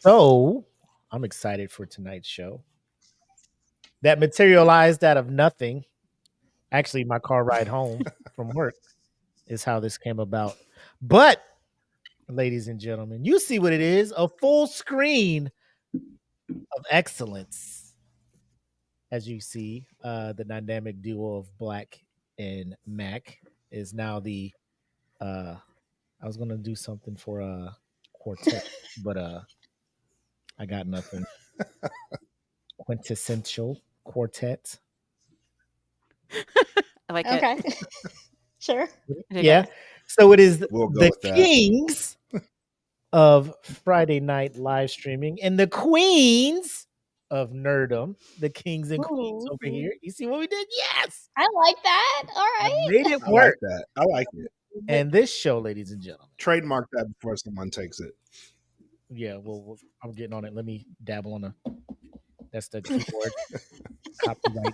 So I'm excited for tonight's show. That materialized out of nothing. Actually, my car ride home from work is how this came about. But, ladies and gentlemen, you see what it is, a full screen of excellence. As you see, the dynamic duo of Black and Mac is now the I was gonna do something for quartet, but I got nothing. Quintessential quartet. I like Okay. it. Sure. Yeah. So it is We'll go the with that. kings of Friday night live streaming and the queens of nerdom, the kings and queens over here. You see what we did? Yes. I like that. All I right. made it I like work. that. I like it. And this show, ladies and gentlemen. Trademark that before someone takes it. Yeah, well, I'm getting on it. Let me dabble on that's the keyboard. Copyright.com.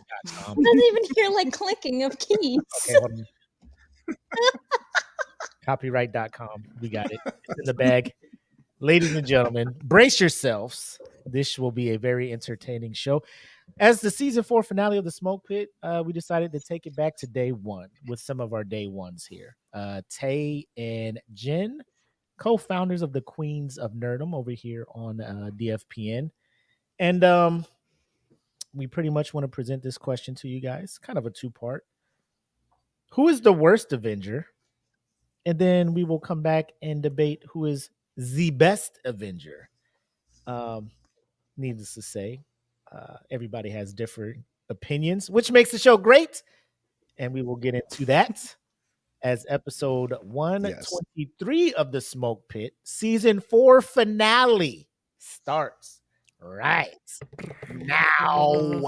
I doesn't even hear like clicking of keys. Okay, hold on. Copyright.com. We got it. It's in the bag. Ladies and gentlemen, brace yourselves. This will be a very entertaining show. As the season 4 finale of the Smoke Pit, we decided to take it back to day one with some of our day ones here. Tay and Jen, co-founders of the Queens of Nerdom over here on DFPN. And we pretty much want to present this question to you guys, kind of a two-part. Who is the worst Avenger? And then we will come back and debate who is the best Avenger. Needless to say, everybody has different opinions, which makes the show great. And we will get into that as episode 123 of the Smoke Pit, season 4 finale starts right now.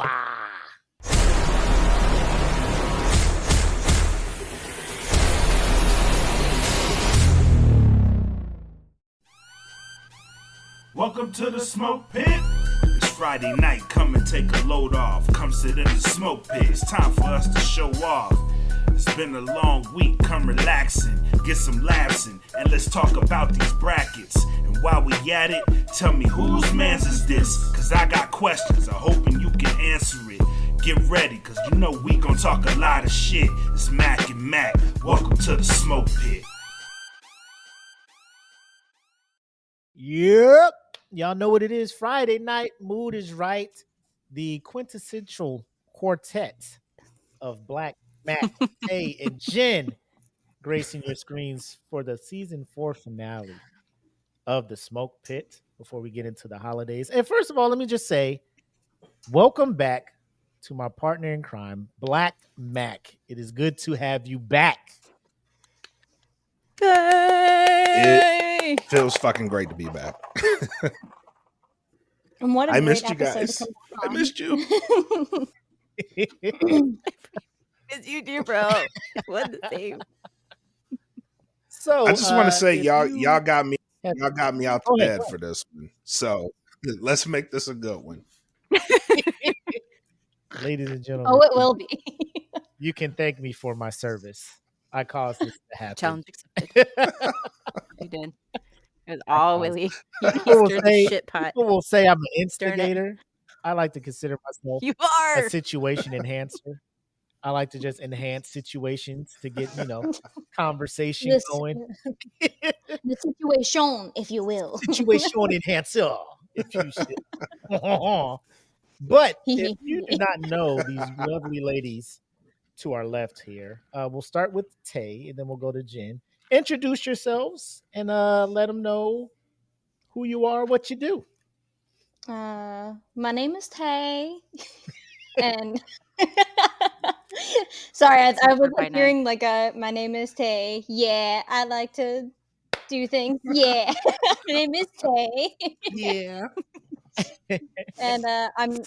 Welcome to the Smoke Pit. It's Friday night, come and take a load off. Come sit in the Smoke Pit, it's time for us to show off. It's been a long week, come relaxing, get some laughs in, and let's talk about these brackets. And while we at it, tell me whose man's is this? Cause I got questions, I'm hoping you can answer it. Get ready, cause you know we gon' talk a lot of shit. It's Mac and Mac, welcome to the Smoke Pit. Yep. Y'all know what it is. Friday night, mood is right. The quintessential quartet of Black, Mac, Tay, and Jen gracing your screens for the season 4 finale of the Smoke Pit before we get into the holidays. And first of all, let me just say, welcome back to my partner in crime, Black Mac. It is good to have you back. It feels fucking great to be back. And what a I great missed you episode guys. to come I missed you. It's you too, bro. What the same? So I just want to say, if y'all you got me out Go to ahead, bed for this one. So let's make this a good one. ladies and gentlemen, Oh, it will be. you can thank me for my service. I caused this to happen. Challenge accepted. You did. It was all Willie. He People will stirred the say- shit pot. People will say I'm an Stirring it. instigator. I like to consider myself You a are. situation enhancer. I like to just enhance situations to get, conversation This- going. The situation, if you will. Situation enhancer, if you should. But if you do not know these lovely ladies to our left here, we'll start with Tay and then we'll go to Jen. Introduce yourselves and let them know who you are, what you do. My name is Tay, and sorry, I was By night. hearing like my name is Tay. Yeah, I like to do things. Yeah, my name is Tay, Yeah. and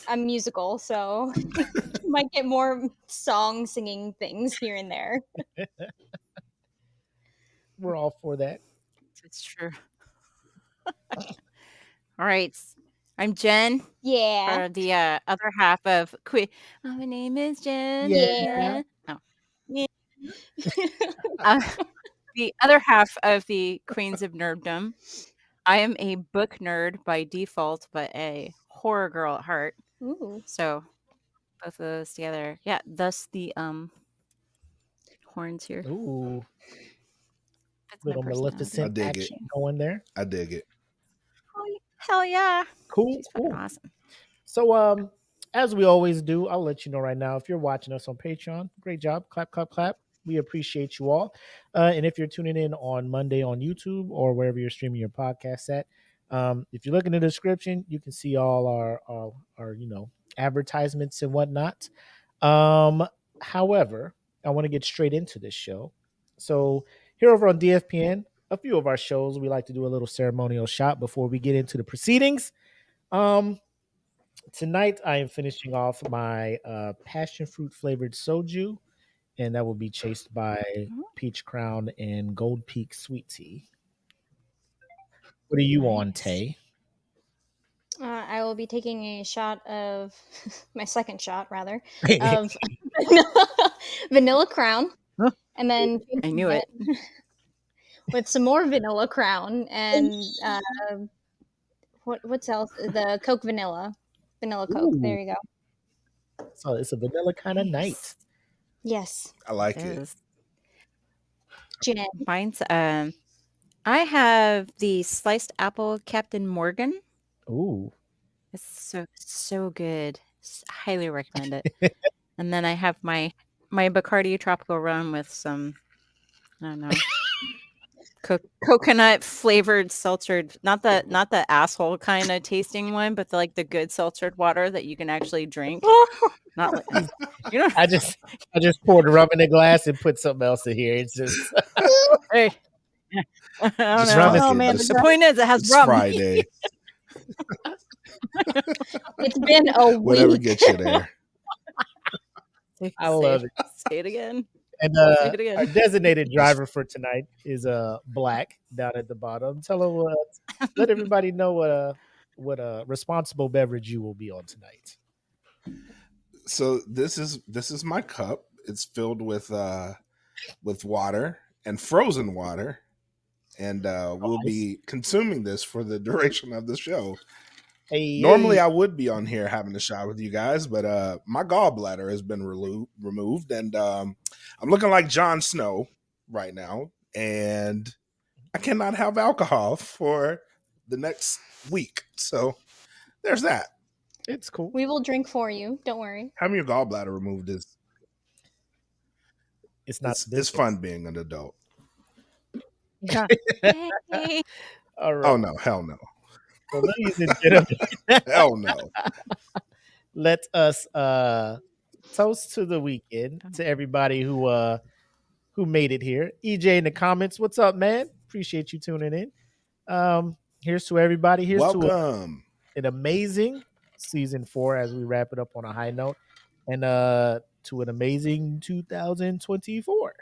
I'm musical, so you might get more song singing things here and there. We're all for that. It's true. All right. I'm Jen. Yeah, Or the other half of my name is Jen. Yeah. Oh. Yeah. The other half of the Queens of Nerdom. I am a book nerd by default, but a horror girl at heart. Ooh. So both of those together. Yeah, thus the horns here. Ooh, That's my little personality. I Maleficent dig it. action going there. I dig it. Oh, hell yeah. Cool, She's fucking cool. awesome. So, as we always do, I'll let you know right now if you're watching us on Patreon. Great job, clap, clap, clap. We appreciate you all. And if you're tuning in on Monday on YouTube or wherever you're streaming your podcast at, if you look in the description, you can see all our advertisements and whatnot. However, I want to get straight into this show. So here over on DFPN, a few of our shows, we like to do a little ceremonial shot before we get into the proceedings. Tonight I am finishing off my passion fruit flavored soju, and that will be chased by peach crown and gold peak sweet tea. What are you on, Nice. Tay? I will be taking a shot of my second shot, rather, Oh, of vanilla crown, Huh. and then I knew it. with some more vanilla crown and what's else? The Coke vanilla Coke. Ooh. There you go. So it's a vanilla kind of night. Nice. Yes, I like It it. is. Jen. Mine's I have the sliced apple Captain Morgan. Ooh. It's so good. Highly recommend it. And then I have my Bacardi tropical rum with some, I don't know, coconut flavored seltzered, not the asshole kind of tasting one, but the good seltzered water that you can actually drink. Not like you know. I just poured rum in a glass and put something else in here. It's just Hey, I don't Just know. rum is Oh good. man, Just- The point is, it has It's rum. Friday. it's been a Whatever week. gets you there. I love it. Say it again. And Say it again. our designated driver for tonight is Black down at the bottom. Tell him let everybody know what a responsible beverage you will be on tonight. So this is my cup. It's filled with water and frozen water, and we'll be consuming this for the duration of the show. Hey, Normally, I would be on here having a shot with you guys, but my gallbladder has been removed, and I'm looking like Jon Snow right now, and I cannot have alcohol for the next week. So there's that. it's cool. We will drink for you. Don't worry. Having your gallbladder removed is It's not. it's fun being an adult. Yeah. Hey. All right. Oh no, hell no, So, ladies and gentlemen, hell no. let us toast to the weekend to everybody who made it here. EJ in the comments, what's up, man? Appreciate you tuning in. Here's to everybody. Here's to Welcome. an amazing season 4 as we wrap it up on a high note, and to an amazing 2024.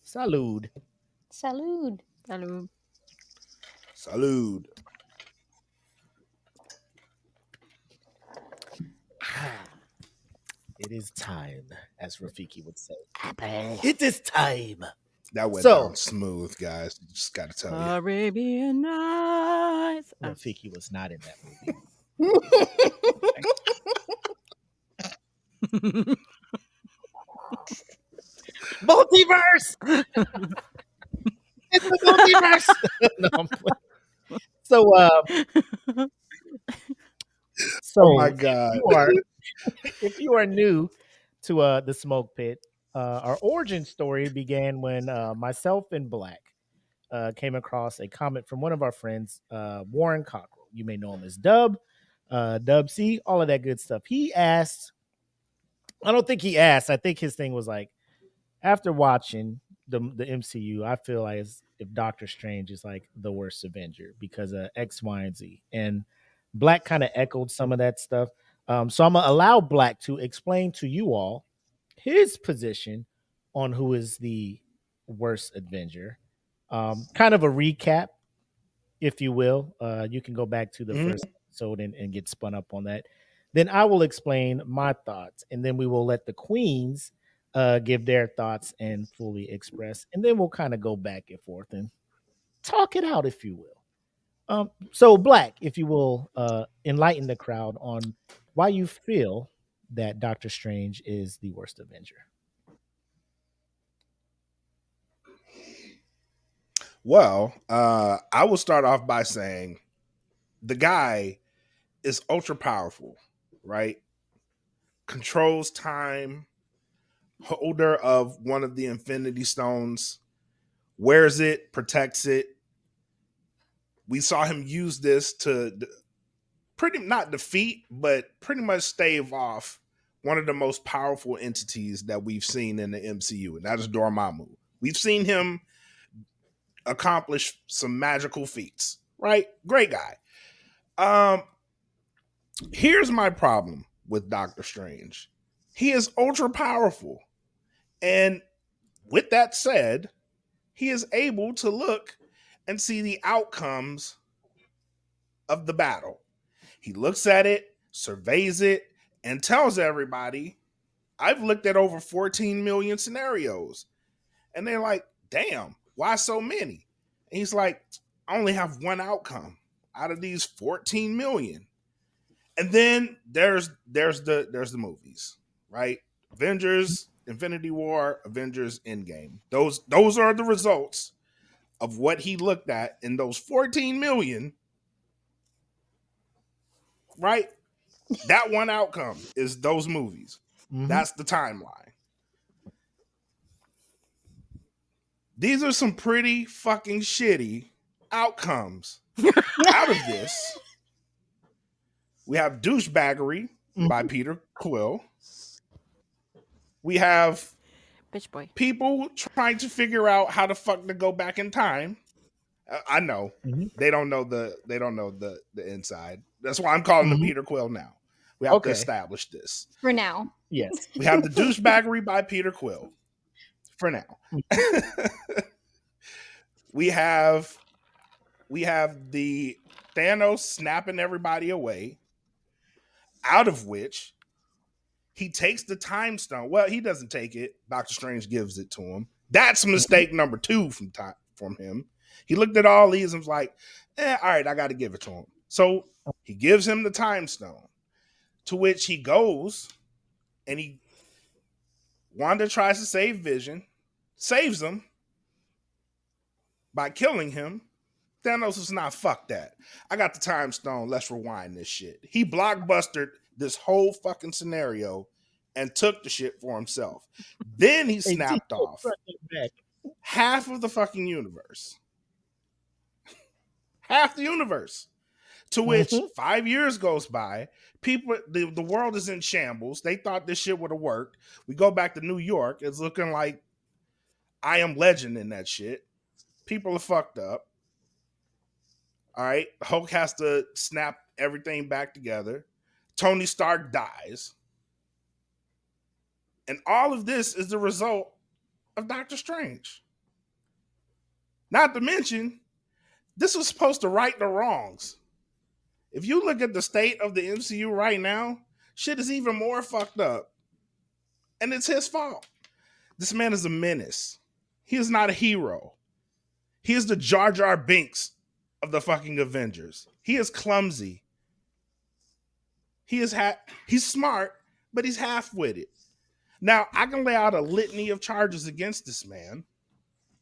Salud. Salud. Salud. Salud. It is time, as Rafiki would say. It is time. That went So- down smooth, guys. Just got to tell you. Arabian Nights. Oh, Rafiki was not in that movie. Multiverse. It's the multiverse. No, I'm playing. So, Oh my God. if you are new to the Smoke Pit, our origin story began when myself and Black came across a comment from one of our friends, Warren Cockrell. You may know him as Dub, Dub C, all of that good stuff. He asked, I don't think he asked, I think his thing was like, after watching the MCU, I feel like as if Doctor Strange is like the worst Avenger because of X, Y, and Z. And Black kind of echoed some of that stuff. So I'm gonna allow Black to explain to you all his position on who is the worst Avenger. Kind of a recap, if you will. You can go back to the first episode and get spun up on that. Then I will explain my thoughts, and then we will let the queens give their thoughts and fully express, and then we'll kind of go back and forth. And talk it out, if you will. So Black, if you will, enlighten the crowd on why you feel that Doctor Strange is the worst Avenger. Well, I will start off by saying the guy is ultra powerful, right? Controls time, holder of one of the Infinity Stones, wears it, protects it. We saw him use this to pretty not defeat, but pretty much stave off one of the most powerful entities that we've seen in the MCU, and that is Dormammu. We've seen him accomplish some magical feats, right? Great guy. Here's my problem with Doctor Strange. He is ultra powerful. And with that said, he is able to look and see the outcomes of the battle. He looks at it, surveys it, and tells everybody, I've looked at over 14 million scenarios. And they're like, damn, why so many? And he's like, I only have one outcome out of these 14 million. And then there's the movies, right? Avengers, Infinity War, Avengers, Endgame. Those are the results of what he looked at in those 14 million, right? That one outcome is those movies. Mm-hmm. That's the timeline. These are some pretty fucking shitty outcomes out of this. We have douchebaggery by Peter Quill. We have bitch boy people trying to figure out how the fuck to go back in time. I know they don't know the inside. That's why I'm calling him Peter Quill now. We have to establish this for now. Yes, we have the douchebaggery by Peter Quill. For now, we have the Thanos snapping everybody away. Out of which he takes the time stone. Well, he doesn't take it. Doctor Strange gives it to him. That's mistake number 2 from him. He looked at all these and was like, all right, I got to give it to him. So he gives him the time stone, to which he goes and Wanda tries to save Vision, saves him by killing him. Thanos is not, fuck that. I got the time stone. Let's rewind this shit. He blockbustered this whole fucking scenario and took the shit for himself. Then he snapped off half of the fucking universe. Half the universe. To which 5 years goes by. People, the world is in shambles. They thought this shit would have worked. We go back to New York. It's looking like I Am Legend in that shit. People are fucked up. All right. Hulk has to snap everything back together. Tony Stark dies. And all of this is the result of Doctor Strange. Not to mention, this was supposed to right the wrongs. If you look at the state of the MCU right now, shit is even more fucked up. And it's his fault. This man is a menace. He is not a hero. He is the Jar Jar Binks of the fucking Avengers. He is clumsy. He's smart, but he's half-witted. Now, I can lay out a litany of charges against this man.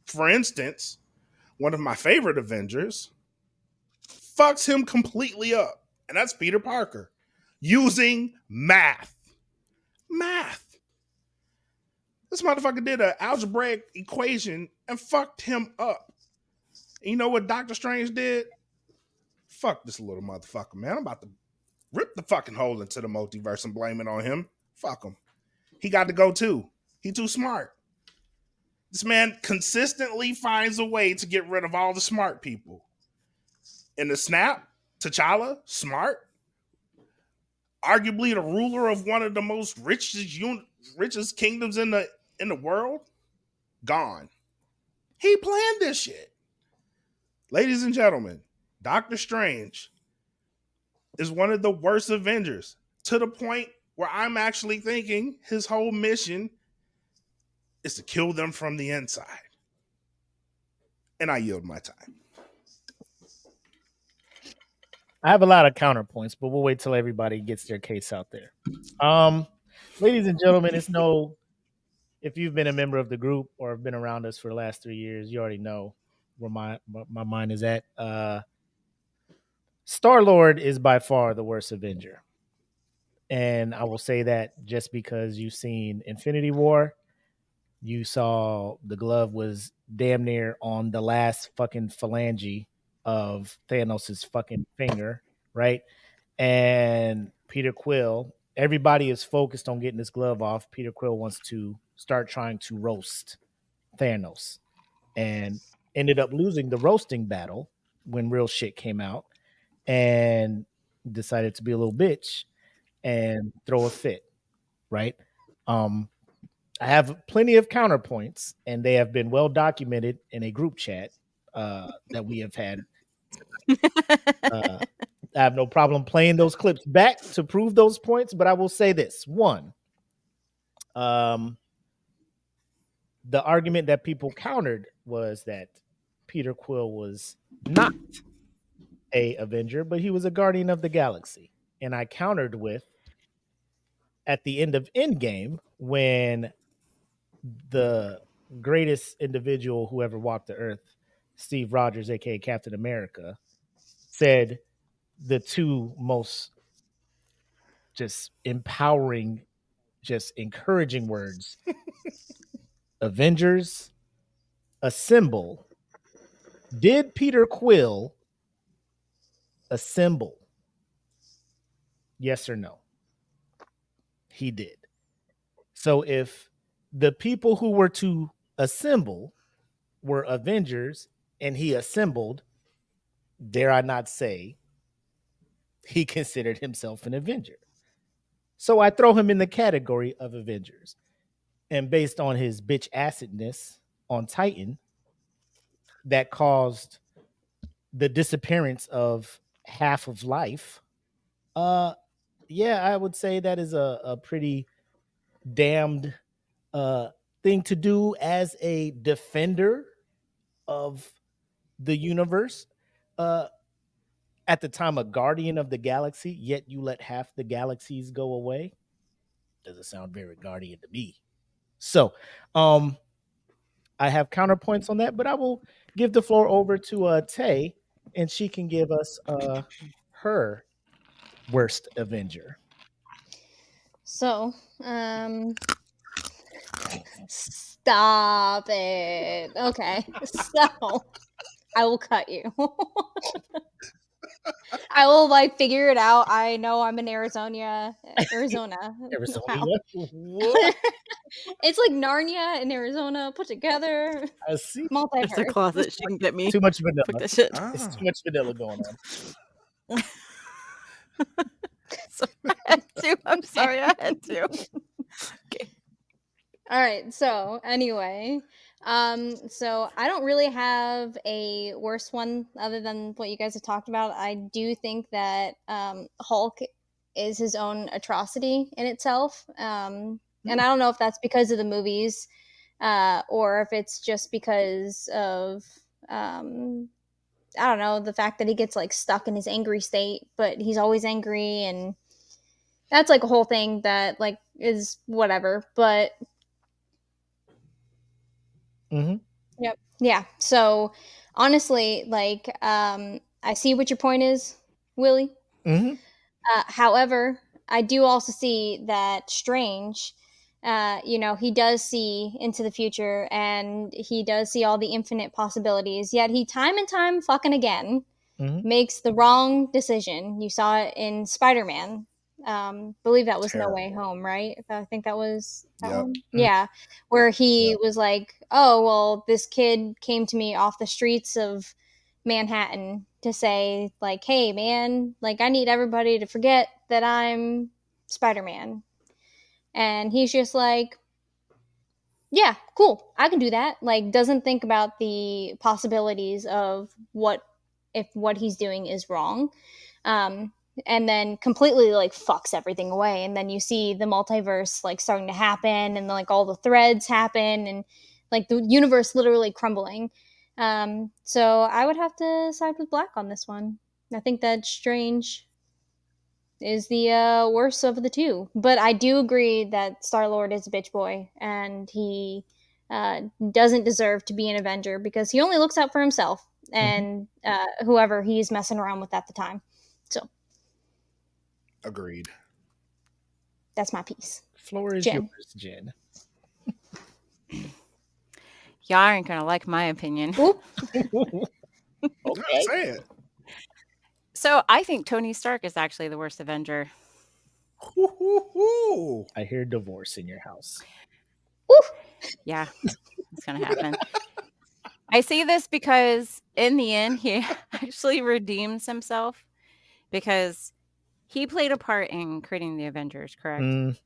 For instance, one of my favorite Avengers fucks him completely up, and that's Peter Parker, using math. Math. This motherfucker did an algebraic equation and fucked him up. And you know what Doctor Strange did? Fuck this little motherfucker, man. I'm about to rip the fucking hole into the multiverse and blame it on him. Fuck him. He got to go too. He too smart. This man consistently finds a way to get rid of all the smart people. In the snap, T'Challa, smart. Arguably the ruler of one of the most richest kingdoms in the world, gone. He planned this shit. Ladies and gentlemen, Doctor Strange is one of the worst Avengers, to the point where I'm actually thinking his whole mission is to kill them from the inside. And I yield my time. I have a lot of counterpoints, but we'll wait till everybody gets their case out there. Ladies and gentlemen, if you've been a member of the group or have been around us for the last 3 years, you already know where my mind is at. Star-Lord is by far the worst Avenger. And I will say that just because you've seen Infinity War, you saw the glove was damn near on the last fucking phalange of Thanos' fucking finger, right? And Peter Quill, everybody is focused on getting this glove off. Peter Quill wants to start trying to roast Thanos and ended up losing the roasting battle when real shit came out and decided to be a little bitch and throw a fit, right? I have plenty of counterpoints, and they have been well documented in a group chat that we have had. I have no problem playing those clips back to prove those points, but I will say this. One, the argument that people countered was that Peter Quill was not a Avenger, but he was a Guardian of the Galaxy. And I countered with, at the end of Endgame, when the greatest individual who ever walked the earth, Steve Rogers, aka Captain America, said the two most just empowering, just encouraging words: Avengers assemble. Did Peter Quill assemble? Yes or no? He did. So if the people who were to assemble were Avengers and he assembled, dare I not say, he considered himself an Avenger. So I throw him in the category of Avengers. And based on his bitch acidness on Titan, that caused the disappearance of half of life, yeah, I would say that is a pretty damned thing to do as a defender of the universe. At the time, a guardian of the galaxy, yet you let half the galaxies go away. Doesn't sound very guardian to me. So, I have counterpoints on that, but I will give the floor over to Tay, and she can give us her worst Avenger. So, stop it. Okay, so I will cut you. I will like figure it out. I know I'm in Arizona. Arizona. Wow. What? It's like Narnia in Arizona put together. I see. There's a Multiverse. closet. She can get me. Too much Fuck vanilla. that shit. It's too much vanilla going on. So I had to. I'm sorry, I had to. Okay. All right. So anyway, so I don't really have a worse one other than what you guys have talked about. I do think that Hulk is his own atrocity in itself, and I don't know if that's because of the movies, or if it's just because of I don't know, the fact that he gets like stuck in his angry state, but he's always angry, and that's like a whole thing that like is whatever, but. Mm-hmm. Yep. Yeah. So honestly, like, I see what your point is, Willie. Mm-hmm. However, I do also see that Strange, he does see into the future and he does see all the infinite possibilities, yet he time and time fucking again makes the wrong decision. You saw it in Spider-Man. Believe that was No Way Home, right? I think that was that one. Yeah, where he was like, "Oh, well, this kid came to me off the streets of Manhattan to say, like, hey, man, like, I need everybody to forget that I'm Spider-Man." And he's just like, "Yeah, cool, I can do that." Like, doesn't think about the possibilities of what he's doing is wrong. And then completely like fucks everything away, and then you see the multiverse like starting to happen, and like all the threads happen, and like the universe literally crumbling. So I would have to side with Black on this one. I think that Strange is the worst of the two. But I do agree that Star-Lord is a bitch boy, and he doesn't deserve to be an Avenger because he only looks out for himself and whoever he's messing around with at the time. So, Agreed. that's my piece. Floor is Jen. yours, Jen. Y'all aren't gonna like my opinion. Okay. Say it. So I think Tony Stark is actually the worst Avenger. Hoo-hoo-hoo. I hear divorce in your house. Yeah, it's gonna happen. I say this because in the end, he actually redeems himself because he played a part in creating the Avengers, correct?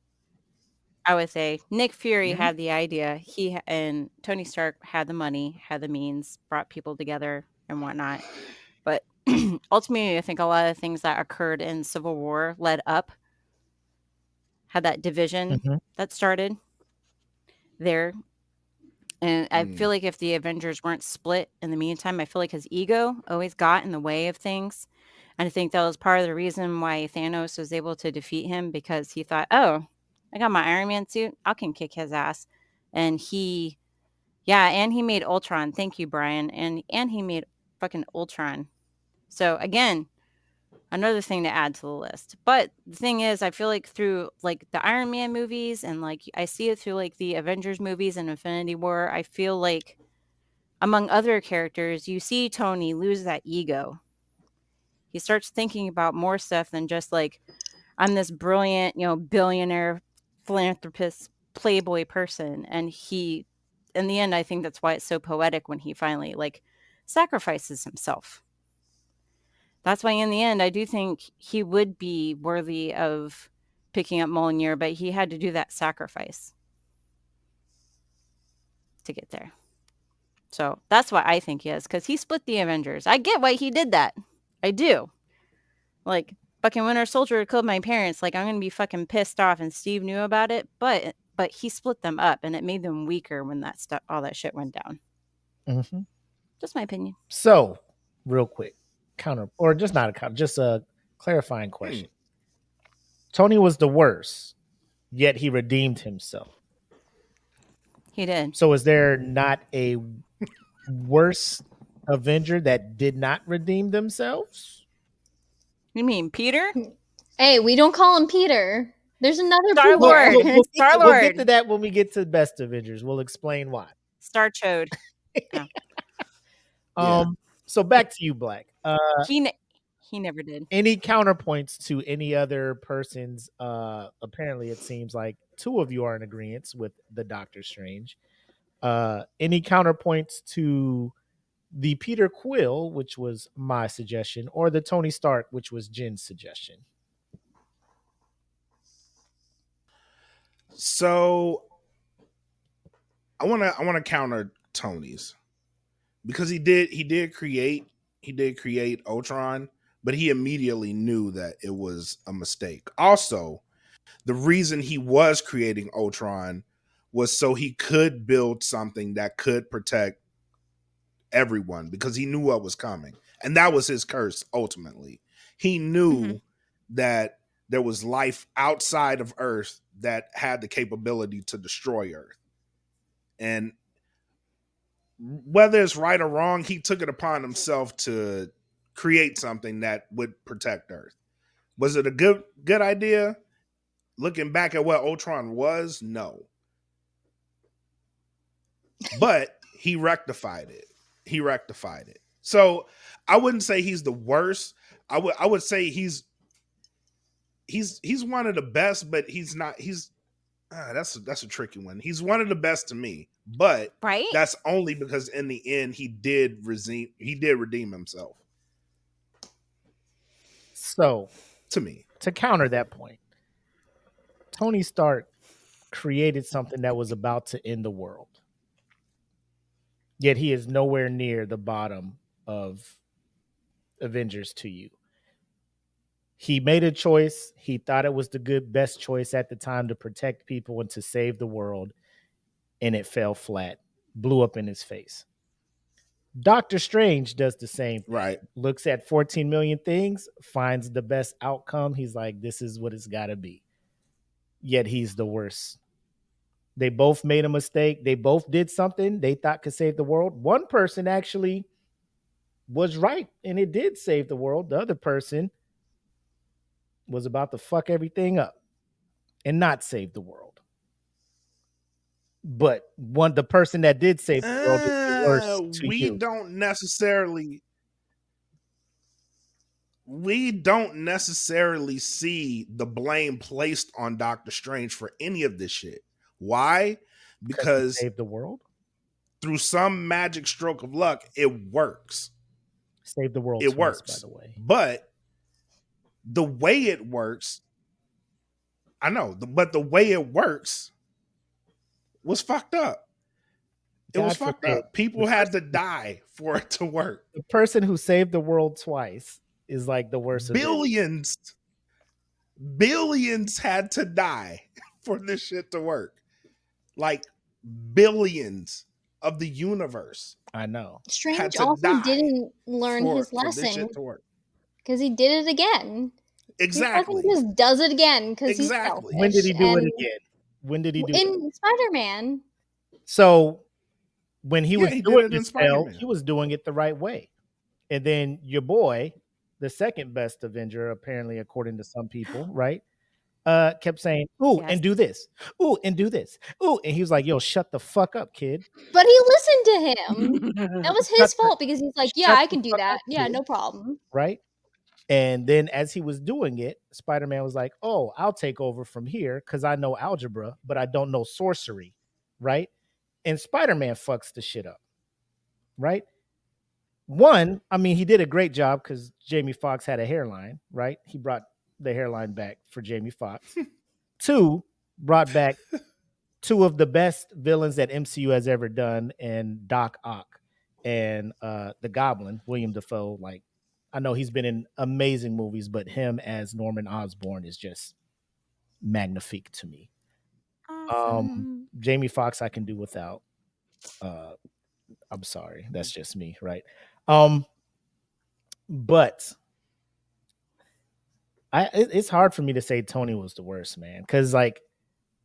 I would say Nick Fury had the idea. And Tony Stark had the money, had the means, brought people together and whatnot. But ultimately, I think a lot of things that occurred in Civil War led up, had that division that started there. And I feel like if the Avengers weren't split in the meantime, I feel like his ego always got in the way of things. And I think that was part of the reason why Thanos was able to defeat him, because he thought, oh, I got my Iron Man suit. I can kick his ass. And he made Ultron. Thank you, Brian. And he made fucking Ultron. So again, another thing to add to the list. But the thing is, I feel like through like the Iron Man movies and like I see it through like the Avengers movies and Infinity War, I feel like among other characters, you see Tony lose that ego. He starts thinking about more stuff than just like, I'm this brilliant, billionaire, philanthropist, playboy person. And he, in the end, I think that's why it's so poetic when he finally like sacrifices himself. That's why in the end, I do think he would be worthy of picking up Mjolnir, but he had to do that sacrifice to get there. So that's why I think he is, because he split the Avengers. I get why he did that. I do. Like, fucking Winter Soldier killed my parents. Like, I'm going to be fucking pissed off, and Steve knew about it, but he split them up, and it made them weaker when that stuff, all that shit went down. Just my opinion. So, real quick, just a clarifying question. Tony was the worst, yet he redeemed himself. He did. So is there not a worse Avenger that did not redeem themselves? You mean Peter? Hey, we don't call him Peter. There's another Star-Lord. Peter. Star-Lord. We'll get to that when we get to Best Avengers. We'll explain why. Star Chode. So back to you, Black. He never did. Any counterpoints to any other person's? Apparently, it seems like two of you are in agreement with the Doctor Strange. Any counterpoints to the Peter Quill, which was my suggestion, or the Tony Stark, which was Jen's suggestion? So I want to counter Tony's, because he did create Ultron, but he immediately knew that it was a mistake. Also, the reason he was creating Ultron was so he could build something that could protect everyone, because he knew what was coming. And that was his curse ultimately. He knew that there was life outside of Earth that had the capability to destroy Earth. And whether it's right or wrong, he took it upon himself to create something that would protect Earth. Was it a good idea? Looking back at what Ultron was, no. But he rectified it. So I wouldn't say he's the worst. I would say he's one of the best, but he's not. That's a tricky one. He's one of the best to me, but that's only because in the end he did redeem himself. So to me, to counter that point, Tony Stark created something that was about to end the world. Yet he is nowhere near the bottom of Avengers to you. He made a choice. He thought it was the best choice at the time to protect people and to save the world. And it fell flat, blew up in his face. Doctor Strange does the same thing. Right. Looks at 14 million things, finds the best outcome. He's like, this is what it's got to be. Yet he's the worst. They both made a mistake. They both did something they thought could save the world. One person actually was right and it did save the world. The other person was about to fuck everything up and not save the world. But the person that did save the world is the worst to we you. don't necessarily see the blame placed on Doctor Strange for any of this shit. Why? Because save the world through some magic stroke of luck, it works. Save the world. It twice, works, by the way. but the way it works, I know, but the way it works was fucked up. It was fucked up. People had to die for it to work. The person who saved the world twice is like the worst. Billions had to die for this shit to work. Like billions of the universe. I know. Strange also didn't learn his lesson because he did it again. Exactly. He just does it again because he's selfish. When did he do it again? When did he do it? In Spider-Man. So when he was doing it, he was doing it the right way. And then your boy, the second best Avenger, apparently, according to some people, right? Kept saying, ooh, and do this. Ooh, and do this. Ooh, and he was like, yo, shut the fuck up, kid. But he listened to him. That was his fault because he's like, yeah, I can do that. Yeah, no problem. Right? And then as he was doing it, Spider-Man was like, oh, I'll take over from here because I know algebra, but I don't know sorcery. Right? And Spider-Man fucks the shit up. Right? One, I mean, he did a great job because Jamie Foxx had a hairline, right? He brought the hairline back for Jamie Foxx. Two, brought back two of the best villains that MCU has ever done, and Doc Ock and the Goblin, William Dafoe. Like, I know he's been in amazing movies, but him as Norman Osborn is just magnifique to me. Awesome. Jamie Foxx I can do without. I'm sorry, that's just me, right? But it's hard for me to say Tony was the worst, man, because like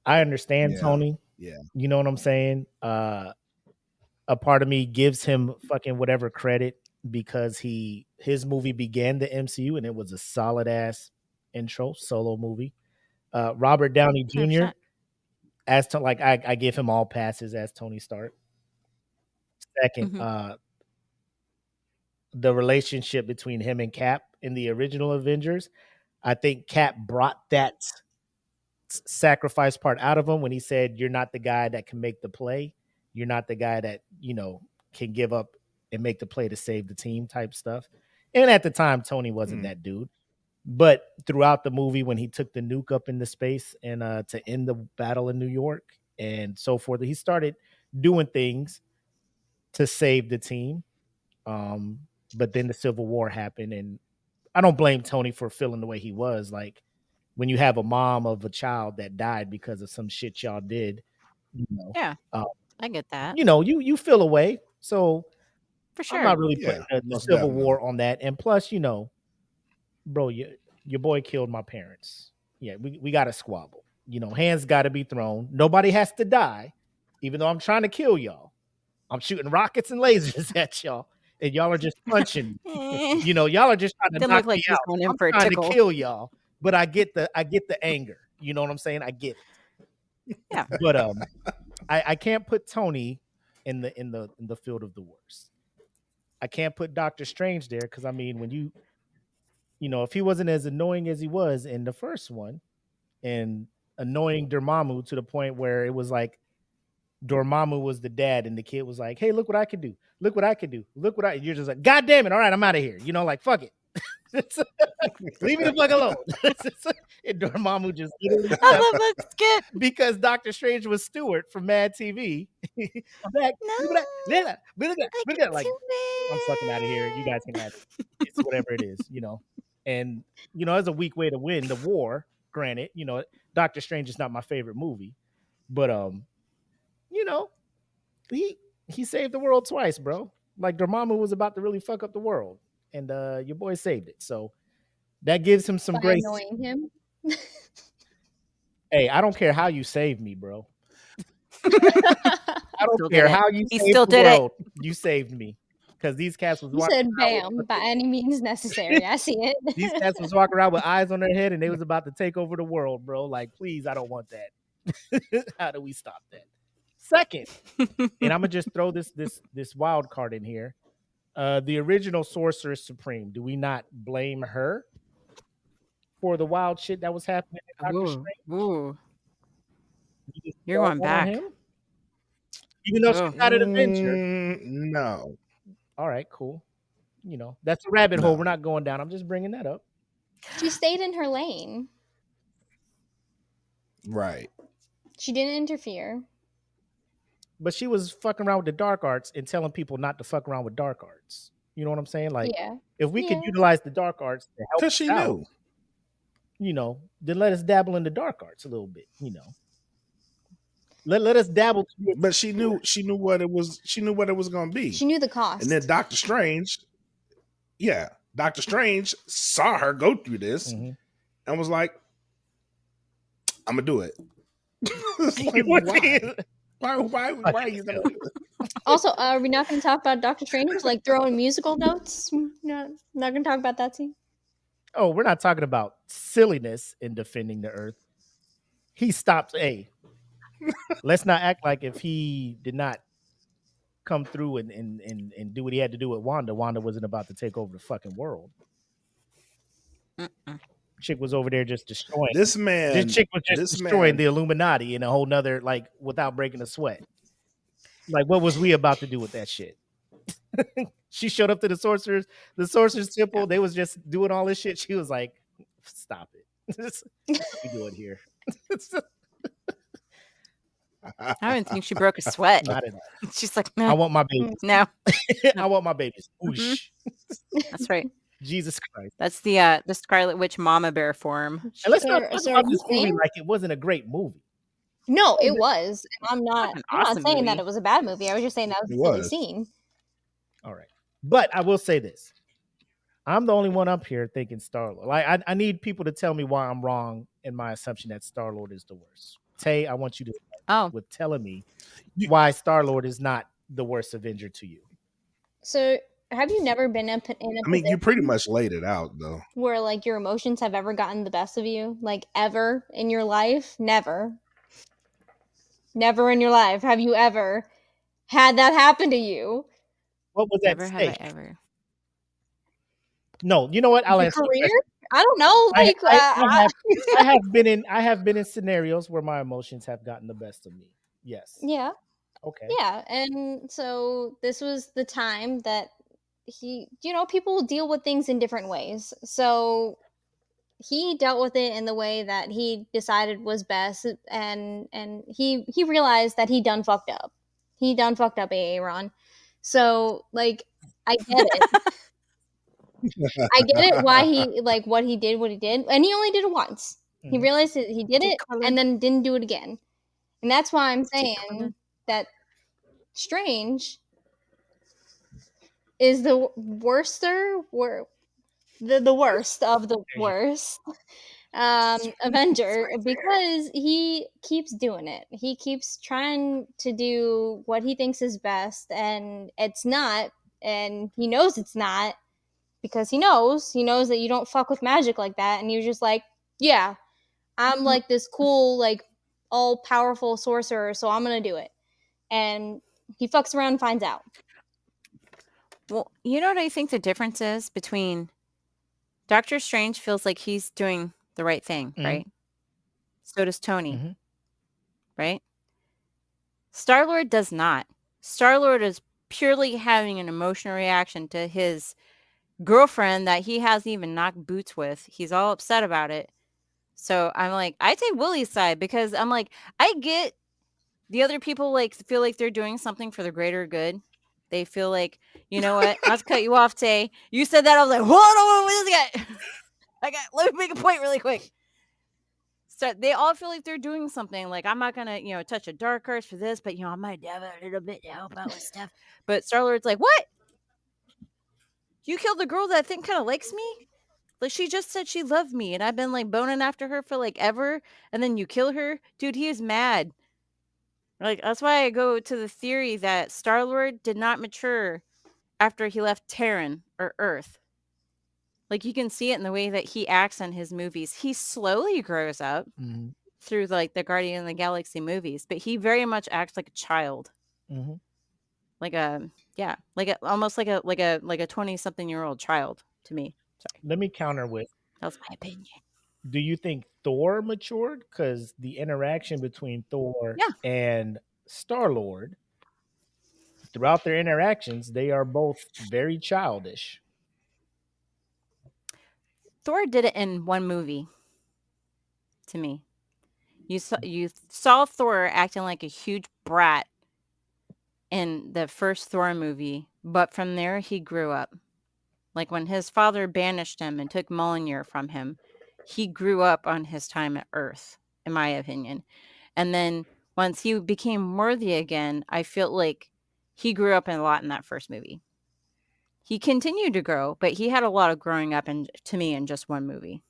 I understand Tony. Yeah, you know what I'm saying. A part of me gives him fucking whatever credit because his movie began the MCU and it was a solid ass intro solo movie. Robert Downey Jr. as to like I give him all passes as Tony Stark. Second, the relationship between him and Cap in the original Avengers, I think Cap brought that sacrifice part out of him when he said, you're not the guy that can make the play. You're not the guy that, you know, can give up and make the play to save the team type stuff. And at the time, Tony wasn't that dude. But throughout the movie, when he took the nuke up into space and to end the battle in New York and so forth, he started doing things to save the team. But then the Civil War happened, and I don't blame Tony for feeling the way he was. Like when you have a mom of a child that died because of some shit y'all did, you know. Yeah, I get that. You know, you feel away. So for sure, I'm not really putting the Civil War on that. And plus, you know, bro, your boy killed my parents. Yeah, we got to squabble. You know, hands got to be thrown. Nobody has to die, even though I'm trying to kill y'all. I'm shooting rockets and lasers at y'all. And y'all are just punching me. You know, y'all are just trying to knock me out. I'm trying to kill y'all, but I get the anger. You know what I'm saying? I get it. Yeah. But I can't put Tony in the field of the worst. I can't put Doctor Strange there because I mean, when you know, if he wasn't as annoying as he was in the first one, and annoying Dormammu to the point where it was like Dormammu was the dad and the kid was like, hey, look what I can do. Look what I can do. Look what you're just like, God damn it. All right, I'm out of here. You know, like, fuck it. Leave me the fuck alone. And Dormammu just I love that skit. Because Doctor Strange was Stewart from Mad TV. Like, look at that. Like, I'm fucking out of here. You guys can have it. It's whatever it is, you know. And, you know, it's a weak way to win the war. Granted, you know, Doctor Strange is not my favorite movie. But you know, he saved the world twice, bro. Like Dormammu was about to really fuck up the world, and your boy saved it. So that gives him some By grace. annoying him. Hey, I don't care how you saved me, bro. I Still don't did care it. how you He saved still the did it. world. You saved me because these cats was You walking said around bam, by any means necessary. I see it. these cats was walking around with eyes on their head, and they was about to take over the world, bro. Like, please, I don't want that. How do we stop that? Second, and I'm gonna just throw this wild card in here. The original Sorceress Supreme. Do we not blame her for the wild shit that was happening in Doctor Ooh, Strange? ooh. You just You're throw going that on back. him? Even though she's not an Avenger. No. All right, cool. You know, that's a rabbit hole we're not going down. I'm just bringing that up. She stayed in her lane. Right. She didn't interfere. But she was fucking around with the dark arts and telling people not to fuck around with dark arts. You know what I'm saying? Like, Yeah. if we could utilize the dark arts to help Because us she out, knew. you know, then let us dabble in the dark arts a little bit, you know. Let us dabble. But she knew what it was. She knew what it was going to be. She knew the cost. And then Doctor Strange saw her go through this and was like, I'm going to do it. Like, why are you going to do it? Also, are we not going to talk about Doctor Strange, like throwing musical notes? Not going to talk about that scene? Oh, we're not talking about silliness in defending the Earth. He stopped. Let's not act like if he did not come through and do what he had to do with Wanda wasn't about to take over the fucking world. Chick was over there just destroying. This man. This chick was just destroying the Illuminati in a whole nother, like, without breaking a sweat. Like, what was we about to do with that shit? She showed up to the sorcerer's temple. They was just doing all this shit. She was like, stop it. What are we doing here? I don't think she broke a sweat. Not at all. She's like, I want my babies. No. I want my babies. Whoosh. That's right. Jesus Christ. That's the Scarlet Witch Mama Bear form. And let's not talk about this movie like it wasn't a great movie. No, it was. I'm not awesome saying movie. that it was a bad movie. I was just saying that was a silly scene. All right. But I will say this. I'm the only one up here thinking Star-Lord. Like, I need people to tell me why I'm wrong in my assumption that Star-Lord is the worst. Tay, I want you to with telling me why Star-Lord is not the worst Avenger to you. So, have you never been in a I mean, you pretty much laid it out, though. Where, like, your emotions have ever gotten the best of you? Like, ever in your life? Never. Never in your life have you ever had that happen to you. What was that? Never have I ever. No, you know what? I'll answer. Career? I don't know. Like, I have been in scenarios where my emotions have gotten the best of me. Yes. Yeah. Okay. Yeah, and so this was the time that people deal with things in different ways. So he dealt with it in the way that he decided was best, and he realized that he done fucked up. He done fucked up, Aaron. So, like, I get it. I get it why he, like, what he did, and he only did it once. He realized that he did it and then didn't do it again. And that's why I'm saying that Strange is the worst of the worst Avenger, because he keeps doing it. He keeps trying to do what he thinks is best, and it's not, and he knows it's not, because he knows that you don't fuck with magic like that, and you're just like, yeah, I'm like this cool, like, all-powerful sorcerer, so I'm gonna do it. And he fucks around and finds out. Well, you know what I think the difference is between Doctor Strange feels like he's doing the right thing, right? So does Tony, right? Star-Lord does not. Star-Lord is purely having an emotional reaction to his girlfriend that he hasn't even knocked boots with. He's all upset about it. So I'm like, I take Willie's side, because I'm like, I get the other people like feel like they're doing something for the greater good. They feel like, you know what? Not to cut you off, Tay. You said that. I was like, hold on with this guy. Let me make a point really quick. So they all feel like they're doing something. Like, I'm not gonna, touch a dark arts for this, but I might dab a little bit to help out with stuff. But Star-Lord's like, what? You killed the girl that I think kind of likes me? Like, she just said she loved me, and I've been, like, boning after her for, like, ever, and then you kill her? Dude, he is mad. Like, that's why I go to the theory that Star-Lord did not mature after he left Terran or Earth. Like, you can see it in the way that he acts in his movies. He slowly grows up through, like, the Guardian of the Galaxy movies, but he very much acts like a child. Like a almost like a 20-something-year-old child to me. Sorry. Let me counter with, That's my opinion. do you think Thor matured? Because the interaction between Thor Yeah. and Star-Lord, throughout their interactions, they are both very childish. Thor did it in one movie to me. You saw Thor acting like a huge brat in the first Thor movie, but from there he grew up. Like when his father banished him and took Mjolnir from him, he grew up on his time at Earth, in my opinion. And then once he became worthy again, I feel like he grew up a lot in that first movie. He continued to grow, but he had a lot of growing up to me in just one movie.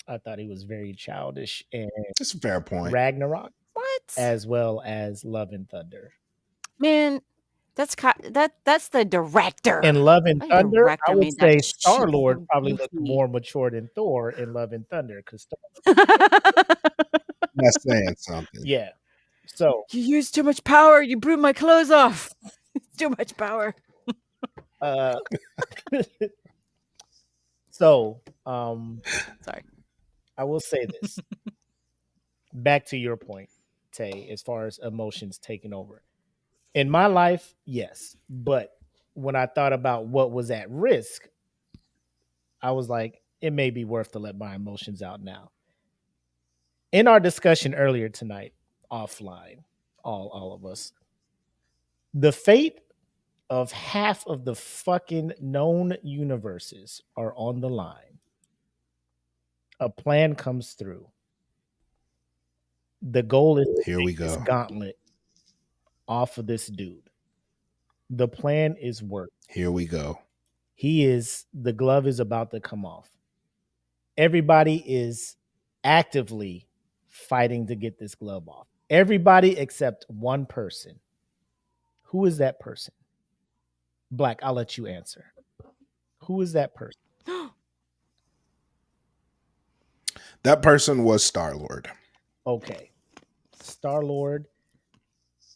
I thought he was very childish in That's a fair point. Ragnarok, What? as well as Love and Thunder. Man, that's the director. In Love and The Thunder, I director would made that say shit Star-Lord probably looked goofy. more mature than Thor in Love and Thunder. Because That's saying something. yeah, so You used too much power. You blew my clothes off. Too much power. so Sorry. I will say this. Back to your point, Tay, as far as emotions taking over. In my life, yes. But when I thought about what was at risk, I was like, it may be worth to let my emotions out now. In our discussion earlier tonight, offline, all of us, the fate of half of the fucking known universes are on the line. A plan comes through. The goal is to Here we take this go. gauntlet off of this dude. The plan is working. Here we go. The glove is about to come off. Everybody is actively fighting to get this glove off. Everybody except one person. Who is that person? Black, I'll let you answer. Who is that person? That person was Star-Lord. Okay. Star-Lord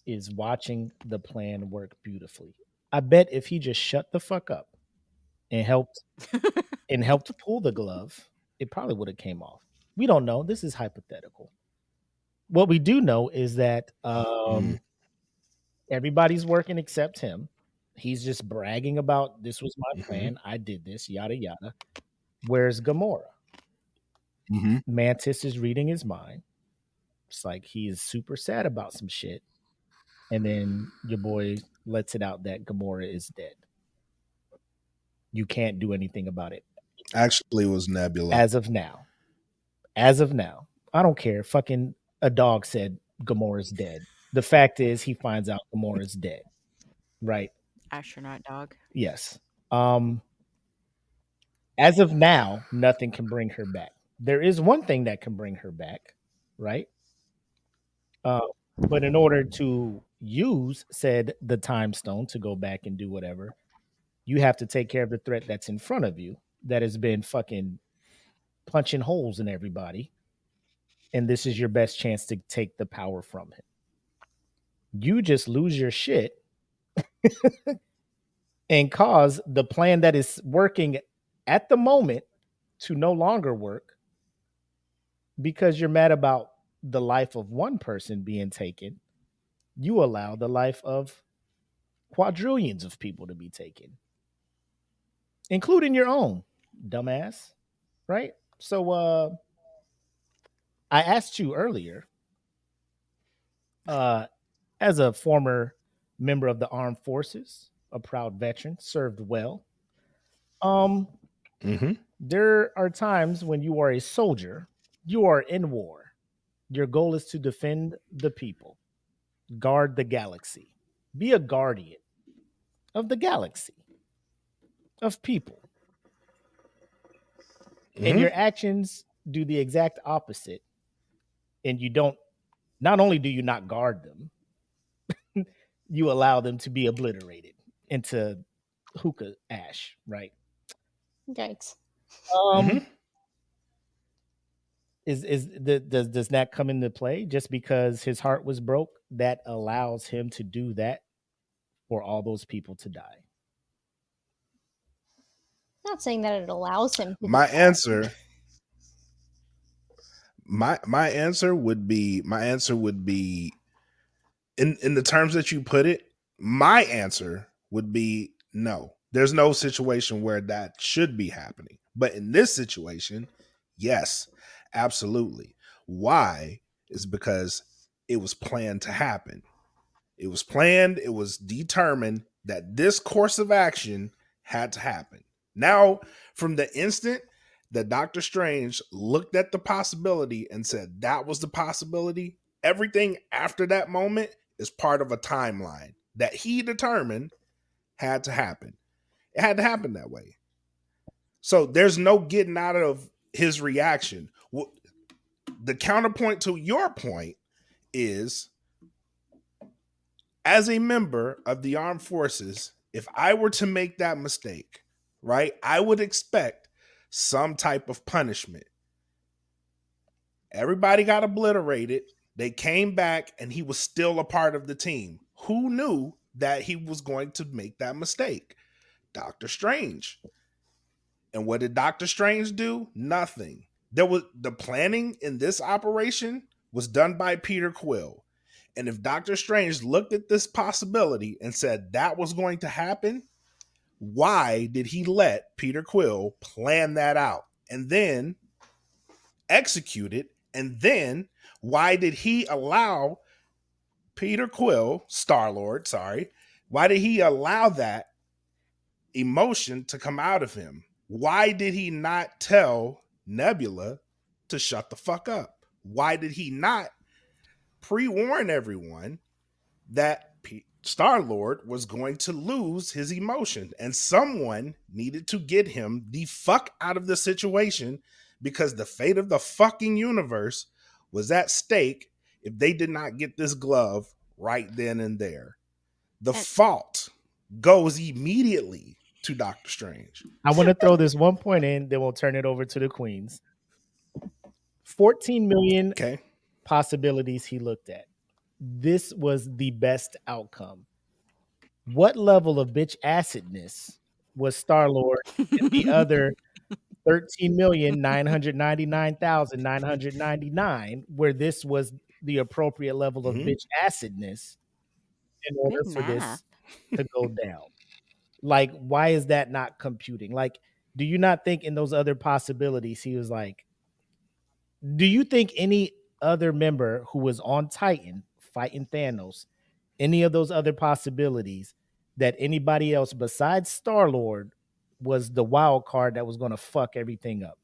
is watching the plan work beautifully. I bet if he just shut the fuck up and helped pull the glove, it probably would have came off. We don't know. This is hypothetical. What we do know is that everybody's working except him. He's just bragging about this was my plan. I did this, yada yada. Where's Gamora? Mantis is reading his mind. It's like he is super sad about some shit. And then your boy lets it out that Gamora is dead. You can't do anything about it. Actually, it was Nebula. As of now. I don't care. Fucking a dog said Gamora's dead. The fact is he finds out Gamora's dead. Right? Astronaut dog. Yes. As of now, nothing can bring her back. There is one thing that can bring her back, right? But in order to use the time stone to go back and do whatever, you have to take care of the threat that's in front of you that has been fucking punching holes in everybody. And this is your best chance to take the power from him. You just lose your shit and cause the plan that is working at the moment to no longer work because you're mad about the life of one person being taken. You allow the life of quadrillions of people to be taken, including your own, dumbass. Right? So I asked you earlier, as a former member of the armed forces, a proud veteran, served well. There are times when you are a soldier, you are in war. Your goal is to defend the people, guard the galaxy, be a guardian of the galaxy. of people, and Mhm. your actions do the exact opposite, and you don't. Not only do you not guard them, you allow them to be obliterated into hookah ash, right? Yikes. Um, Mhm. does that come into play? Just because his heart was broke, that allows him to do that for all those people to die. Not saying that it allows him to do My that. answer my answer would be in the terms that you put it, my answer would be no. There's no situation where that should be happening. But in this situation, yes, absolutely. Why? Is because it was planned to happen. It was planned, it was determined that this course of action had to happen. Now, from the instant that Doctor Strange looked at the possibility and said that was the possibility, everything after that moment is part of a timeline that he determined had to happen. It had to happen that way. So there's no getting out of his reaction. The counterpoint to your point is, as a member of the armed forces, if I were to make that mistake, right, I would expect some type of punishment. Everybody got obliterated. They came back and he was still a part of the team. Who knew that he was going to make that mistake? Doctor Strange. And what did Doctor Strange do? Nothing. There was the planning in this operation was done by Peter Quill. And if Doctor Strange looked at this possibility and said that was going to happen, why did he let Peter Quill plan that out and then execute it? And then why did he allow Peter Quill, Star-Lord, why did he allow that emotion to come out of him? Why did he not tell Nebula to shut the fuck up? Why did he not pre-warn everyone that Star-Lord was going to lose his emotion and someone needed to get him the fuck out of the situation because the fate of the fucking universe was at stake if they did not get this glove right then and there? The fault goes immediately to Doctor Strange. I want to throw this one point in, then we'll turn it over to the queens. 14 million Okay. possibilities he looked at. This was the best outcome. What level of bitch acidness was Star-Lord and the other 13,999,999 where this was the appropriate level of bitch acidness in order Good for this math. to go down? Like, why is that not computing? Like, do you not think in those other possibilities he was like, do you think any other member who was on Titan fighting Thanos, any of those other possibilities, that anybody else besides Star-Lord was the wild card that was going to fuck everything up?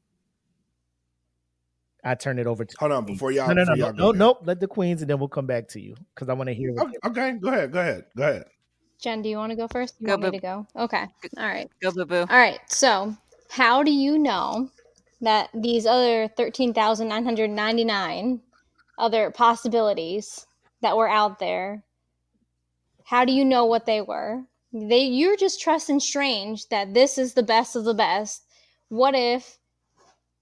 I turn it over to Hold the on, queens. before y'all go there. Nope. Let the queens, and then we'll come back to you because I want to hear what Okay, go ahead. Jen, do you want to go first? You Go, want me boo. to go? Okay. All right. Go, boo boo. All right. So, how do you know that these other 13,999 other possibilities that were out there, how do you know what they were? You're just trusting Strange that this is the best of the best. What if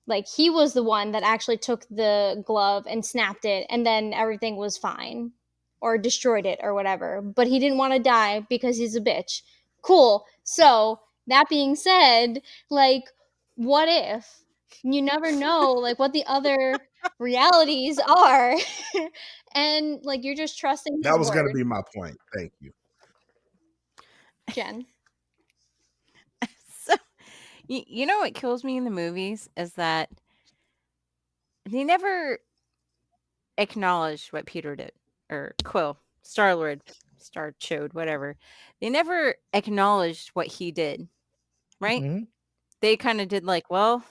like he was the one that actually took the glove and snapped it and then everything was fine or destroyed it or whatever, but he didn't want to die because he's a bitch? Cool. So that being said, like, what if? You never know like what the other realities are. And like you're just trusting his That was going to word. be my point. Thank you. Jen. So, you know what kills me in the movies is that they never acknowledged what Peter did, or Quill, Star-Lord, Star-Chode, whatever. They never acknowledged what he did, right? Mhm. They kind of did like, well,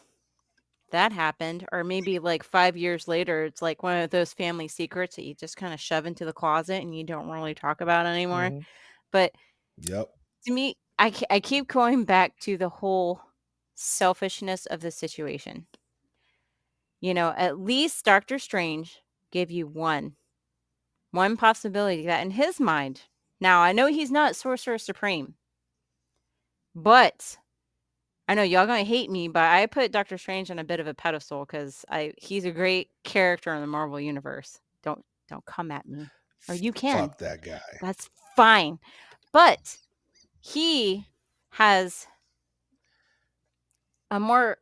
that happened. Or maybe like 5 years later, it's like one of those family secrets that you just kind of shove into the closet and you don't really talk about anymore. Mhm. But Yep. to me, I keep going back to the whole selfishness of the situation. At least Doctor Strange gave you one possibility that in his mind. Now, I know he's not Sorcerer Supreme, but I know y'all gonna hate me, but I put Doctor Strange on a bit of a pedestal because he's a great character in the Marvel universe. Don't come at me, or you can. Fuck that guy. That's fine, but he has a more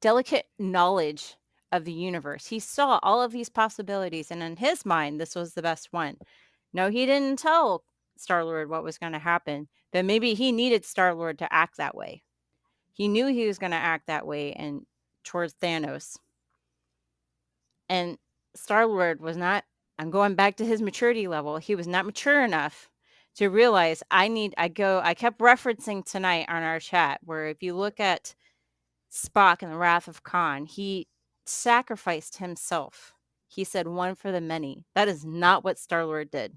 delicate knowledge of the universe. He saw all of these possibilities, and in his mind, this was the best one. No, he didn't tell Star-Lord what was going to happen, but maybe he needed Star-Lord to act that way. He knew he was going to act that way and towards Thanos. And Star-Lord was not, I'm going back to his maturity level. He was not mature enough to realize I kept referencing tonight on our chat where if you look at Spock and the Wrath of Khan, he sacrificed himself. He said one for the many. That is not what Star-Lord did.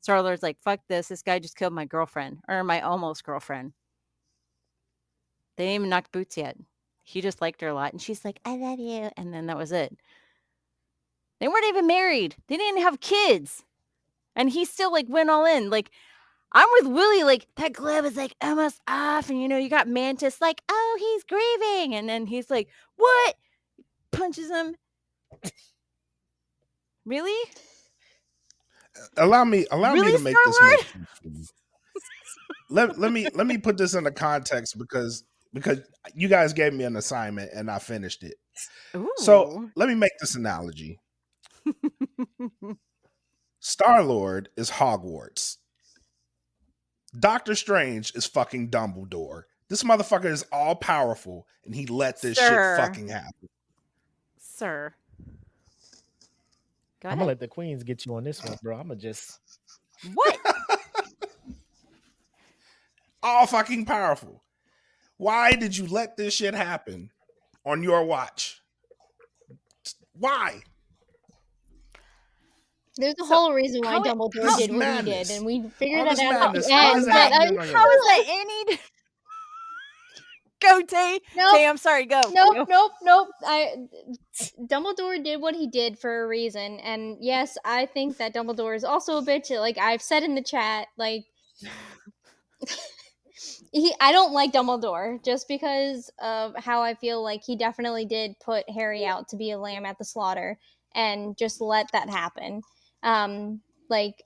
Star-Lord's like, fuck this. This guy just killed my girlfriend or my almost girlfriend. They didn't even knock boots yet. He just liked her a lot. And she's like, I love you. And then that was it. They weren't even married. They didn't have kids. And he still went all in. I'm with Willie. That glove is almost off. And you got Mantis oh, he's grieving. And then he's like, what? Punches him. Really? Allow me Really, to make this make sense. Let me put this into context because you guys gave me an assignment and I finished it. Ooh. So let me make this analogy. Star-Lord is Hogwarts. Doctor Strange is fucking Dumbledore. This motherfucker is all powerful and he let this shit fucking happen. Sir. Go I'm ahead. gonna let the queens get you on this one, bro. I'm gonna just What? All fucking powerful. Why did you let this shit happen on your watch? Why? There's a whole reason why Dumbledore did what he did, and we figured that out at the end. But how is that any? Go, Tay. Nope. Tay, I'm sorry. Go. Nope. Dumbledore did what he did for a reason, and yes, I think that Dumbledore is also a bitch. I've said in the chat, I don't like Dumbledore just because of how I feel like he definitely did put Harry out to be a lamb at the slaughter and just let that happen. And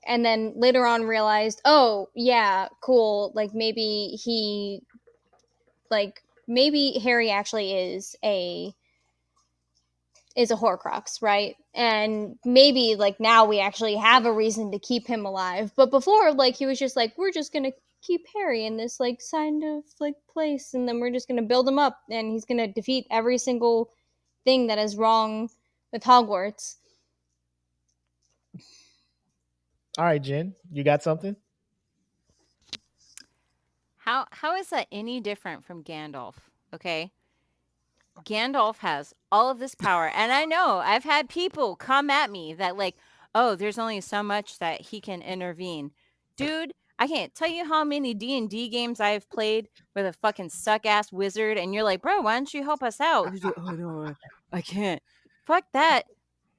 then later on realized, oh yeah, cool. Maybe Harry actually is a Horcrux, right? And maybe now we actually have a reason to keep him alive. But before, he was just we're just gonna keep Harry in this kind of place, and then we're just gonna build him up, and he's gonna defeat every single thing that is wrong with Hogwarts. All right, Jen, you got something? How is that any different from Gandalf? Okay. Gandalf has all of this power, and I know I've had people come at me that oh, there's only so much that he can intervene. Dude, I can't tell you how many D&D games I've played with a fucking suck-ass wizard, and you're like, bro, why don't you help us out? He's like, oh, no, I can't. Fuck that.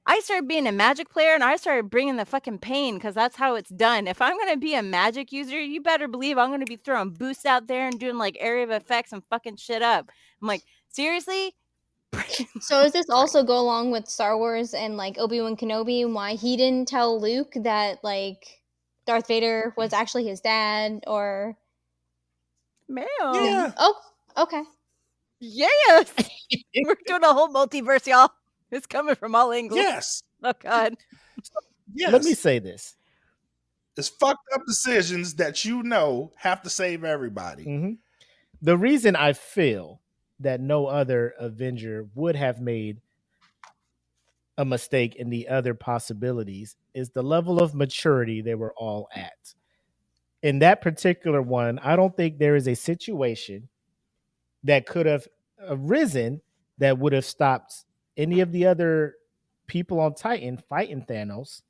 I started being a Magic player, and I started bringing the fucking pain because that's how it's done. If I'm going to be a Magic user, you better believe I'm going to be throwing boosts out there and doing area of effects and fucking shit up. I'm like, seriously? So does this also go along with Star Wars and Obi-Wan Kenobi and why he didn't tell Luke that Darth Vader was actually his dad or Ma'am. Yeah. Oh, okay. Yes. We're doing a whole multiverse, y'all. It's coming from all angles. Yes. Oh God. Yes. Let me say this. It's fucked up decisions that have to save everybody. Mm-hmm. The reason I feel that no other Avenger would have made a mistake in the other possibilities is the level of maturity they were all at. In that particular one, I don't think there is a situation that could have arisen that would have stopped any of the other people on Titan fighting Thanos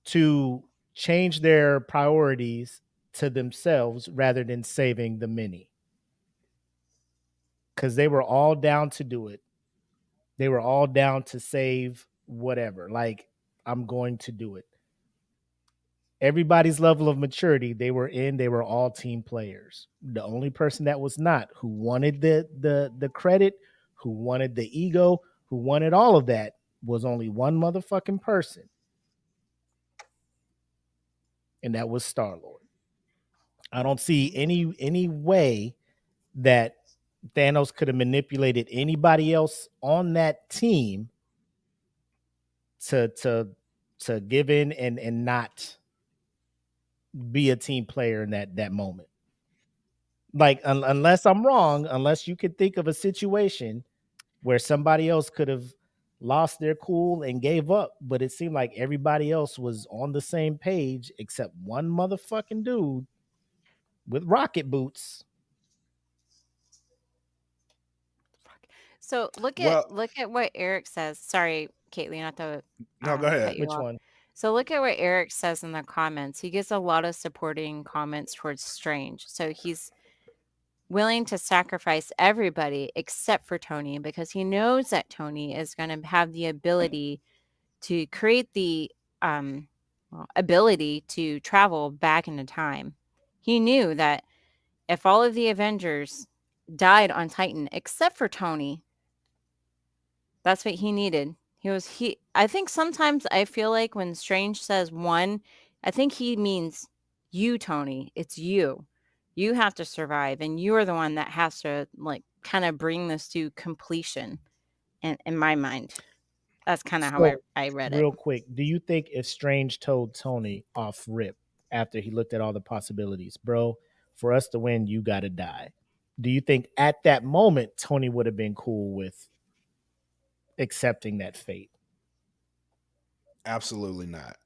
to change their priorities to themselves rather than saving the many. Because they were all down to do it. They were all down to save whatever. Like, I'm going to do it. Everybody's level of maturity, they were all team players. The only person that was not, who wanted the credit, who wanted the ego, who wanted all of that, was only one motherfucking person. And that was Star-Lord. I don't see any way that Thanos could have manipulated anybody else on that team to give in and not be a team player in that moment. Like, unless I'm wrong, unless you could think of a situation where somebody else could have lost their cool and gave up, but it seemed like everybody else was on the same page except one motherfucking dude with rocket boots. So look Well- at what Eric says. Sorry, Caitlin, not to No, go ahead. cut you Which off. one? So look at what Eric says in the comments. He gets a lot of supporting comments towards Strange. So he's willing to sacrifice everybody except for Tony because he knows that Tony is going to have the ability to create the ability to travel back into time. He knew that if all of the Avengers died on Titan except for Tony, that's what he needed. I think sometimes I feel like when Strange says one, I think he means you, Tony. It's you. You have to survive, and you are the one that has to like kind of bring this to completion. In my mind, that's kind of how I read it. Real quick, do you think if Strange told Tony off rip after he looked at all the possibilities, bro, for us to win, you got to die? Do you think at that moment Tony would have been cool with accepting that fate? Absolutely not.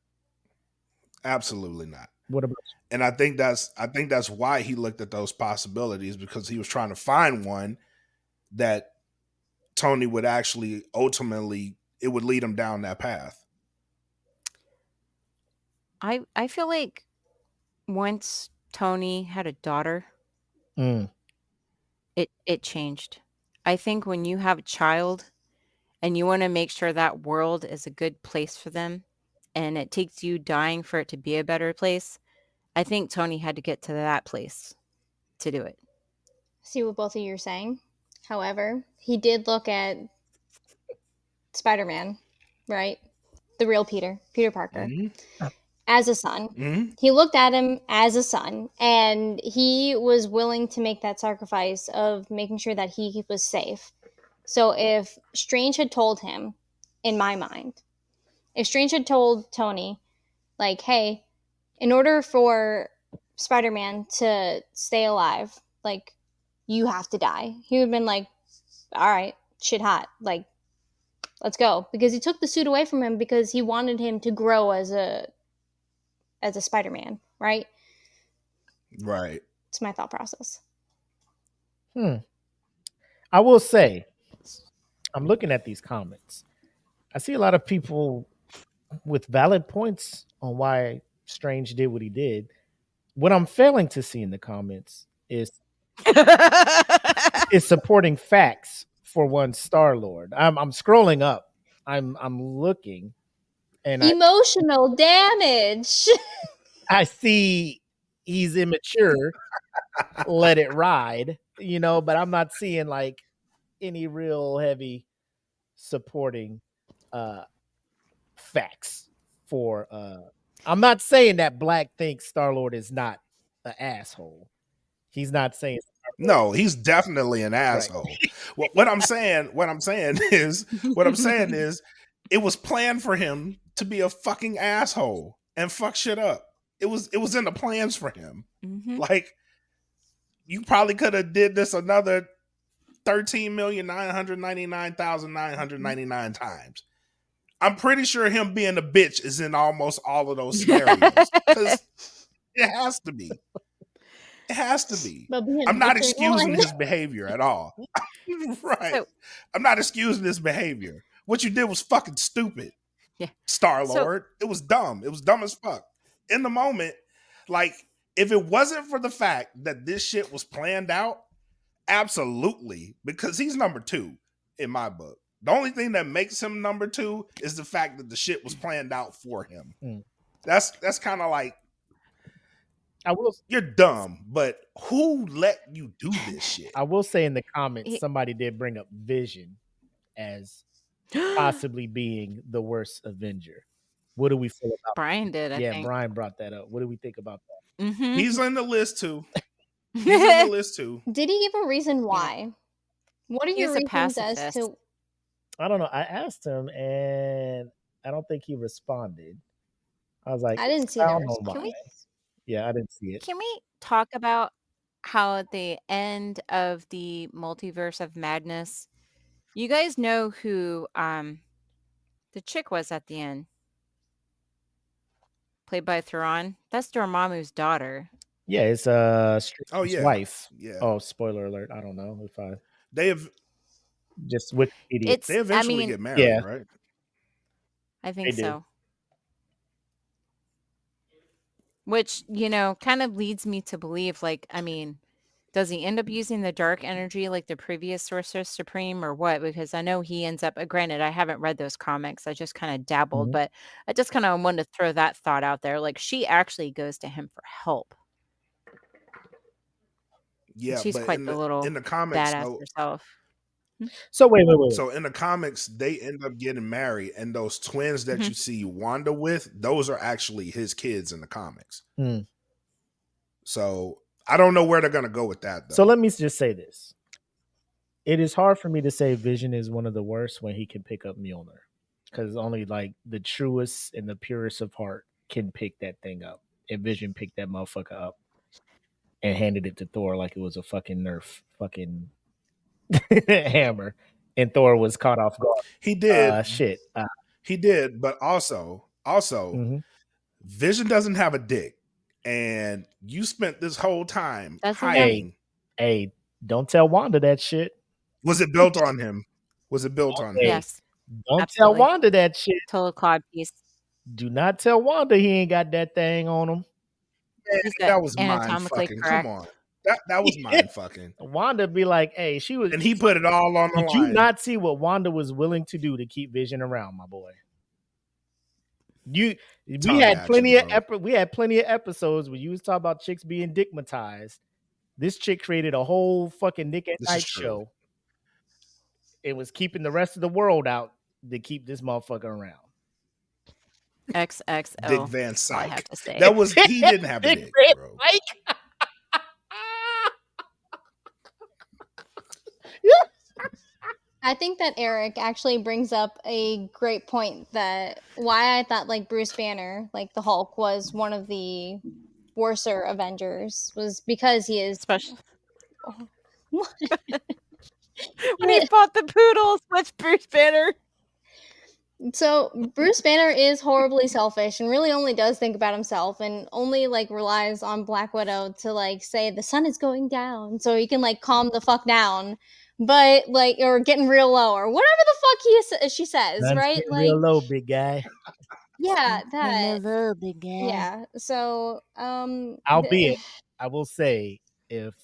Absolutely not. What about you? And I think that's why he looked at those possibilities, because he was trying to find one that Tony would actually ultimately, it would lead him down that path. I feel like once Tony had a daughter, it changed. I think when you have a child and you want to make sure that world is a good place for them, and it takes you dying for it to be a better place, I think Tony had to get to that place to do it. See what both of you are saying. However, he did look at Spider-Man, right? The real Peter Parker, as a son. Mm-hmm. He looked at him as a son, and he was willing to make that sacrifice of making sure that he was safe. So if Strange had told him, in my mind, if Strange had told Tony, like, hey, in order for Spider-Man to stay alive, like, you have to die, he would have been like, all right, shit hot, like, let's go. Because he took the suit away from him because he wanted him to grow as a Spider-Man, right? Right. It's my thought process. I will say, I'm looking at these comments. I see a lot of people with valid points on why Strange did what he did. What I'm failing to see in the comments is supporting facts for one Star-Lord. I'm scrolling up. I'm looking, and Emotional damage. I see he's immature. Let it ride, but I'm not seeing like any real heavy supporting facts for I'm not saying that Black thinks Star-Lord is not an asshole. He's not saying No, he's definitely an asshole. Right. What I'm saying is it was planned for him to be a fucking asshole and fuck shit up. It was in the plans for him. Mm-hmm. Like, you probably could have did this another 13,999,999 times. I'm pretty sure him being a bitch is in almost all of those scenarios. Because it has to be. It has to be. I'm not excusing his behavior at all. Right. So, I'm not excusing his behavior. What you did was fucking stupid. Yeah. Star-Lord. It was dumb. It was dumb as fuck. In the moment, like, If it wasn't for the fact that this shit was planned out, absolutely, because he's number 2 in my book. The only thing that makes him number 2 is the fact that the shit was planned out for him. Mm. That's kind of like, I will you're dumb, but who let you do this shit? I will say in the comments, somebody did bring up Vision as possibly being the worst Avenger. What do we feel about Brian did, I think. Brian brought that up. What do we think about that? Mm-hmm. He's on the list too. He's on the list too. Did he give a reason why? What are your reasons as to? I don't know. I asked him, and I don't think he responded. I was like, I didn't see the response. Yeah, I didn't see it. Can we talk about how at the end of the Multiverse of Madness, you guys know who the chick was at the end? Played by Theron. That's Dormammu's daughter. Yeah, it's his wife. Yeah. Oh, spoiler alert. I don't know if they have just Wikipedia. They eventually get married, right? I think so. Which, kind of leads me to believe, does he end up using the dark energy like the previous Sorcerer Supreme or what? Because I know he ends up, granted, I haven't read those comics. I just kind of dabbled, but I just kind of wanted to throw that thought out there. Like, she actually goes to him for help. Yeah, she's but quite the little in the comics, badass herself. So wait. So in the comics, they end up getting married, and those twins that you see Wanda with, those are actually his kids in the comics. Mm. So I don't know where they're gonna go with that, though. So let me just say this: it is hard for me to say Vision is one of the worst when he can pick up Mjolnir, because only like the truest and the purest of heart can pick that thing up. And Vision picked that motherfucker up and handed it to Thor like it was a fucking Nerf fucking hammer, and Thor was caught off guard. He did he did, but also Vision doesn't have a dick, and you spent this whole time hiding. Hey, don't tell Wanda that shit. Was it built on him? Was it built on him? Yes. Don't tell Wanda that shit. Total cod piece. Do not tell Wanda he ain't got that thing on him. That was mind fucking. Come on. That was mind fucking. Wanda be like, hey, she was, and he put it all on the line. Did you not see what Wanda was willing to do to keep Vision around, my boy? We had plenty of episodes where you was talking about chicks being dickmatized. This chick created a whole fucking Nick at Night show. It was keeping the rest of the world out to keep this motherfucker around. XXL. Dick Van Syke. I have to say. That was he didn't have a dick, bro. I think that Eric actually brings up a great point that why I thought like Bruce Banner, like the Hulk, was one of the worser Avengers was because he is special. When he fought the poodles with Bruce Banner. So Bruce Banner is horribly selfish and really only does think about himself and only like relies on Black Widow to like say the sun is going down so he can like calm the fuck down. But like, or getting real low, or whatever the fuck she says, right? Like real low, big guy. Yeah, that. Low, big guy. Yeah. So, albeit, I will say, if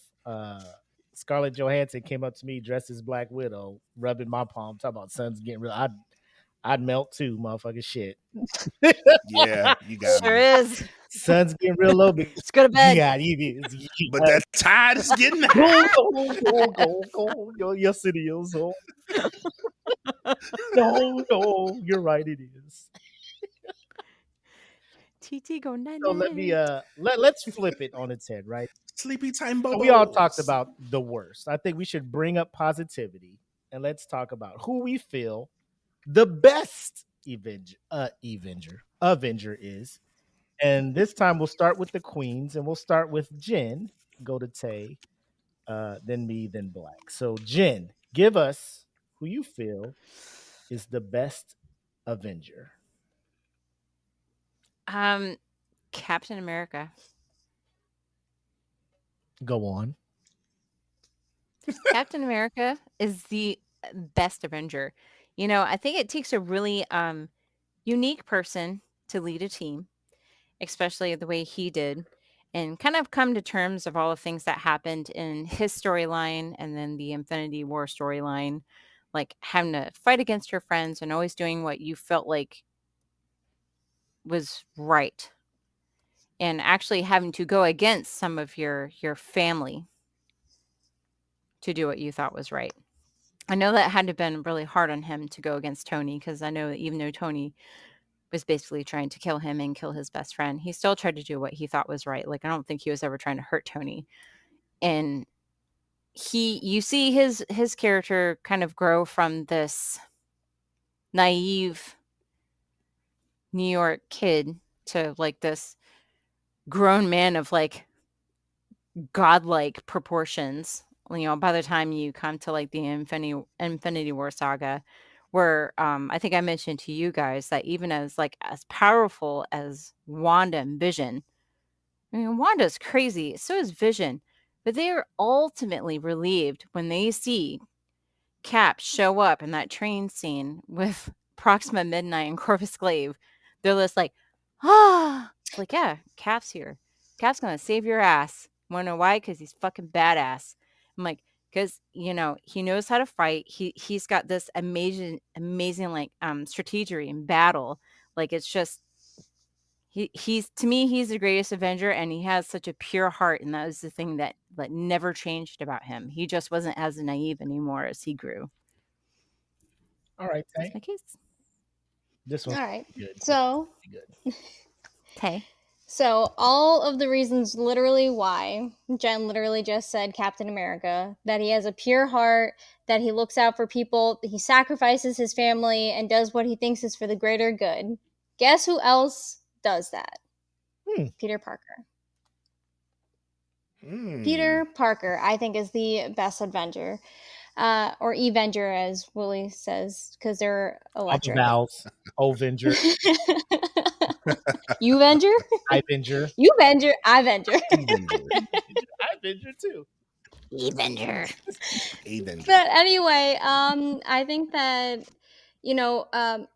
Scarlett Johansson came up to me dressed as Black Widow, rubbing my palm, talking about sun's getting real, I'd melt too, motherfucking shit. Yeah, you got sure is. Sun's getting real low. Let's go to bed. Yeah, but that tide is getting go. Yes, it is. No, you're right. It is. TT go 9. So let me let's flip it on its head, right? Sleepy time bubbles. We all talked about the worst. I think we should bring up positivity and let's talk about who we feel the best Avenger is. And this time we'll start with the queens and we'll start with Jen, go to Tay, then me, then Black. So Jen, give us who you feel is the best Avenger. Captain America. Go on. Captain America is the best Avenger. I think it takes a really unique person to lead a team, especially the way he did. and kind of come to terms of all the things that happened in his storyline and then the Infinity War storyline, like having to fight against your friends and always doing what you felt like was right, and actually having to go against some of your family to do what you thought was right. I know that had to have been really hard on him to go against Tony, because I know that even though Tony was basically trying to kill him and kill his best friend, he still tried to do what he thought was right. Like, I don't think he was ever trying to hurt Tony. And you see his character kind of grow from this naive New York kid to like this grown man of like godlike proportions. By the time you come to like the Infinity War saga, where I think I mentioned to you guys that even as powerful as Wanda and Vision, I mean, Wanda's crazy, so is Vision, but they are ultimately relieved when they see Cap show up in that train scene with Proxima Midnight and Corvus Glaive. They're just like, like, yeah, Cap's here. Cap's gonna save your ass. Wanna know why? Because he's fucking badass. I'm like, because he knows how to fight. He's got this amazing like strategy in battle. Like, it's just he's to me, he's the greatest Avenger, and he has such a pure heart, and that was the thing that never changed about him. He just wasn't as naive anymore as he grew. All right, That's Tay. my case. This one's All right. good. So, Good. Tay. So all of the reasons literally why Jen literally just said Captain America, that he has a pure heart, that he looks out for people, he sacrifices his family and does what he thinks is for the greater good. Guess who else does that? Peter Parker. Peter Parker, I think, is the best Avenger. Or Avenger, as Willie says, because they're electric. Vowels. Avenger. You Avenger? Avenger. You Avenger. Avenger. Avenger too. Avenger. But anyway, I think that,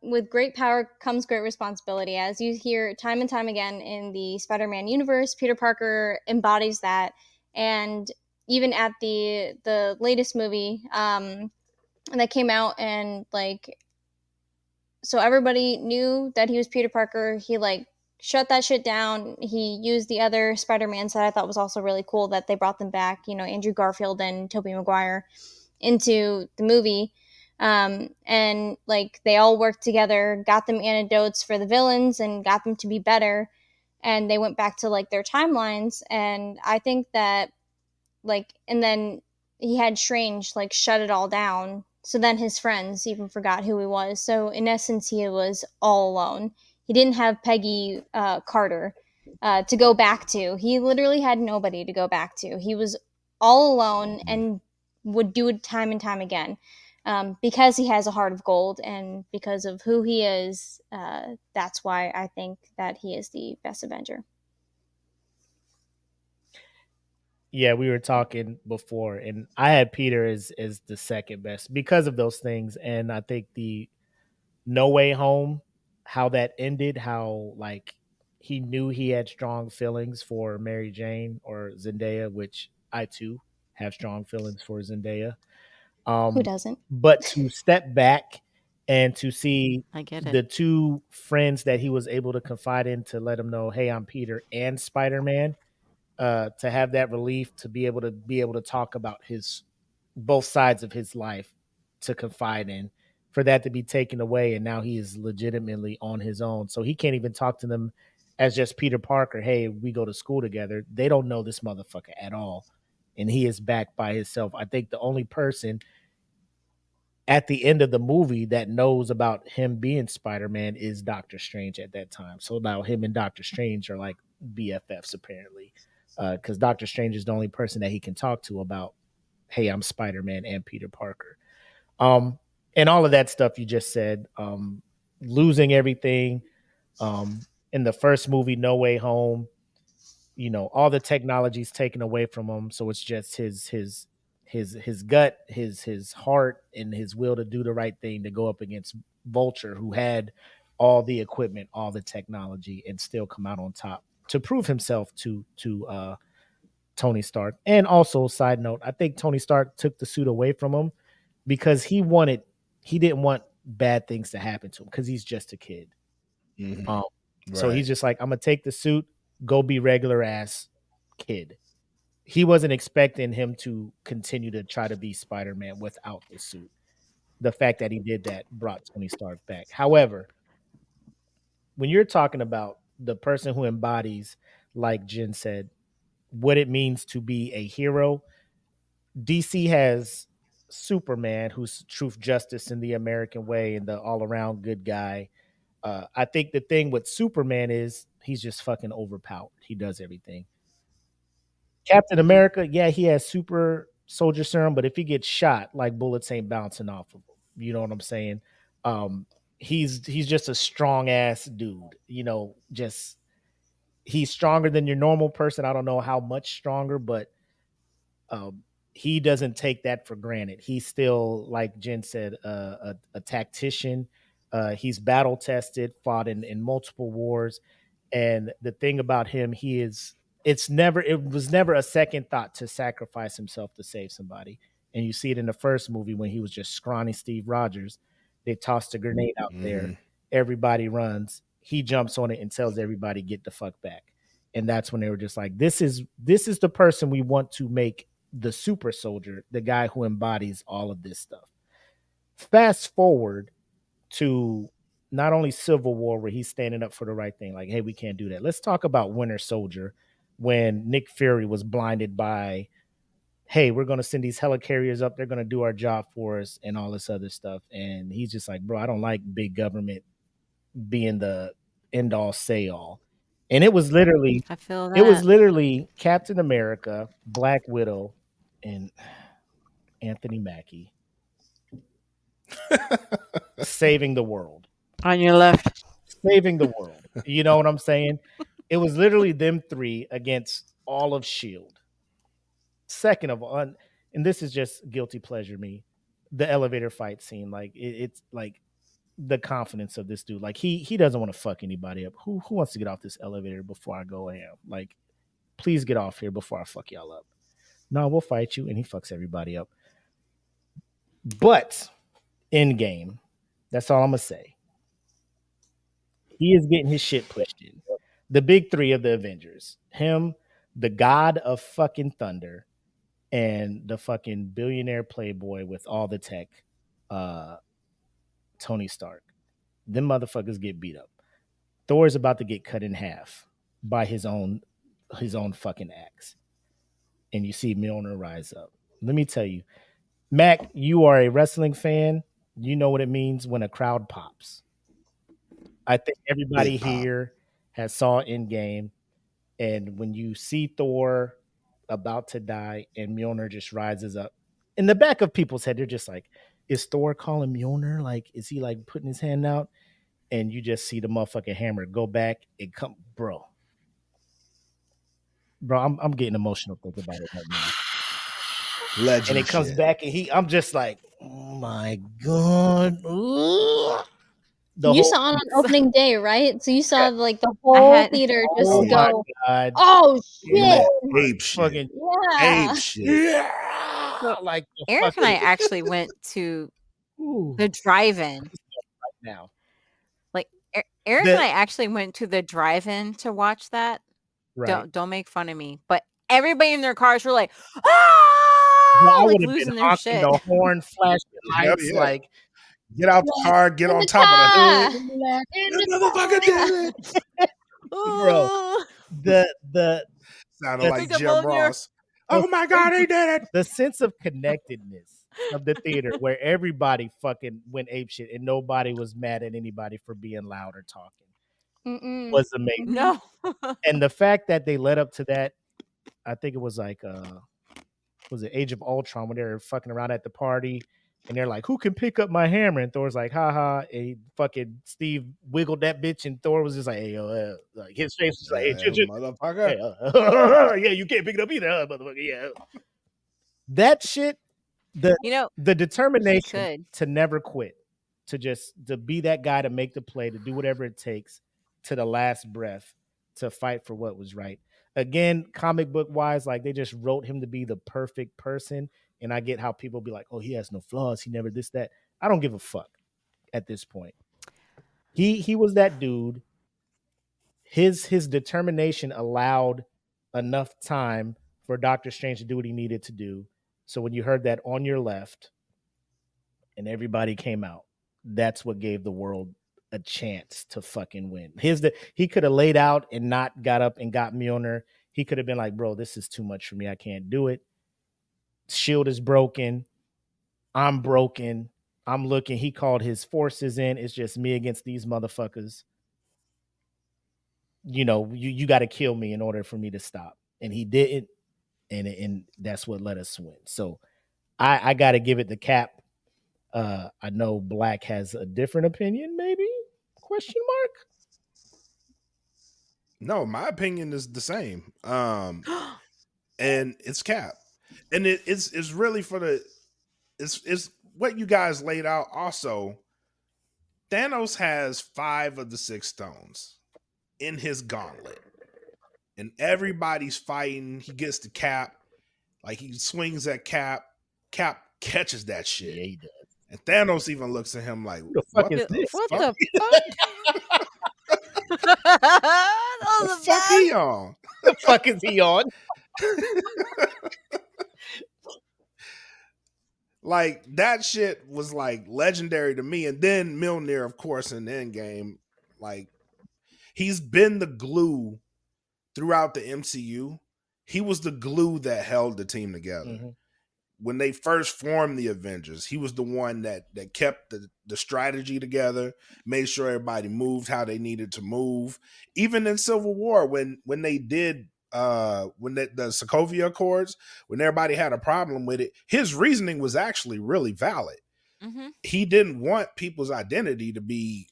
with great power comes great responsibility. As you hear time and time again in the Spider-Man universe, Peter Parker embodies that. And even at the latest movie that came out, and so everybody knew that he was Peter Parker. He shut that shit down. He used the other Spider-Mans that I thought was also really cool, that they brought them back, Andrew Garfield and Tobey Maguire, into the movie. And they all worked together, got them antidotes for the villains and got them to be better. And they went back to their timelines. And I think that and then he had Strange shut it all down. So then his friends even forgot who he was. So in essence, he was all alone. He didn't have Peggy Carter to go back to. He literally had nobody to go back to. He was all alone and would do it time and time again. Because he has a heart of gold and because of who he is, that's why I think that he is the best Avenger. Yeah, we were talking before, and I had Peter as the second best because of those things. And I think the No Way Home, how that ended, how he knew he had strong feelings for Mary Jane or Zendaya, which I too have strong feelings for Zendaya. Who doesn't? But to step back and to see I get it. the two friends that he was able to confide in to let him know, hey, I'm Peter and Spider-Man. To have that relief, to be able to talk about his both sides of his life, to confide in, for that to be taken away, and now he is legitimately on his own. So he can't even talk to them as just Peter Parker. Hey, we go to school together. They don't know this motherfucker at all, and he is back by himself. I think the only person at the end of the movie that knows about him being Spider-Man is Doctor Strange at that time. So now him and Doctor Strange are like BFFs apparently, because Doctor Strange is the only person that he can talk to about, hey, I'm Spider-Man and Peter Parker. And all of that stuff you just said, losing everything. In the first movie, No Way Home, all the technology's taken away from him, so it's just his gut, his heart, and his will to do the right thing, to go up against Vulture, who had all the equipment, all the technology, and still come out on top to prove himself to Tony Stark. And also, side note, I think Tony Stark took the suit away from him because he didn't want bad things to happen to him because he's just a kid. Mhm. So Right. he's just like, I'm gonna take the suit, go be regular ass kid. He wasn't expecting him to continue to try to be Spider-Man without the suit. The fact that he did that brought Tony Stark back. However, when you're talking about the person who embodies, like Jen said, what it means to be a hero, DC has Superman, who's truth, justice, in the American way, and the all-around good guy. I think the thing with Superman is he's just fucking overpowered. He does everything. Captain America, yeah, he has super soldier serum, but if he gets shot, like bullets ain't bouncing off of him. You know what I'm saying? Um, he's just a strong ass dude. Just he's stronger than your normal person. I don't know how much stronger, but um, he doesn't take that for granted. He's still, like Jen said, a tactician. He's battle tested, fought in multiple wars, and the thing about him, it was never a second thought to sacrifice himself to save somebody. And you see it in the first movie when he was just scrawny Steve Rogers. They tossed a grenade out there, everybody runs. He jumps on it and tells everybody, "Get the fuck back." And that's when they were just like, this is the person we want to make the super soldier, the guy who embodies all of this stuff. Fast forward to not only Civil War, where he's standing up for the right thing, like, hey, we can't do that. Let's talk about Winter Soldier, when Nick Fury was blinded by, hey, we're going to send these helicarriers up, they're going to do our job for us and all this other stuff. And he's just like, bro, I don't like big government being the end all say all. And it was literally I feel that. it was literally Captain America, Black Widow, and Anthony Mackie saving the world. On your left. Saving the world. You know what I'm saying? It was literally them three against all of S.H.I.E.L.D. Second of all, and this is just guilty pleasure me, the elevator fight scene. Like it's like the confidence of this dude. Like he doesn't want to fuck anybody up. Who wants to get off this elevator before I go in? Like, please get off here before I fuck y'all up. No, we'll fight you, and he fucks everybody up. But in game, that's all I'm gonna say. He is getting his shit pushed in. The big three of the Avengers: him, the god of fucking thunder, and the fucking billionaire playboy with all the tech, Tony Stark. Them motherfuckers get beat up. Thor is about to get cut in half by his own fucking axe. And you see Mjolnir rise up. Let me tell you, Mac, you are a wrestling fan. You know what it means when a crowd pops. I think everybody Big pop. here has saw Endgame, and when you see Thor about to die and Mjolnir just rises up, in the back of people's head, they're just like, is Thor calling Mjolnir? Like, is he like putting his hand out? And you just see the motherfucking hammer go back and come, bro. I'm getting emotional thinking about it right now. Legend. And it comes shit. back, and I'm just like, oh my god. Ugh. You saw it on opening day, right? So you saw like the whole had- theater just Oh my go, god. oh Yeah. shit. Ape shit. Fucking Yeah. Ape shit. yeah. Like the Eric and I fucking- actually went to Ooh, the drive-in. now. Like Eric The- and I actually went to the drive-in to watch that. Right. Don't make fun of me. But everybody in their cars were like, Bro, I like would have losing been their honking shit. the horn, flashing Hell lights, yeah. like Get out the car, get In on the top car. of the In the motherfucker car. did it. Ooh. the Sounded like Think of Jim all your- Ross. Oh my god, he did it. the sense of connectedness of the theater where everybody fucking went apeshit and nobody was mad at anybody for being loud or talking Mm-mm. was amazing. No. And the fact that they led up to that, I think it was like was it Age of Ultron when they were fucking around at the party and they're like, who can pick up my hammer? And Thor's like, haha. And fucking Steve wiggled that bitch and Thor was just like, hey, yo, like his face was like, hey, motherfucker. yeah, you can't pick it up either, motherfucker. Yeah. That shit, the He determination could. to never quit, to be that guy to make the play, to do whatever it takes to the last breath, to fight for what was right. Again, comic book wise, like they just wrote him to be the perfect person. And I get how people be like, oh, he has no flaws. He never this, that. I don't give a fuck at this point. He was that dude. His determination allowed enough time for Doctor Strange to do what he needed to do. So when you heard that on your left and everybody came out, that's what gave the world a chance to fucking win. He could have laid out and not got up and got Mjolnir. He could have been like, bro, this is too much for me. I can't do it. Shield is broken. I'm broken. I'm looking. He called his forces in. It's just me against these motherfuckers. You know, you got to kill me in order for me to stop. And he didn't. And that's what let us win. So I got to give it the Cap. I know Black has a different opinion, maybe? Question mark? No, my opinion is the same. And it's Cap. And it's really for the it's what you guys laid out also. Thanos has 5 of the 6 stones in his gauntlet. And everybody's fighting. He gets the Cap. Like he swings at Cap. Cap catches that shit. Yeah, he does. And Thanos even looks at him like, Who the fuck is this? What fuck? the fuck? That The was fuck bad. he on? The fuck is he on? Like that shit was like legendary to me. And then Mjolnir, of course, in the Endgame, like he's been the glue throughout the MCU. He was the glue that held the team together. Mm-hmm. When they first formed the Avengers, he was the one that kept the strategy together, made sure everybody moved how they needed to move. Even in Civil War, when they did when the Sokovia Accords, when everybody had a problem with it, his reasoning was actually really valid. Mm-hmm. He didn't want people's identity to be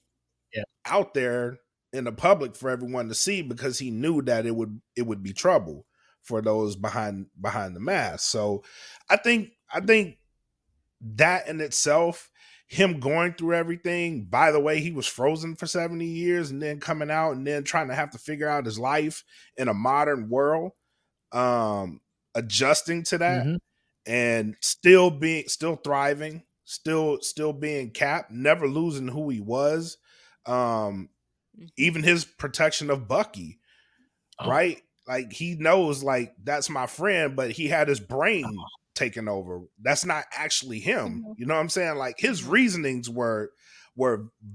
out there in the public for everyone to see, because he knew that it would be trouble for those behind the mask. So I think that in itself, him going through everything, by the way, he was frozen for 70 years and then coming out and then trying to have to figure out his life in a modern world, adjusting to that, Mm-hmm. and still thriving, still being Cap, never losing who he was. Even his protection of Bucky, right? Like he knows, like that's my friend, but he had his brain taken over. That's not actually him. Mhm. You know what I'm saying? Like his reasonings were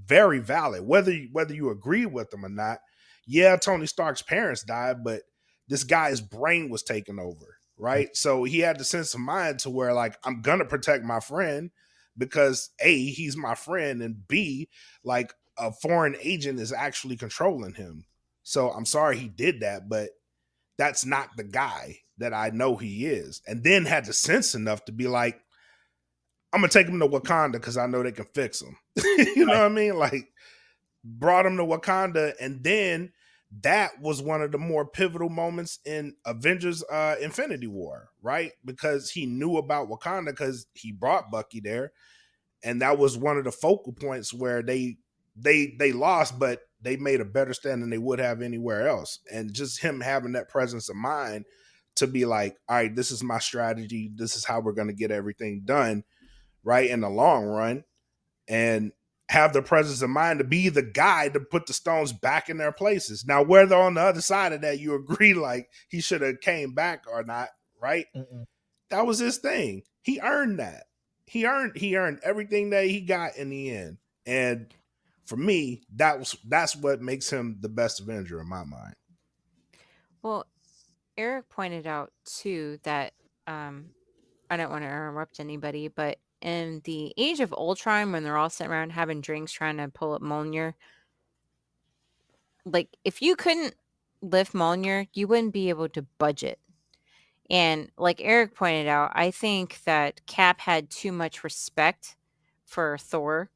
very valid, whether you agree with them or not. Yeah, Tony Stark's parents died, but this guy's brain was taken over, right? So he had the sense of mind to where, like, I'm gonna protect my friend because A, he's my friend, and B, like a foreign agent is actually controlling him. So I'm sorry he did that, but that's not the guy that I know he is. And then had the sense enough to be like, I'm gonna take him to Wakanda because I know they can fix him. You know what I mean? Like, brought him to Wakanda, and then that was one of the more pivotal moments in Avengers Infinity War, right? Because he knew about Wakanda because he brought Bucky there, and that was one of the focal points where they lost, but they made a better stand than they would have anywhere else. And just him having that presence of mind to be like, all right, this is my strategy. This is how we're going to get everything done, right, in the long run. And have the presence of mind to be the guy to put the stones back in their places. Now, whether on the other side of that you agree like he should have came back or not, right? That was his thing. He earned that. He earned everything that he got in the end. And for me, that's what makes him the best Avenger in my mind. Well, Eric pointed out too that I don't want to interrupt anybody, but in the Age of Ultron, when they're all sitting around having drinks trying to pull up Mjolnir, like if you couldn't lift Mjolnir, you wouldn't be able to budget. And like Eric pointed out, I think that Cap had too much respect for Thor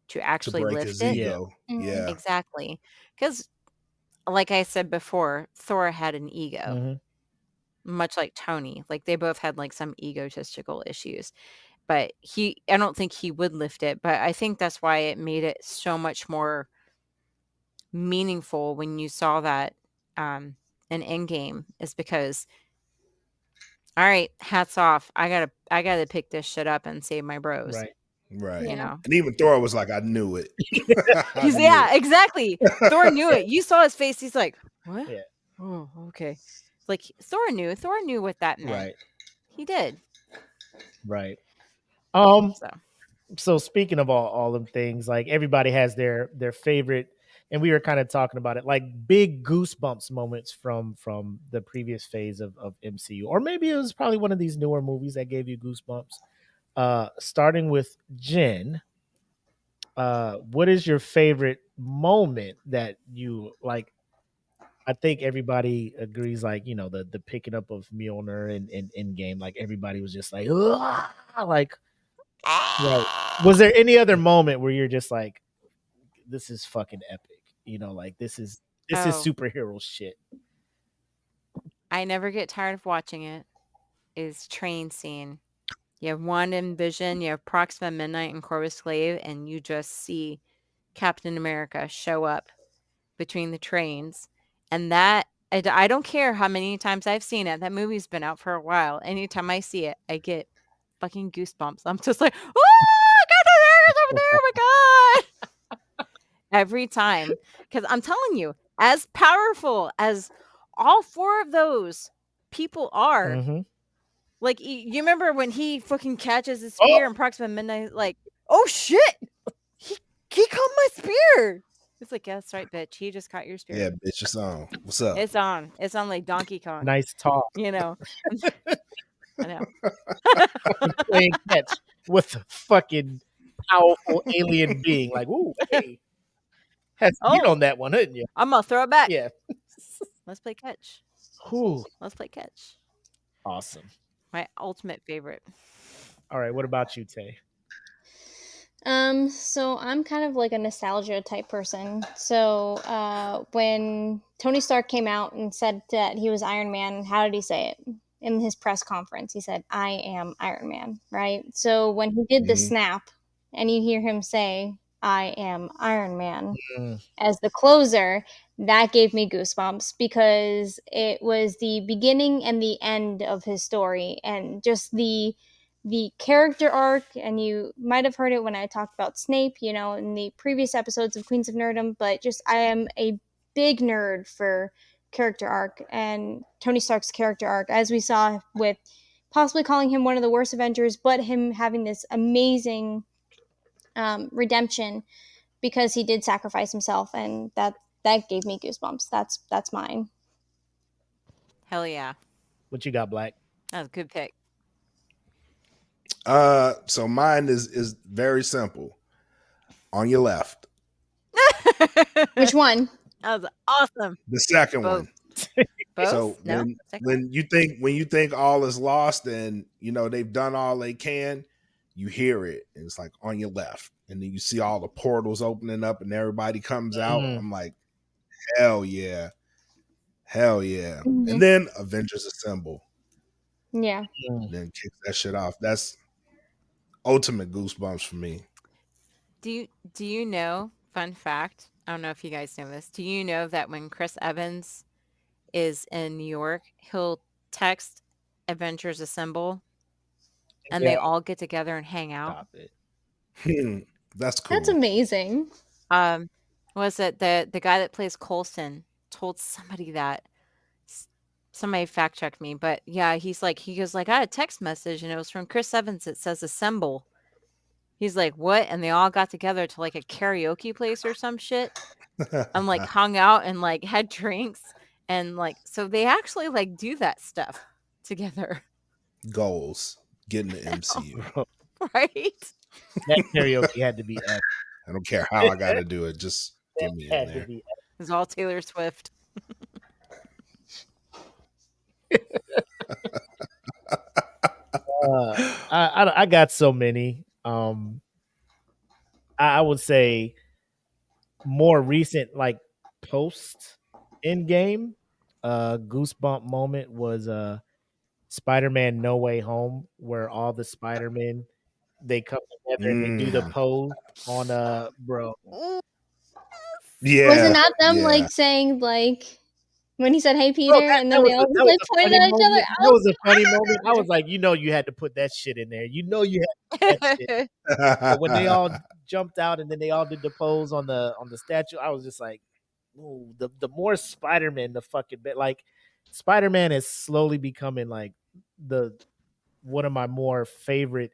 to actually break lift his it. ego. Mhm. Yeah. Exactly. Because, like I said before, Thor had an ego, much like Tony. Like they both had like some egotistical issues. But I don't think he would lift it. But I think that's why it made it so much more meaningful when you saw that in Endgame is because, all right, hats off. I gotta pick this shit up and save my bros. Right. Right. You Yeah. know. And even Thor was like, I knew it. I He's knew yeah, it. exactly. Thor knew it. You saw his face. He's like, what? Yeah. Oh, okay. Like Thor knew. Thor knew what that meant. Right. He did. Right. So So speaking of all them things, like everybody has their favorite, and we were kind of talking about it, like big goosebumps moments from the previous phase of MCU, or maybe it was probably one of these newer movies that gave you goosebumps. Starting with Jen, what is your favorite moment that you like? I think everybody agrees, like, you know, the picking up of Mjolnir in Endgame, like everybody was just like, "Ugh!" Like, right. Was there any other moment where you're just like, this is fucking epic? You know, like this is Oh. superhero shit. I never get tired of watching it. Is train scene. You have Wanda and Vision, you have Proxima Midnight and Corvus Glaive, and you just see Captain America show up between the trains. And that, I don't care how many times I've seen it. That movie's been out for a while. Anytime I see it, I get fucking goosebumps. I'm just like, oh, Captain America's over there. Oh my God. Every time. Because I'm telling you, as powerful as all four of those people are, Mm-hmm. like, you remember when he fucking catches his spear and Proxima Midnight, like, oh shit, he caught my spear. It's like, yeah, that's right, bitch. He just caught your spear. Yeah, bitch, it's on. What's up? It's on. It's on like Donkey Kong. Nice talk. You know. I know. Playing catch with a fucking powerful alien being. Like, ooh, hey. Had to get on that one, didn't you? I'm gonna throw it back. Yeah. Let's play catch. Ooh. Let's play catch. Awesome. My ultimate favorite. All right, what about you, Tay? So I'm kind of like a nostalgia type person. So when Tony Stark came out and said that he was Iron Man, how did he say it? In his press conference, he said, I am Iron Man, right? So when he did the snap and you hear him say, I am Iron Man as the closer, that gave me goosebumps because it was the beginning and the end of his story, and just the character arc. And you might have heard it when I talked about Snape, you know, in the previous episodes of Queens of Nerdom, but just I am a big nerd for character arc, and Tony Stark's character arc, as we saw with possibly calling him one of the worst Avengers, but him having this amazing redemption because he did sacrifice himself, and that gave me goosebumps. That's mine. Hell yeah. What you got, Black? That was a good pick. So mine is very simple. On your left. Which one? That was awesome. The second one. Both? So No? when you think all is lost and you know they've done all they can, you hear it and it's like on your left, and then you see all the portals opening up and everybody comes out. I'm like, hell yeah, and then Avengers Assemble. Yeah. And then kicks that shit off. That's ultimate goosebumps for me. Do you know, fun fact, I don't know if you guys know this, do you know that when Chris Evans is in New York, he'll text Avengers Assemble and they all get together and hang out? Stop it. That's cool. That's amazing. Was it the guy that plays Coulson told somebody that? Somebody fact checked me, but yeah, he goes like, I had a text message and it was from Chris Evans. It says assemble. He's like, what? And they all got together to like a karaoke place or some shit and like hung out and like had drinks. And like, so they actually like do that stuff together. Goals. Getting the MCU. Right? That karaoke had to be epic. I don't care how I got to do it. Just get me in there. It was all Taylor Swift. I got so many. I would say more recent, like post Endgame, goosebump moment was Spider-Man No Way Home, where all the Spider-Men they come together and they do the pose on Yeah. Was it not them like saying like when he said, "Hey, Peter," Bro, and then they all just like pointed at each other. That was a funny moment. I was like, you had to put that shit in there. You know you had to put that shit. But when they all jumped out and then they all did the pose on the statue, I was just like, ooh, the more Spider-Man the fucking bit. Like Spider-Man is slowly becoming like the one of my more favorite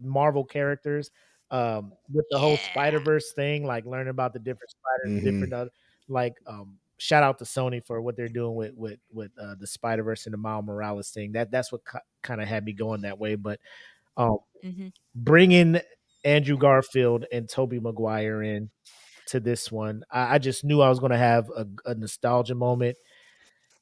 Marvel characters. With the whole Spider-Verse thing, like learning about the different spiders, different like shout out to Sony for what they're doing with the Spider-Verse and the Miles Morales thing. That's what kind of had me going that way. But bringing Andrew Garfield and Tobey Maguire in to this one, I just knew I was going to have a nostalgia moment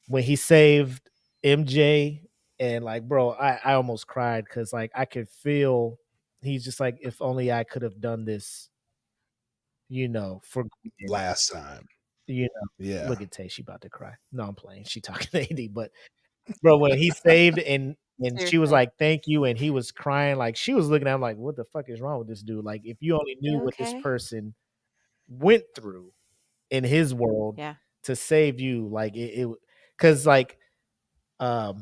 when he saved MJ. And like, bro, I almost cried because like I could feel he's just like, if only I could have done this, for last time. Yeah. Look at Tay, she about to cry. No, I'm playing. She talking to AD, but bro, when he saved and she was like, "Thank you," and he was crying, like she was looking at him like, "What the fuck is wrong with this dude?" Like, if you only knew what this person went through in his world to save you, like it because like a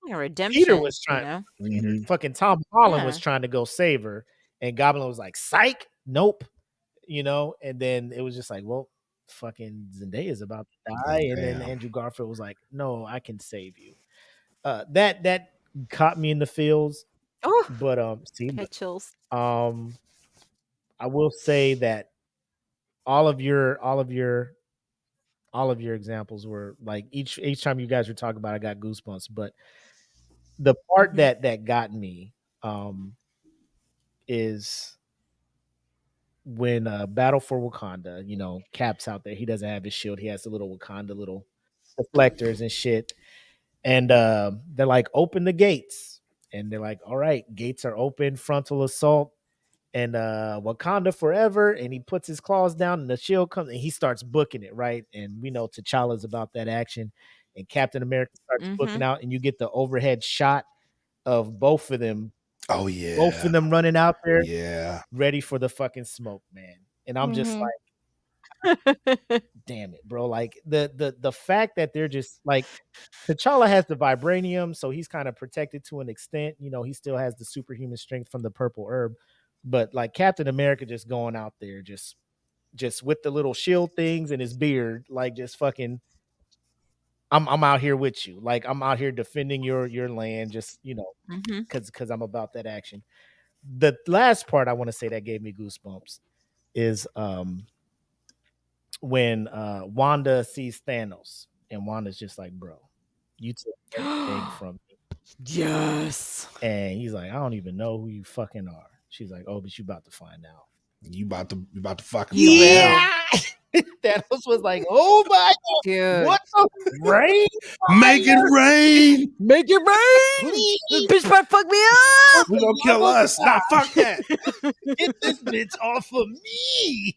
redemption. Peter was trying, fucking Tom Holland was trying to go save her, and Goblin was like, "Psych, nope," and then it was just like, well, fucking Zendaya's about to die, and then Andrew Garfield was like, "No, I can save you." That caught me in the feels. Oh, but chills. I will say that all of your examples were like each time you guys were talking about, I got goosebumps. But the part that got me is when Battle for Wakanda, Cap's out there. He doesn't have his shield. He has the little Wakanda little reflectors and shit. And they're like, open the gates. And they're like, all right, gates are open, frontal assault, and Wakanda forever. And he puts his claws down and the shield comes and he starts booking it, right? And we know T'Challa's about that action. And Captain America starts booking out, and you get the overhead shot of both of them. Oh, yeah. Both of them running out there. Yeah. Ready for the fucking smoke, man. And I'm just like, damn it, bro. Like the fact that they're just like, T'Challa has the vibranium, so he's kind of protected to an extent. He still has the superhuman strength from the purple herb. But like Captain America just going out there, just with the little shield things and his beard, like just fucking, I'm out here with you. Like I'm out here defending your land, just because I'm about that action. The last part I want to say that gave me goosebumps is when Wanda sees Thanos, and Wanda's just like, bro, you took everything from me. Yes. And he's like, I don't even know who you fucking are. She's like, oh, but you about to find out. You about to fucking find out. Thanos was like, oh my God, dude, what the rain? Make it rain. Make it rain. Please. This bitch might fuck me up. We're gonna kill us. Nah, fuck that. Get this bitch off of me.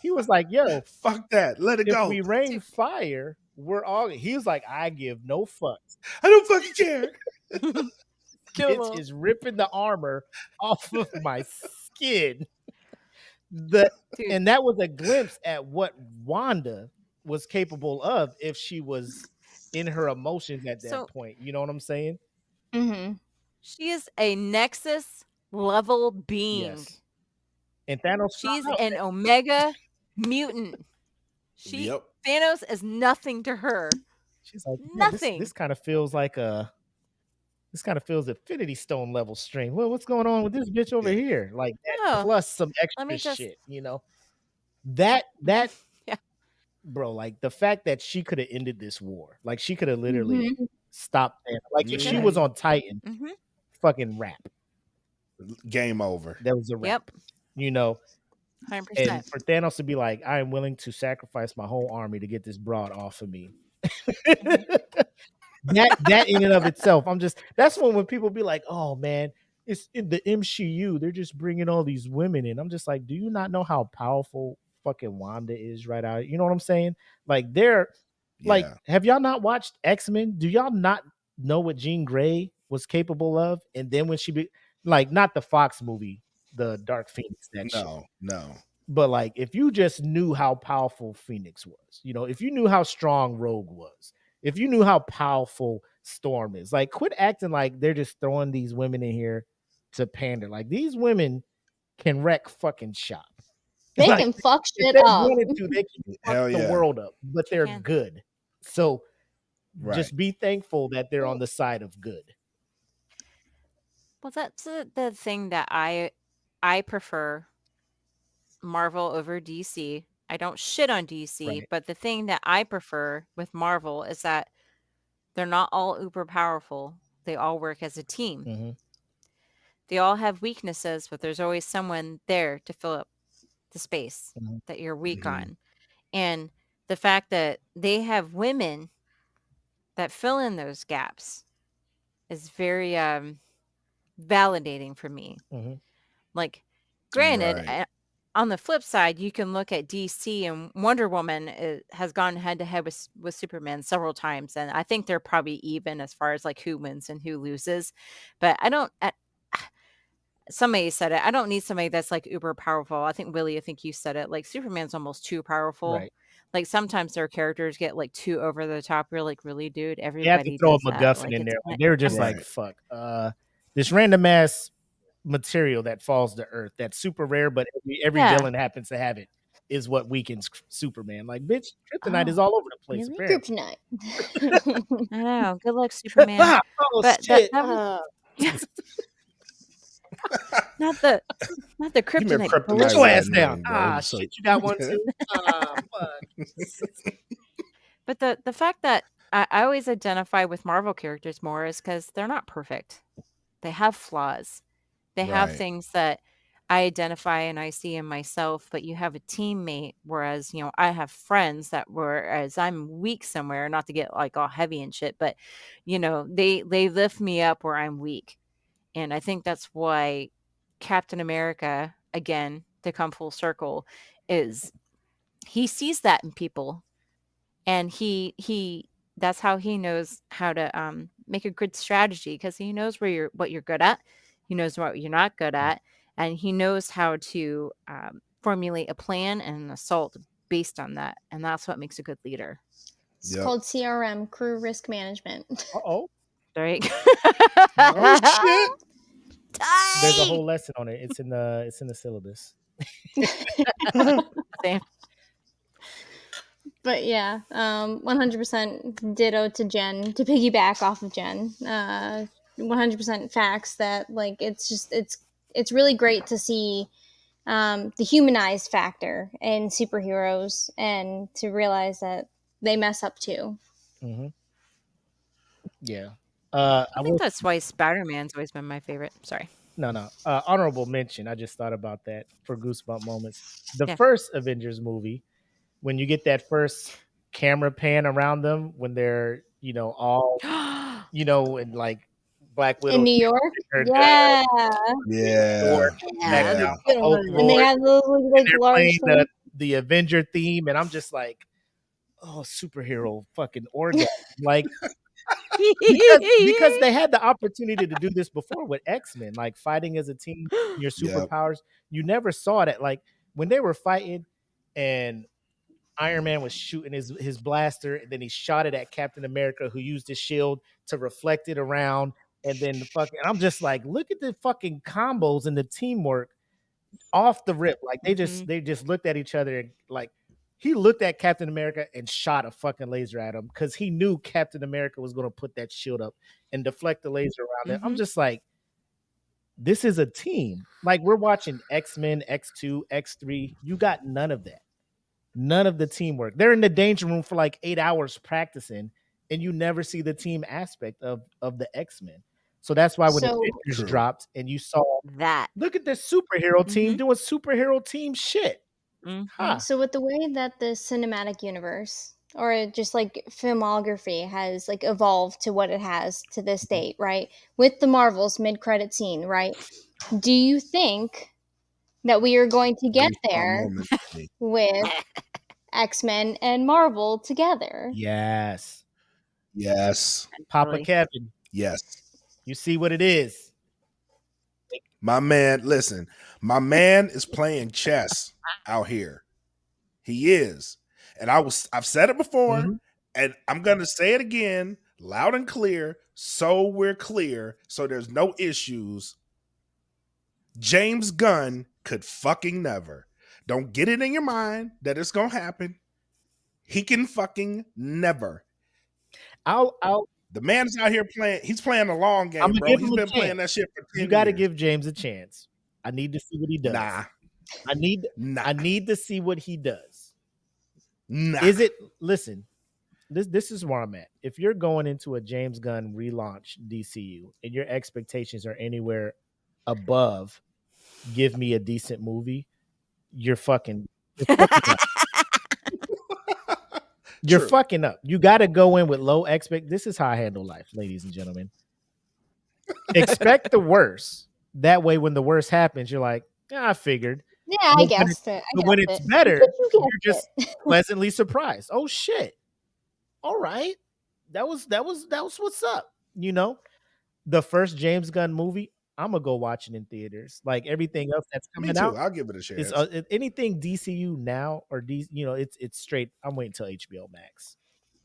He was like, yo, fuck that. Let it go. If we rain fire, we're all. He was like, I give no fucks. I don't fucking care. Bitch is ripping the armor off of my skin. And that was a glimpse at what Wanda was capable of if she was in her emotions at that point. You know what I'm saying? Mm-hmm. She is a Nexus level being. Yes. And Thanos. She's an Omega mutant. Thanos is nothing to her. She's like, nothing. This kind of feels like Infinity Stone level string. Well, what's going on with this bitch over here? Like that, plus some extra shit, That bro, like the fact that she could have ended this war. Like she could have literally stopped Thanos. Like if she was on Titan, fucking rap. Game over. That was a rap. 100%. And for Thanos to be like, I am willing to sacrifice my whole army to get this broad off of me. that in and of itself, that's when people be like, oh man, it's in the MCU, they're just bringing all these women in. I'm just like, do you not know how powerful fucking Wanda is right now? You know what I'm saying? Like like, have y'all not watched X-Men? Do y'all not know what Jean Grey was capable of? And then when she not the Fox movie, the Dark Phoenix. No. But like, if you just knew how powerful Phoenix was, if you knew how strong Rogue was, if you knew how powerful Storm is, like, quit acting like they're just throwing these women in here to pander. Like, these women can wreck fucking shop. They Like, can fuck if shit they up. wanted to, they can Hell fuck the yeah. world up, but they're can. good. So Right. just be thankful that they're on the side of good. Well, that's the thing that I prefer Marvel over DC. I don't shit on DC, Right. but the thing that I prefer with Marvel is that they're not all uber powerful. They all work as a team. Mm-hmm. They all have weaknesses, but there's always someone there to fill up the space Mhm. that you're weak Mhm. on. And the fact that they have women that fill in those gaps is very validating for me. Mhm. Like, granted, Right. on the flip side, you can look at DC and Wonder Woman has gone head to head with Superman several times, and I think they're probably even as far as like who wins and who loses. But I don't. Somebody said it. I don't need somebody that's like uber powerful. I think Willie, I think you said it. Like Superman's almost too powerful. Right. Like sometimes their characters get like too over the top. You're like, really, dude? They have to Everybody throw a does that. MacGuffin Like in it's there. Like, they were just Right. like, fuck. This random ass material that falls to Earth that's super rare, but every Yeah. villain happens to have it, is what weakens Superman. Like, bitch, kryptonite is Oh, all over the place, really? apparently. Kryptonite. I know. Good luck, Superman. Oh But shit! that was not the Give me a kryptonite. Put kryptonite your red ass down. ring, bro. So Shit, you got one too. Fuck. But the fact that I always identify with Marvel characters more is because they're not perfect. They have flaws. They have Right. things that I identify and I see in myself, but you have a teammate, whereas, I have friends that whereas I'm weak somewhere, not to get like all heavy and shit, but they lift me up where I'm weak. And I think that's why Captain America, again, to come full circle, is he sees that in people, and he that's how he knows how to make a good strategy, because he knows what you're good at, he knows what you're not good at, and he knows how to formulate a plan and an assault based on that, and that's what makes a good leader. It's Yep. called CRM, crew risk management. Uh-oh. Right? Oh shit. There's a whole lesson on it. It's in the syllabus. Same. But yeah, 100% ditto to Jen, to piggyback off of Jen. 100% facts that, like, it's really great to see the humanized factor in superheroes, and to realize that they mess up too. Mm-hmm. Yeah. I think that's why Spider-Man's always been my favorite. Sorry. No. Honorable mention. I just thought about that for Goosebump Moments. The Yeah. first Avengers movie, when you get that first camera pan around them, when they're, all, and like Black Widow In New York? her Yeah. Yeah. Yeah. Hulk And they roars, have those like they're large playing things. the Avenger theme, and I'm just like, oh, superhero fucking orgasm. Like, because they had the opportunity to do this before with X-Men, like fighting as a team, your Yep. superpowers. You never saw that. Like, when they were fighting and Iron Man was shooting his blaster, and then he shot it at Captain America, who used his shield to reflect it around. And then I'm just like, look at the fucking combos and the teamwork off the rip. Like, they just looked at each other, and like, he looked at Captain America and shot a fucking laser at him, because he knew Captain America was going to put that shield up and deflect the laser around it. I'm just like, this is a team. Like, we're watching X-Men, X2, X3. You got none of that. None of the teamwork. They're in the danger room for like 8 hours practicing, and you never see the team aspect of the X-Men. So that's why when So- Avengers True. dropped and you saw, That. look at this superhero team doing superhero team shit. Huh. So with the way that the cinematic universe, or just like filmography, has like evolved to what it has to this date, right? With the Marvels mid-credit scene, right? Do you think that we are going to get Goosebump there moment. with X-Men and Marvel together? Yes. Yes. Papa Really. Kevin, Yes. you see what it is. My man, listen, my man is playing chess out here. He is. And I've said it before, Mhm. and I'm gonna say it again, loud and clear, so we're clear, so there's no issues. James Gunn could fucking never. Don't get it in your mind that it's gonna happen. He can fucking never. I'll The man is out here playing. He's playing a long I'm game, gonna bro. give He's him a been playing that chance. shit for 10 You got to years. give James a chance. I need to see what he does. Nah. I need Nah. to see what he does. Nah. Is it? Listen, this is where I'm at. If you're going into a James Gunn relaunch DCU and your expectations are anywhere above, give me a decent movie, you're fucking up. You're True. fucking up. You got to go in with low expect. This is how I handle life, ladies and gentlemen. Expect the worst. That way, when the worst happens, you're like, I figured. Yeah, I But guessed it. But when it's better, You you're just pleasantly surprised. Oh shit! All right, that was what's up. You know, the first James Gunn movie, I'm gonna go watch it in theaters. Like everything else that's Me coming too. out, I'll give it a chance. it's anything DCU now or it's straight. I'm waiting till HBO Max.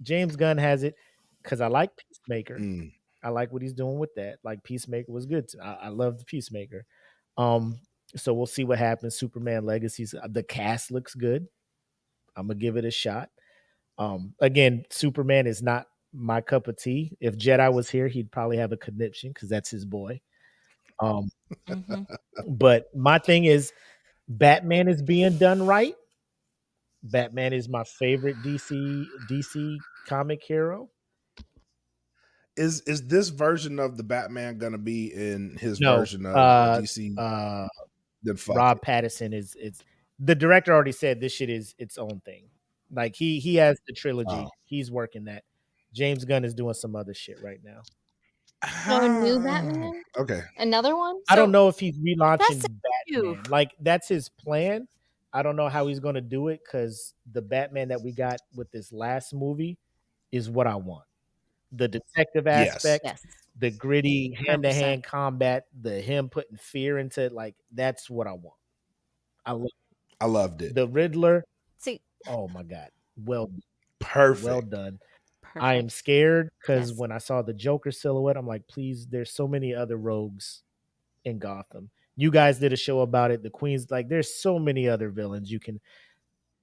James Gunn has it because I like Peacemaker. Mm. I like what he's doing with that. Like Peacemaker was good. I love the Peacemaker. So we'll see what happens. Superman Legacies. The cast looks good. I'm gonna give it a shot. Again, Superman is not my cup of tea. If Jedi was here, he'd probably have a conniption because that's his boy. But my thing is, Batman is being done right. Batman is my favorite DC comic hero. Is this version of the Batman gonna be in his No, version of DC? Then fuck Rob it. Pattinson is the director already said this shit is its own thing. Like he has the trilogy. Oh. He's working that. James Gunn is doing some other shit right now. So a new Batman? Okay. Another one? I don't know if he's relaunching you. Batman. Like that's his plan. I don't know how he's going to do it because the Batman that we got with this last movie is what I want. The detective aspect, Yes. the gritty 100%. hand-to-hand combat, the him putting fear into it, like that's what I want. I loved it. The Riddler. See, Oh my god. Well Perfect. done. perfect. I am scared because Yes. when I saw the Joker silhouette, I'm like, please, there's so many other rogues in Gotham. You guys did a show about it. The Queens, like, there's so many other villains you can.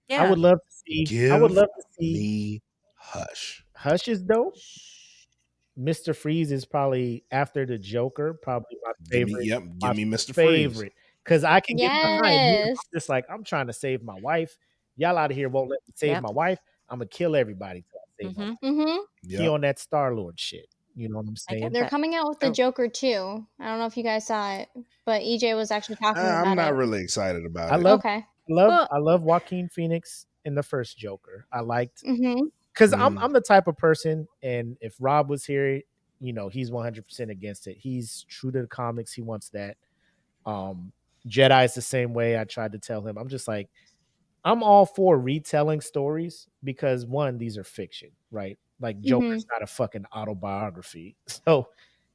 Yeah. I would love to see. Give I would love to see. me Hush. Hush is dope. Mr. Freeze is probably after the Joker, probably my favorite. Give me Mr. favorite because I can get behind you. I'm Yes. just like I'm trying to save my wife. Y'all out of here won't let me save Yep. my wife. I'm gonna kill everybody till I save my wife. Mm-hmm. Freeze. He on that Star-Lord shit. You know what I'm I get saying? They're that. coming out with the Oh. Joker too. I don't know if you guys saw it, but EJ was actually talking about I'm not it. really excited about I it. love Okay. I love Joaquin Phoenix in the first Joker. I liked Mm-hmm. because Mm. I'm the type of person, and if Rob was here, you know, he's 100% against it. He's true to the comics. He wants that. Jedi is the same way. I tried to tell him. I'm just like, I'm all for retelling stories because one, these are fiction, right? Like Joker's not a fucking autobiography. So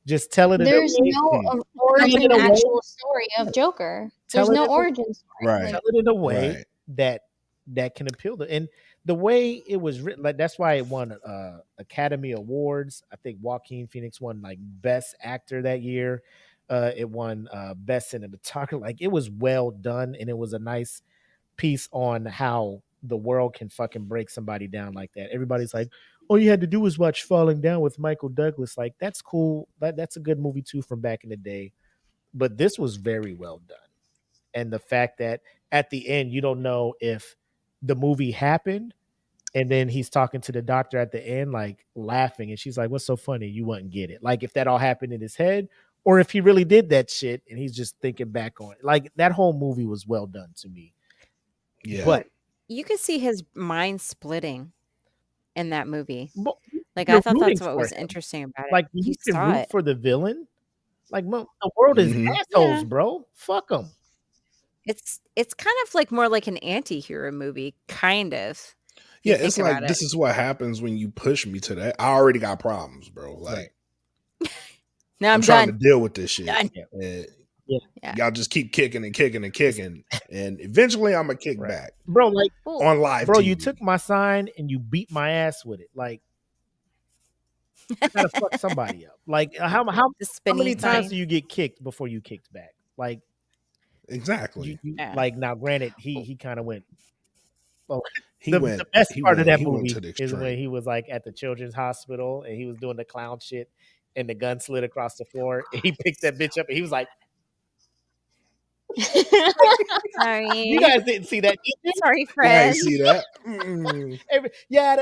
just tell it in There's a way. no origin in a way. actual story of Joker. Tell There's it no in a- origin story. Right. Like, Tell it in a way Right. that can appeal to, and the way it was written, like that's why it won Academy Awards. I think Joaquin Phoenix won like Best Actor that year. It won Best Cinematography. Like it was well done, and it was a nice piece on how the world can fucking break somebody down like that. Everybody's like, all you had to do was watch Falling Down with Michael Douglas. Like that's cool. That's a good movie too from back in the day. But this was very well done. And the fact that at the end you don't know if the movie happened, and then he's talking to the doctor at the end, like laughing, and she's like, "What's so funny? You wouldn't get it." Like if that all happened in his head, or if he really did that shit and he's just thinking back on it. Like that whole movie was well done to me. Yeah. But You could see his mind splitting in that movie. Like you're I thought rooting that's what for was him. interesting about it. Like when you can saw root it. for the villain, like the world is Mhm. assholes, Yeah. bro. Fuck them. It's kind of like more like an anti-hero movie, kind of. Yeah, think it's like about this it. is what happens when you push me to that. I already got problems, bro. Like Right. Now I'm trying done. to deal with this shit. Done. And Yeah. Y'all just keep kicking and kicking and kicking, and eventually I'm gonna kick Right. back Bro, like, Well, on live bro, TV. you took my sign and you beat my ass with it. Like, I gotta fuck somebody up. Like, how the spinny many times sign. do you get kicked before you kicked back? Like, Exactly. you Yeah. like, now granted, he kind of went. Well, He the went. best He part of went. that He went movie to the is when extreme. he was like at the children's hospital and he was doing the clown shit and the gun slid across the floor and he picked that bitch up and he was like, Sorry. you guys didn't see that. Sorry, I Fred. ain't see that. Mm. Yeah.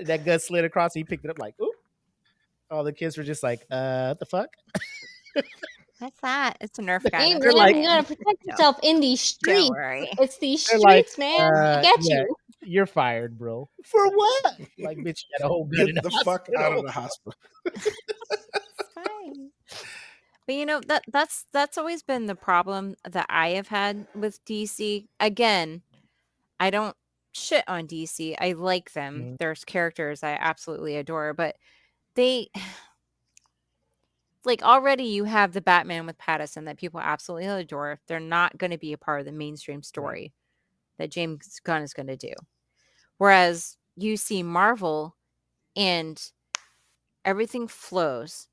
That gun slid across. He picked it up like, oop. All the kids were just like, what the fuck? What's that? It's a Nerf gun. Hey That's man, like- you gotta protect yourself in these Don't streets. worry. It's these They're like, streets, man. I get yeah, you. you're fired, bro. For what? Like, bitch, you got a whole gun in Get the the fuck out of hospital. the hospital. It's fine. But you know that's always been the problem that I have had with DC. Again, I don't shit on DC. I like them. Mhm. There's characters I absolutely adore, but they like already you have the Batman with Pattinson that people absolutely adore. They're not going to be a part of the mainstream story that James Gunn is going to do. Whereas you see Marvel and everything flows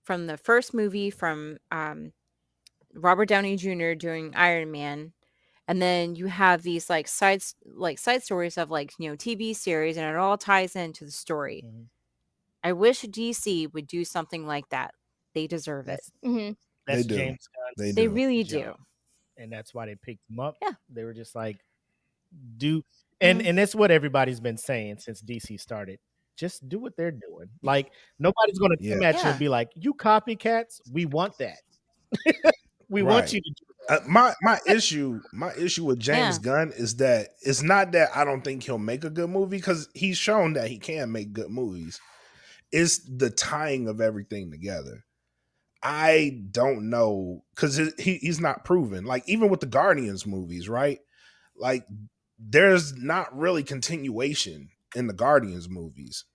from the first movie from Robert Downey Jr. doing Iron Man, and then you have these like side stories of like, you know, TV series, and it all ties into the story. Mhm. I wish DC would do something like that. They deserve it. hmm That's They do. James Gunn. They do. really job. do. And that's why they picked him up. Yeah. They were just like, and that's what everybody's been saying since DC started. Just do what they're doing. Like, nobody's going to come at you Yeah. and be like, you copycats, we want that. We want Right. you to do that. My issue with James Yeah. Gunn is that it's not that I don't think he'll make a good movie, because he's shown that he can make good movies. It's the tying of everything together. I don't know, because he's not proven. Like, even with the Guardians movies, right? Like, there's not really continuation in the Guardians movies,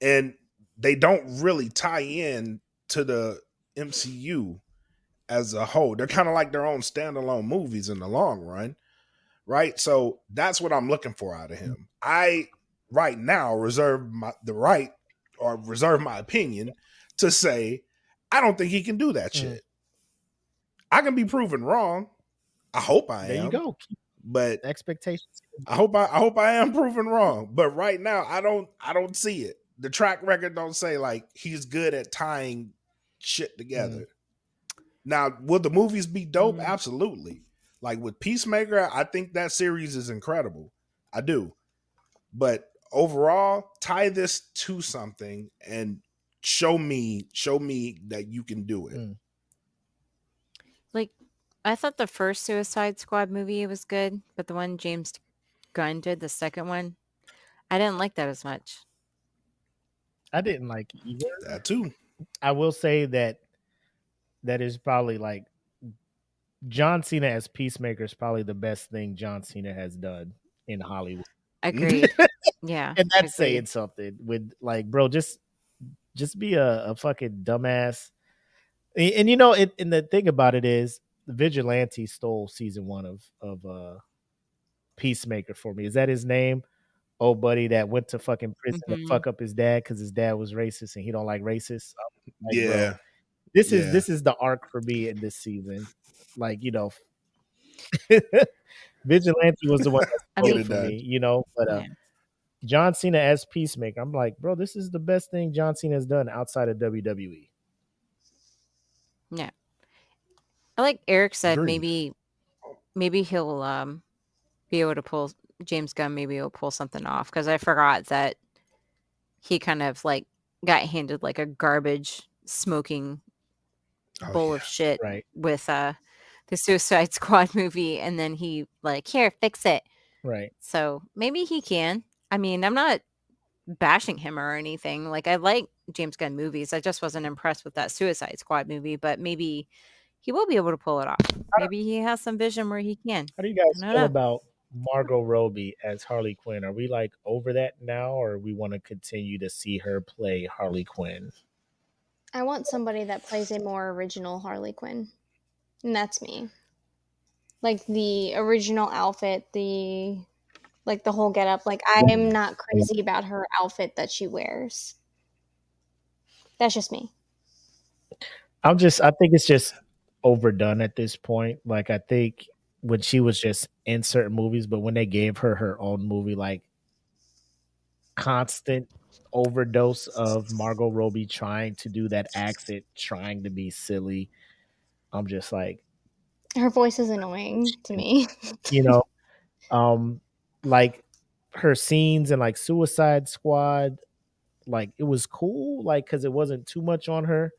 and they don't really tie in to the MCU as a whole. They're kind of like their own standalone movies in the long run, right? So that's what I'm looking for out of him. I right now reserve my opinion to say I don't think he can do that shit. I can be proven wrong. I hope I am. There you go. Keep But expectations. I hope I am proven wrong. But right now I don't see it. The track record don't say like he's good at tying shit together. Now, will the movies be dope? Absolutely. Like with Peacemaker, I think that series is incredible. I do. But overall, tie this to something and show me that you can do it. Like, I thought the first Suicide Squad movie was good, but the one James Gunn did, the second one, I didn't like that as much. I didn't like it either. That too. I will say that is probably like John Cena as Peacemaker is probably the best thing John Cena has done in Hollywood. Agreed. Yeah. And that's agreed. saying something. With like, bro, just be a fucking dumbass. And you know, and the thing about it is, Vigilante stole season 1 of Peacemaker for me. Is that his name? Old buddy that went to fucking prison to fuck up his dad because his dad was racist and he don't like racists. Like, Yeah. bro, this is the arc for me in this season. Like, you know, Vigilante was the one that stole it for me, you know, but John Cena as Peacemaker, I'm like, bro, this is the best thing John Cena has done outside of WWE. Yeah. Like Eric said, Agreed. maybe he'll be able to pull James Gunn, maybe he'll pull something off, because I forgot that he kind of like got handed like a garbage smoking bowl of shit with the Suicide Squad movie, and then he like, here, fix it. Right. So maybe he can. I mean, I'm not bashing him or anything. Like, I like James Gunn movies. I just wasn't impressed with that Suicide Squad movie, but maybe he will be able to pull it off. Maybe he has some vision where he can. How do you guys feel about Margot Robbie as Harley Quinn? Are we like over that now, or we want to continue to see her play Harley Quinn? I want somebody that plays a more original Harley Quinn. And that's me. Like the original outfit, the whole getup. Like I am not crazy about her outfit that she wears. That's just me. I think it's just overdone at this point. Like I think when she was just in certain movies, but when they gave her own movie, like constant overdose of Margot Robbie trying to do that accent, trying to be silly. I'm just like, Her voice is annoying to me. you know, um, like her scenes in like Suicide Squad, like it was cool, like because it wasn't too much on her.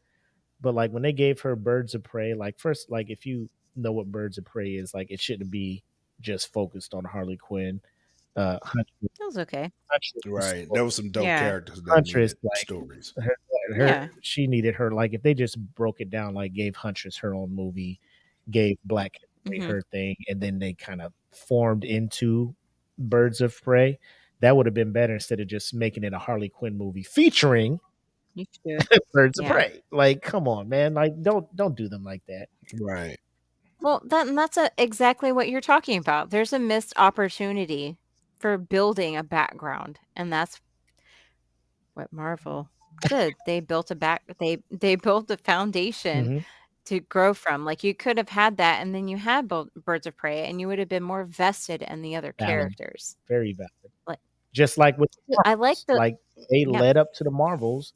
But like when they gave her Birds of Prey, like first, like if you know what Birds of Prey is, like it shouldn't be just focused on Harley Quinn. Huntress, That was okay. Right. There was some dope Yeah. characters that Huntress, needed like stories. Yeah. she needed her. Like if they just broke it down, like gave Huntress her own movie, gave Black Canary her thing, and then they kind of formed into Birds of Prey, that would have been better instead of just making it a Harley Quinn movie featuring You should. Birds of Yeah. Prey. Like, come on, man! Like, don't do them like that. Right. Well, that's exactly what you're talking about. There's a missed opportunity for building a background, and that's what Marvel did. They built they built a foundation Mhm. to grow from. Like you could have had that, and then you had Birds of Prey, and you would have been more vested in the other Valid. characters. Very valid. Like Just like with the I like Marvels. Like they yeah. led up to the Marvels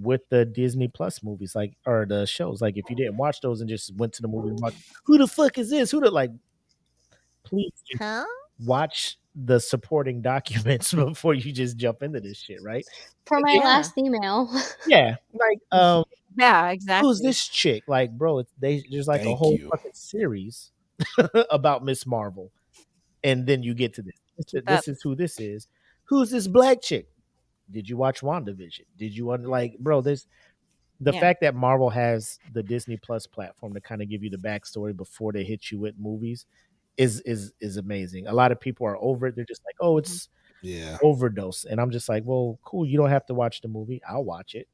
with the Disney Plus movies, like or the shows. Like if you didn't watch those and just went to the movie and watched, who the fuck is this? Who the like? Please just Huh? watch the supporting documents before you just jump into this shit, right? For my Yeah. last email. Yeah, like Yeah, who's exactly. this chick? Like, bro, there's like a Thank whole you. fucking series about Miss Marvel, and then you get to this. This is who this is. Who's this black chick? Did you watch WandaVision? Did you like, bro? This the Yeah. fact that Marvel has the Disney Plus platform to kind of give you the backstory before they hit you with movies is amazing. A lot of people are over it. They're just like, oh, it's Yeah. overdose, and I'm just like, well, cool. You don't have to watch the movie. I'll watch it.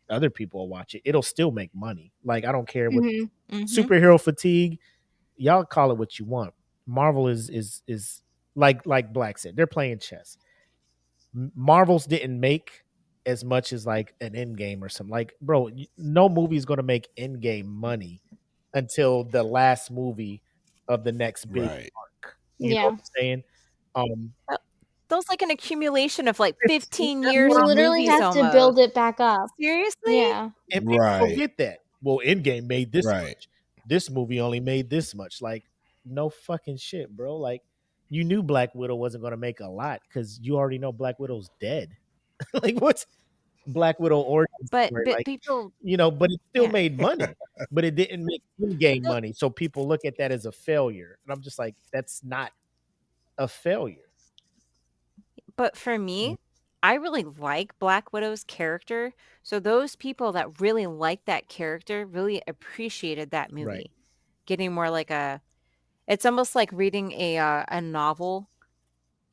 Other people will watch it. It'll still make money. Like I don't care what superhero fatigue. Y'all call it what you want. Marvel is like Black said. They're playing chess. Marvels didn't make as much as like an Endgame or something. Like, bro, no movie is going to make Endgame money until the last movie of the next big Right. arc. You know what I'm saying? That was like an accumulation of like 15 That's years what You of literally movies have to almost. build it back up. Seriously? Yeah. And people Right. forget that. Well, Endgame made this Right. much. This movie only made this much. Like, no fucking shit, bro. Like, you knew Black Widow wasn't going to make a lot because you already know Black Widow's dead. Like, what's Black Widow origin But story? but Like, people you know, but it still Yeah. made money, but it didn't make in-game No. money. So people look at that as a failure. And I'm just like, that's not a failure. But for me, I really like Black Widow's character. So those people that really like that character really appreciated that movie. Right. Getting more like it's almost like reading a novel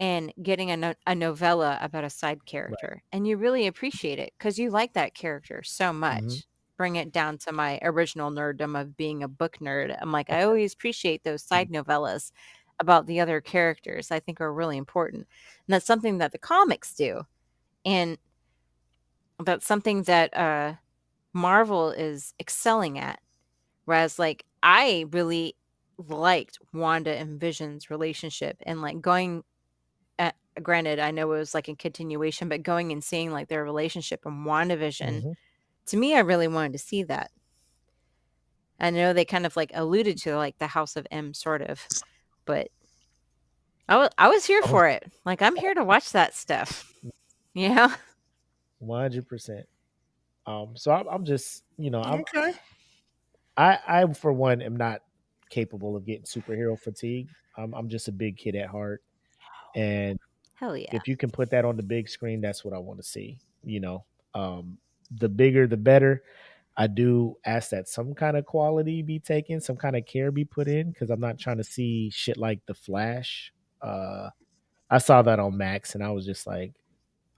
and getting a novella about a side character. And you really appreciate it because you like that character so much. Bring it down to my original nerddom of being a book nerd. I'm like, I always appreciate those side novellas about the other characters I think are really important. And that's something that the comics do. And that's something that Marvel is excelling at. Whereas like I really liked Wanda and Vision's relationship and like going granted, I know it was like a continuation, but going and seeing like their relationship in WandaVision, to me, I really wanted to see that. I know they kind of like alluded to like the House of M sort of, but I was here for it. Like I'm here to watch that stuff. Yeah. 100%. So I'm just, you know, Okay. I for one am not capable of getting superhero fatigue. I'm just a big kid at heart, and Hell yeah. if you can put that on the big screen, that's what I want to see. You know, the bigger the better. I do ask that some kind of quality be taken, some kind of care be put in, because I'm not trying to see shit like The Flash. I saw that on Max, and I was just like,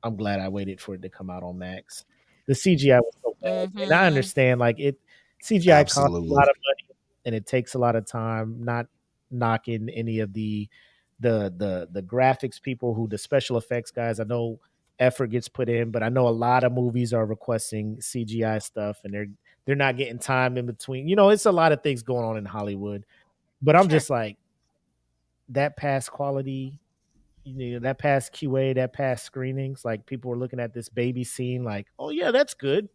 I'm glad I waited for it to come out on Max. The CGI was so bad, and I understand like it. CGI costs a lot Absolutely. of money, and it takes a lot of time. Not knocking any of the graphics people, who the special effects guys. I know effort gets put in, but I know a lot of movies are requesting CGI stuff, and they're not getting time in between. It's a lot of things going on in Hollywood, but I'm just like, that past quality, that past QA, that past screenings, like people were looking at this baby scene, like, oh yeah, that's good.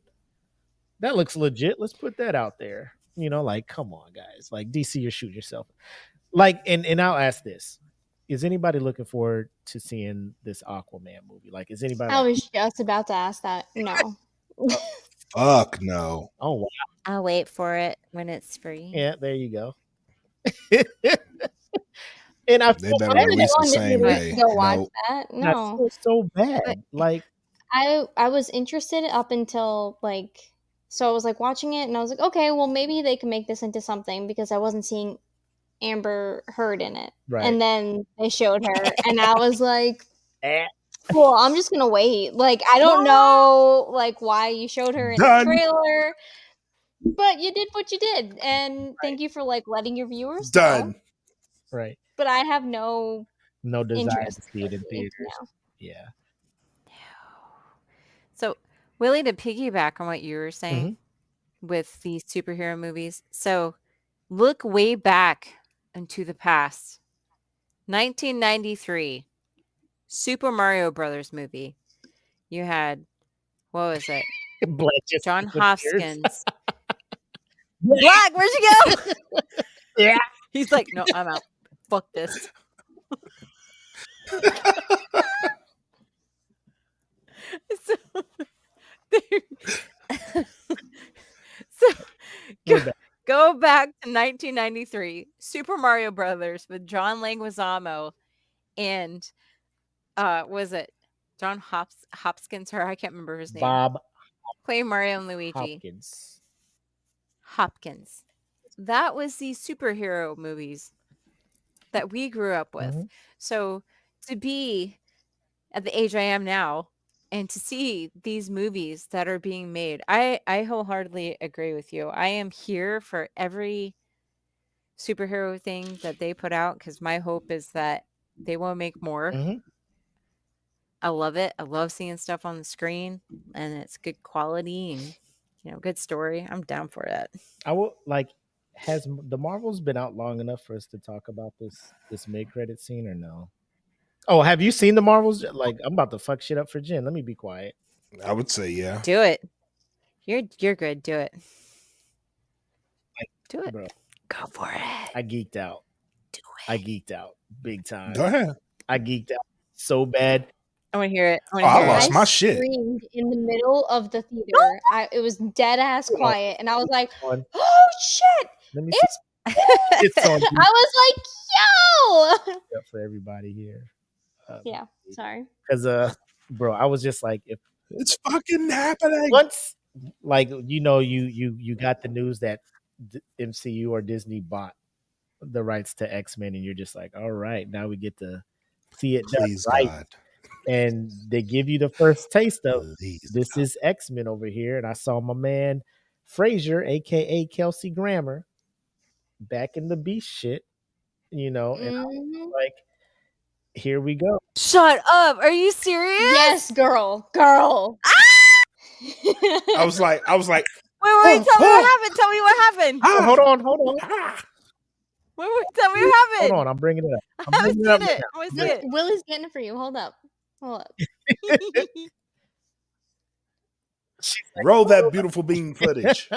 That looks legit. Let's put that out there. Like, come on, guys. Like, DC, you're shooting yourself. Like, and I'll ask this: is anybody looking forward to seeing this Aquaman movie? Like, is anybody? I was just about to ask that. No. Fuck no. Oh wow. I'll wait for it when it's free. Yeah, there you go. And They better release the same day. Go watch Nope. that. No, that's so bad. Like, I was interested up until so I was watching it, and I was like, okay, well maybe they can make this into something, because I wasn't seeing Amber Heard in it, right. And then they showed her, and I was like, cool, I'm just gonna wait. I don't know why you showed her in the trailer, but you did what you did, and thank you for letting your viewers know. Right. But I have no desire to see it in theaters. No. Yeah. So, Willie, to piggyback on what you were saying with these superhero movies, so look way back into the past. 1993, Super Mario Brothers movie. You had, what was it? John Hoskins. Black, where'd you go? Yeah. He's like, no, I'm out. Fuck this. Go back to 1993, Super Mario Brothers with John Leguizamo and was it John Hopkins? Or I can't remember his name. Bob playing Mario and Luigi. Hopkins. That was the superhero movies that we grew up with. Mm-hmm. So to be at the age I am now and to see these movies that are being made, I wholeheartedly agree with you. I am here for every superhero thing that they put out, because my hope is that they will make more. Mm-hmm. I love it. I love seeing stuff on the screen, and it's good quality and good story. I'm down for that. I will has the Marvels been out long enough for us to talk about this mid-credit scene, or no? Oh, have you seen the Marvels? I'm about to fuck shit up for Jen. Let me be quiet. I would say yeah. Do it. You're good. Do it. Do it. Bro, go for it. I geeked out. Do it. I geeked out big time. Go ahead. I geeked out so bad. I want to hear it. I lost my shit. I screamed in the middle of the theater. It was dead ass quiet, and I was like, "Oh shit! It's on." I was like, "Yo!" For everybody here. Yeah, sorry. Because bro, I was just like, if it's fucking happening. Once, you got the news that MCU or Disney bought the rights to X-Men, and you're just like, all right, now we get to see it done right. God. And they give you the first taste of this is X-Men over here. And I saw my man Frazier, aka Kelsey Grammer, back in the Beast shit, and I was like, here we go. Shut up. Are you serious? Yes, girl. I was like, wait, tell me what happened. Tell me what happened. Hold on. Wait, tell me what happened. Hold on, I'm bringing it up. I want to see it. Willie's getting it for you. Hold up. Roll that beautiful bean footage.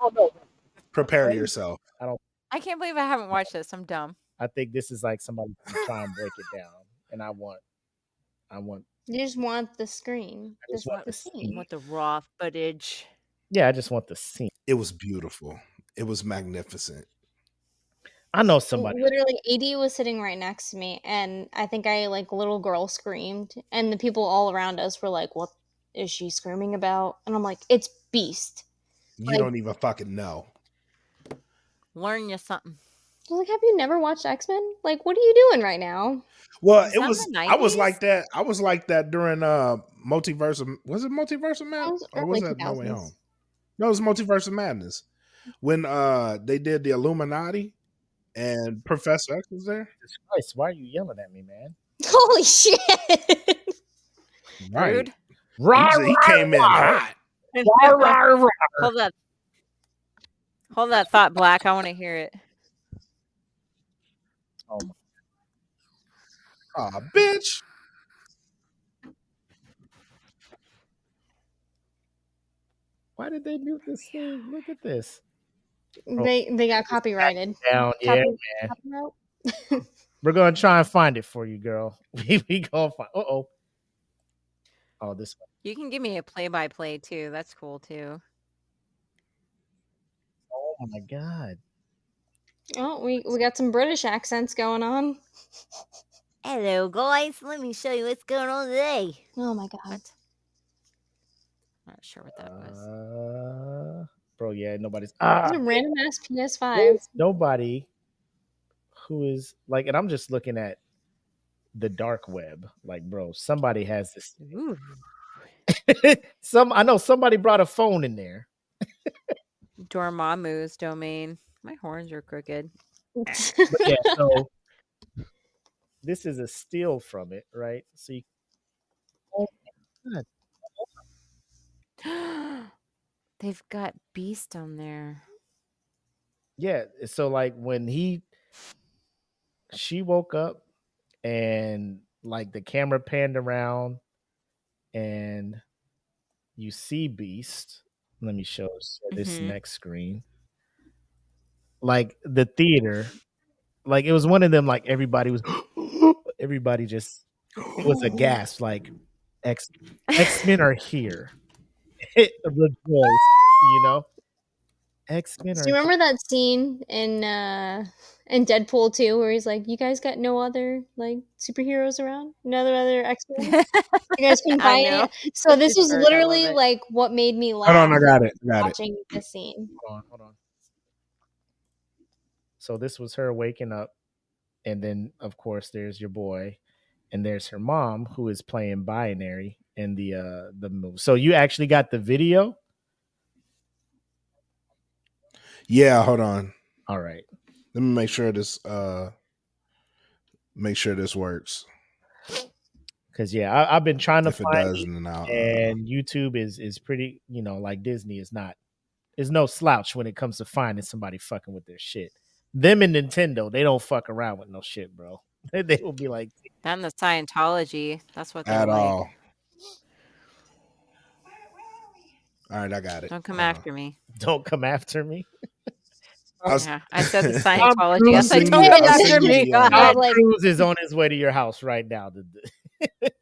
Oh no! Prepare yourself. I can't believe I haven't watched this. I'm dumb. I think this is like somebody trying to break it down, and I want. You just want the screen. I just want the scene. You want the raw footage. Yeah, I just want the scene. It was beautiful. It was magnificent. I know somebody. Literally, AD was sitting right next to me, and I think little girl screamed, and the people all around us were like, "What is she screaming about?" And I'm like, "It's Beast." You don't even fucking know. Learn you something. I was like, have you never watched X-Men? What are you doing right now? Well, it was. I was like that. I was like that during Multiverse of, was it Multiverse of Madness? Or was Early that No Way 2000s. Home? No, it was Multiverse of Madness. When they did the Illuminati and Professor X was there. Jesus Christ, why are you yelling at me, man? Holy shit! Right. Rude. He came in hot. Hold that thought, Black. I want to hear it. Oh my. Aw, bitch. Why did they mute this thing? Look at this. They got copyrighted. Down, yeah, man. Copyright? We're gonna try and find it for you, girl. We gonna find. Oh, this one. You can give me a play-by-play too. That's cool too. Oh my god. Oh, we got some British accents going on. Hello, guys. Let me show you what's going on today. Oh my god. What? Not sure what that was. Bro, yeah, nobody's. It's a random ass PS5. Nobody who is like, and I'm just looking at the dark web. Like, bro, somebody has this. Ooh. I know somebody brought a phone in there. Dormammu's domain. My horns are crooked. But yeah, so this is a steal from it, right? So you. Oh my god. They've got Beast on there. Yeah, so like when she woke up and like the camera panned around and you see Beast. Let me show this next screen. Like the theater, like it was one of them, like everybody just, it was a gasp, like X-Men are here. Rejoice, you know? X-Men Do are you remember that scene in Deadpool 2 where he's like, "You guys got no other like superheroes around? No other X-Men? You guys couldn't find it?" So this was literally like what made me laugh. Hold on, I got it. Watching this scene. Hold on. So this was her waking up, and then of course there's your boy, and there's her mom who is playing Binary in the movie. So you actually got the video? Yeah, hold on. All right. Let me make sure this works. Because yeah, I've been trying to find it does, it, and YouTube is pretty, you know, like Disney is no slouch when it comes to finding somebody fucking with their shit. Them and Nintendo, they don't fuck around with no shit, bro. They will be like, and the Scientology. That's what they're at like. all. All right, I got it. Don't come after me. Don't come after me. I said the Scientology. Yes, I don't come after me. Tom Cruise is on his way to your house right now. It's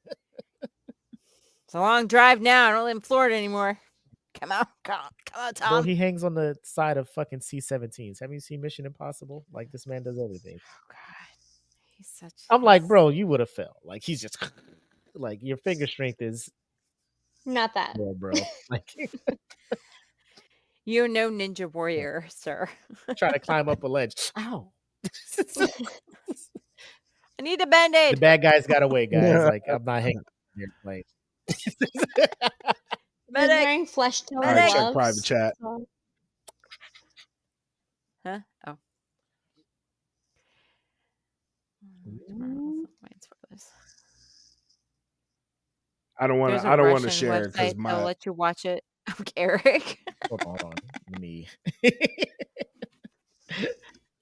a long drive now. I don't live in Florida anymore. Come on, Tom. Well, he hangs on the side of fucking C-17s. Have you seen Mission Impossible? Like, this man does everything. Oh God, he's such. I'm like, bro, you would have fell. Like, he's just like, your finger strength is not that. Well, bro. Like, you're no ninja warrior, sir. Try to climb up a ledge. Ow. I need a band-aid. The bad guys got away, guys. Like, I'm not hanging here playing. He's wearing flesh tone gloves. All right, gloves. check private chat. Huh? Oh. I don't want to share it because I'll let you watch it. Okay, Eric. Hold on. Me.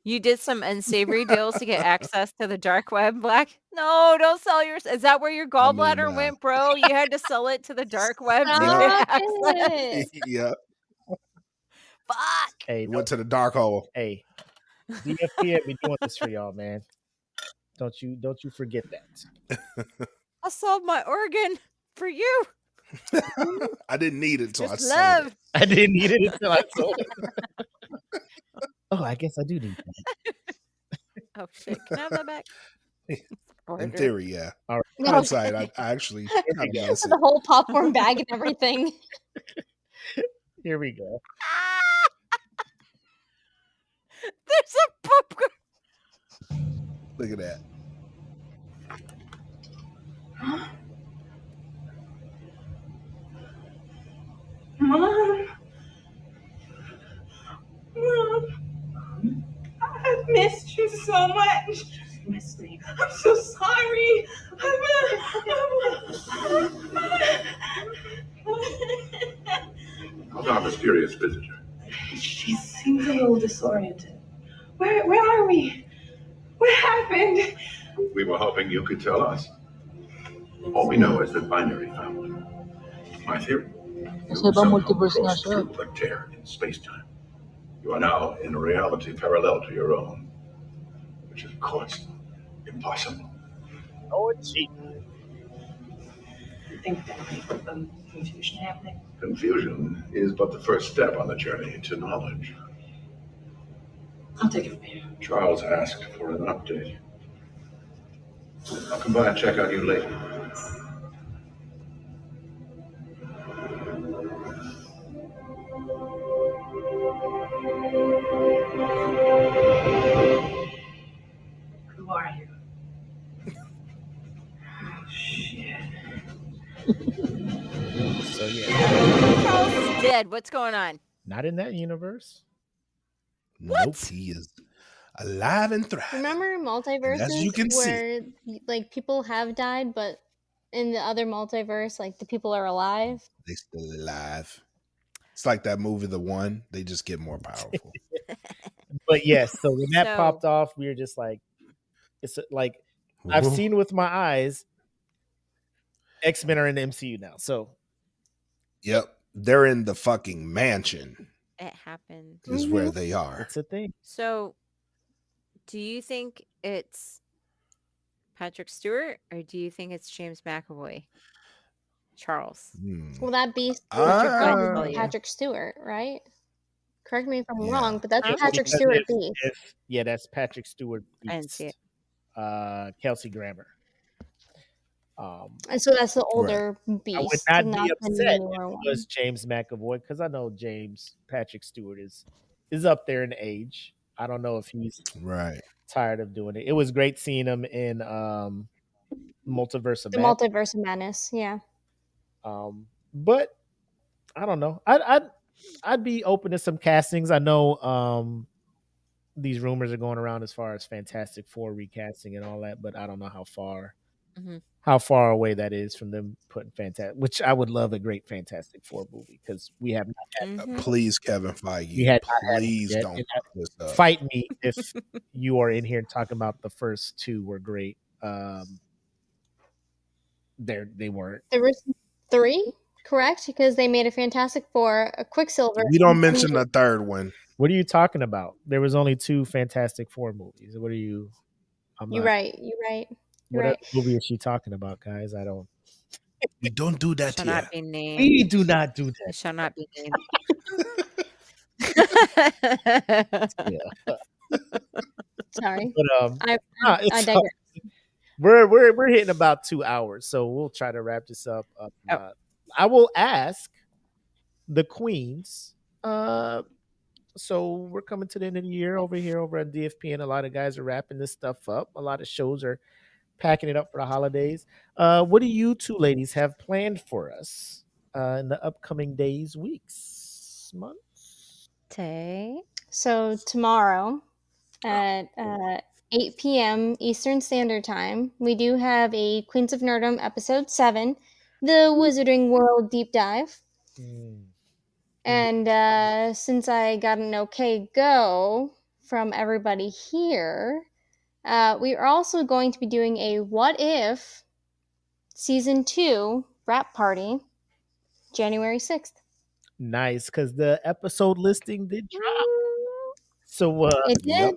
You did some unsavory deals to get access to the dark web, Black? No, don't sell yours. Is that where your gallbladder went, bro? You had to sell it to the dark web to get access. Yeah. Fuck. Hey, went to the dark hole. Hey, DFP be doing this for y'all, man. Don't you forget that. I sold my organ for you. I didn't need it until I sold it. I didn't need it until I sold it. Oh, I guess I do need that. Oh shit! Can I have that back? In theory, yeah. All right. Hindsight, I actually with the whole popcorn bag and everything. Here we go. There's a popcorn. Look at that. so much. Miss me. I'm so sorry. How's our mysterious visitor? She seems a little disoriented. Where are we? What happened? We were hoping you could tell us. All we know is that binary found. My theory. You somehow crossed through a tear in space-time. You are now in a reality parallel to your own, which is, of course, impossible. Oh, gee. I think there might be some confusion happening. Confusion is but the first step on the journey to knowledge. I'll take it from here. Charles asked for an update. I'll come by and check on you later. Who are you? Oh, shit. So yeah, Charles is dead. What's going on? not in that universe. Nope, he is alive and thriving. Remember multiverses as you can see- where like people have died, but in the other multiverse, like the people are alive? They still alive. It's like that movie, The One. They just get more powerful. But yes, so when that So- popped off, we were just like, it's like I've seen with my eyes. X-Men are in the MCU now, so Yep, they're in the fucking mansion. It happened. Is where they are. it's a thing. So, do you think it's Patrick Stewart or do you think it's James McAvoy? Charles. Well, that beast What's your gut is tell you? Patrick Stewart, right? Correct me if I'm Yeah. wrong, but that's Huh? Patrick Because Stewart beast. yeah, that's Patrick Stewart. I didn't see it. Kelsey Grammer. And so that's the older I would beast, not not be the upset newer if it one. was James McAvoy because I know Patrick Stewart is up there in age. I don't know if he's Right. tired of doing it. It was great seeing him in Multiverse of The Madness. Multiverse of Madness, yeah. But I don't know. I'd be open to some castings. I know these rumors are going around as far as Fantastic Four recasting and all that, but I don't know how far Mhm. away that is from them putting which I would love a great Fantastic Four movie because we have not had Mhm. Please, Kevin Feige. We had not had it please yet, don't and fuck this up. fight me if you are in here talking about the first two were great. They weren't. There was 3, correct? Because they made a Fantastic Four, a Quicksilver. We don't and mention Punisher. the third one. What are you talking about? There was only 2 Fantastic Four movies. What are you? You're right. You're right. You're What right. movie is she talking about, guys? I don't. We don't do that Shall here. not be named. We do not do It that. shall not be named. Yeah. Sorry. But I it's I digress. we're hitting about 2 hours, so we'll try to wrap this up. I will ask the queens. So we're coming to the end of the year over here over at DFP, and a lot of guys are wrapping this stuff up. A lot of shows are packing it up for the holidays. What do you two ladies have planned for us in the upcoming days, weeks, months? Tay. So tomorrow at 8 p.m. Eastern Standard Time, we do have a Queens of Nerdom episode 7, the Wizarding World Deep Dive. And since I got an okay go from everybody here, we are also going to be doing a What If Season 2 wrap party January 6th. Nice, because the episode listing did drop. So It did.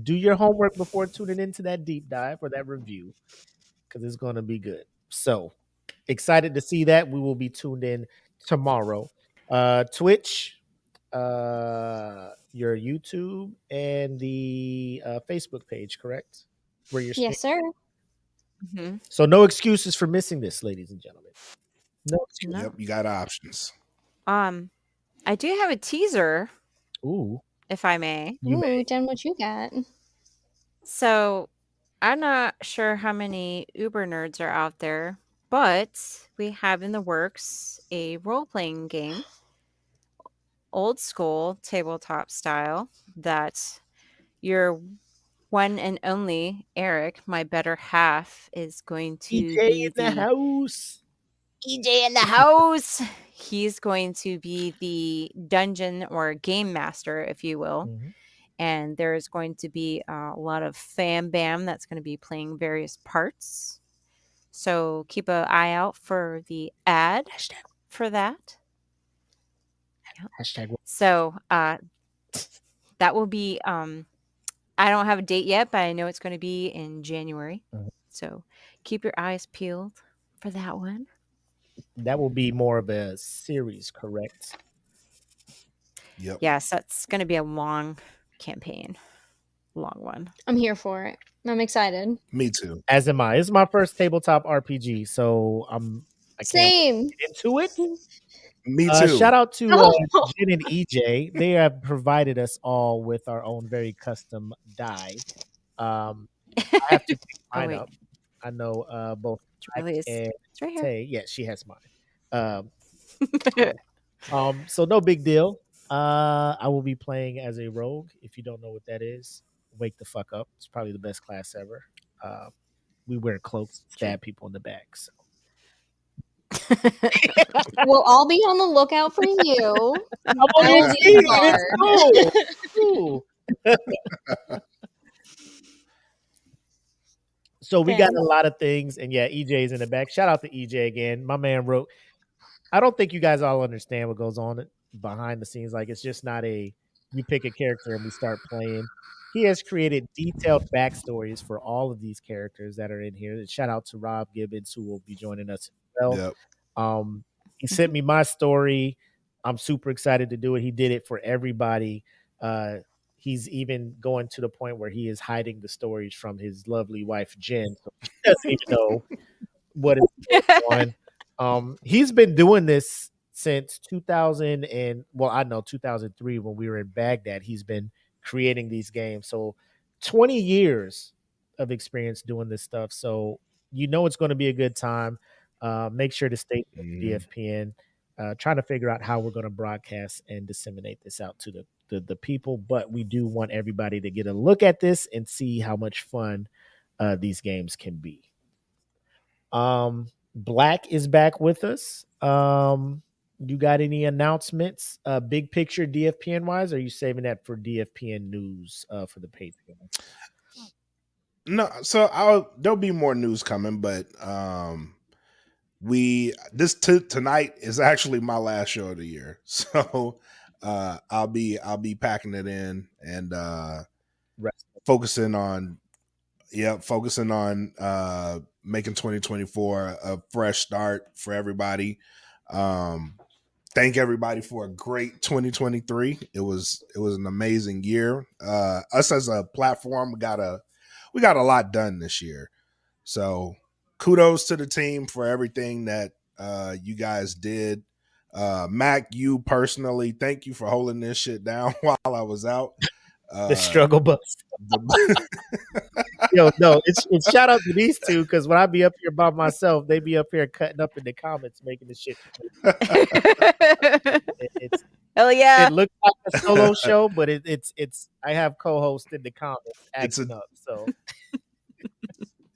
do your homework before tuning into that deep dive or that review, because it's going to be good. So excited to see that. We will be tuned in tomorrow. Twitch, your YouTube, and the Facebook page, correct? Where you're Yes, sir. Mhm. So no excuses for missing this, ladies and gentlemen. No excuses. No. Yep, you got options. I do have a teaser, Ooh, if I may. you may. Ooh, Jen, what you got? So I'm not sure how many Uber nerds are out there, but we have in the works a role-playing game, old school tabletop style, that you're one and only Eric, my better half, is going to EJ be in the house. EJ in the house. He's going to be the dungeon or game master, if you will. Mhm. And there's going to be a lot of fam bam that's going to be playing various parts. So keep an eye out for the ad for that. Hashtag. So that will be I don't have a date yet, but I know it's going to be in January. Mhm. So keep your eyes peeled for that one. That will be more of a series, correct? Yep. Yes, that's going to be a long campaign. Long one. I'm here for it. I'm excited. Me too. As am I. It's my first tabletop RPG, so I can't Same. get into it. Me too. Shout out to Oh. Jen and EJ. They have provided us all with our own very custom die. I have to pick Oh, mine wait. up. I know both Really is. and It's right here. Tay. Yeah, she has mine. So no big deal. I will be playing as a rogue. If you don't know what that is, wake the fuck up. It's probably the best class ever. We wear cloaks, stab people in the back. So. We'll all be on the lookout for you. I'm on I your will be team. the Let's go. Cool. So we got a lot of things, and yeah, EJ's in the back. Shout out to EJ again. My man wrote. I don't think you guys all understand what goes on behind the scenes. Like, it's just not a you pick a character and we start playing. He has created detailed backstories for all of these characters that are in here. And shout out to Rob Gibbons, who will be joining us as well. Yep. He sent me my story. I'm super excited to do it. He did it for everybody. He's even going to the point where he is hiding the stories from his lovely wife, Jen. So she doesn't even know what is going on. He's been doing this since 2003 when we were in Baghdad. He's been creating these games. So 20 years of experience doing this stuff. So you know it's going to be a good time. Make sure to stay with DFPN. Trying to figure out how we're going to broadcast and disseminate this out to the people. But we do want everybody to get a look at this and see how much fun these games can be. Black is back with us. You got any announcements, big picture DFPN wise? Or are you saving that for DFPN news for the Patreon? No, so there'll be more news coming, but tonight is actually my last show of the year, so I'll be packing it in and focusing on making 2024 a fresh start for everybody. Thank everybody for a great 2023. It was an amazing year. Us as a platform, we got a lot done this year. So kudos to the team for everything that you guys did. Mac, you personally, thank you for holding this shit down while I was out. The struggle bus. Yo, no, it's shout out to these two, because when I be up here by myself, they be up here cutting up in the comments, making the shit. Hell yeah! It looks like a solo show, but it's I have co-hosts in the comments acting up. So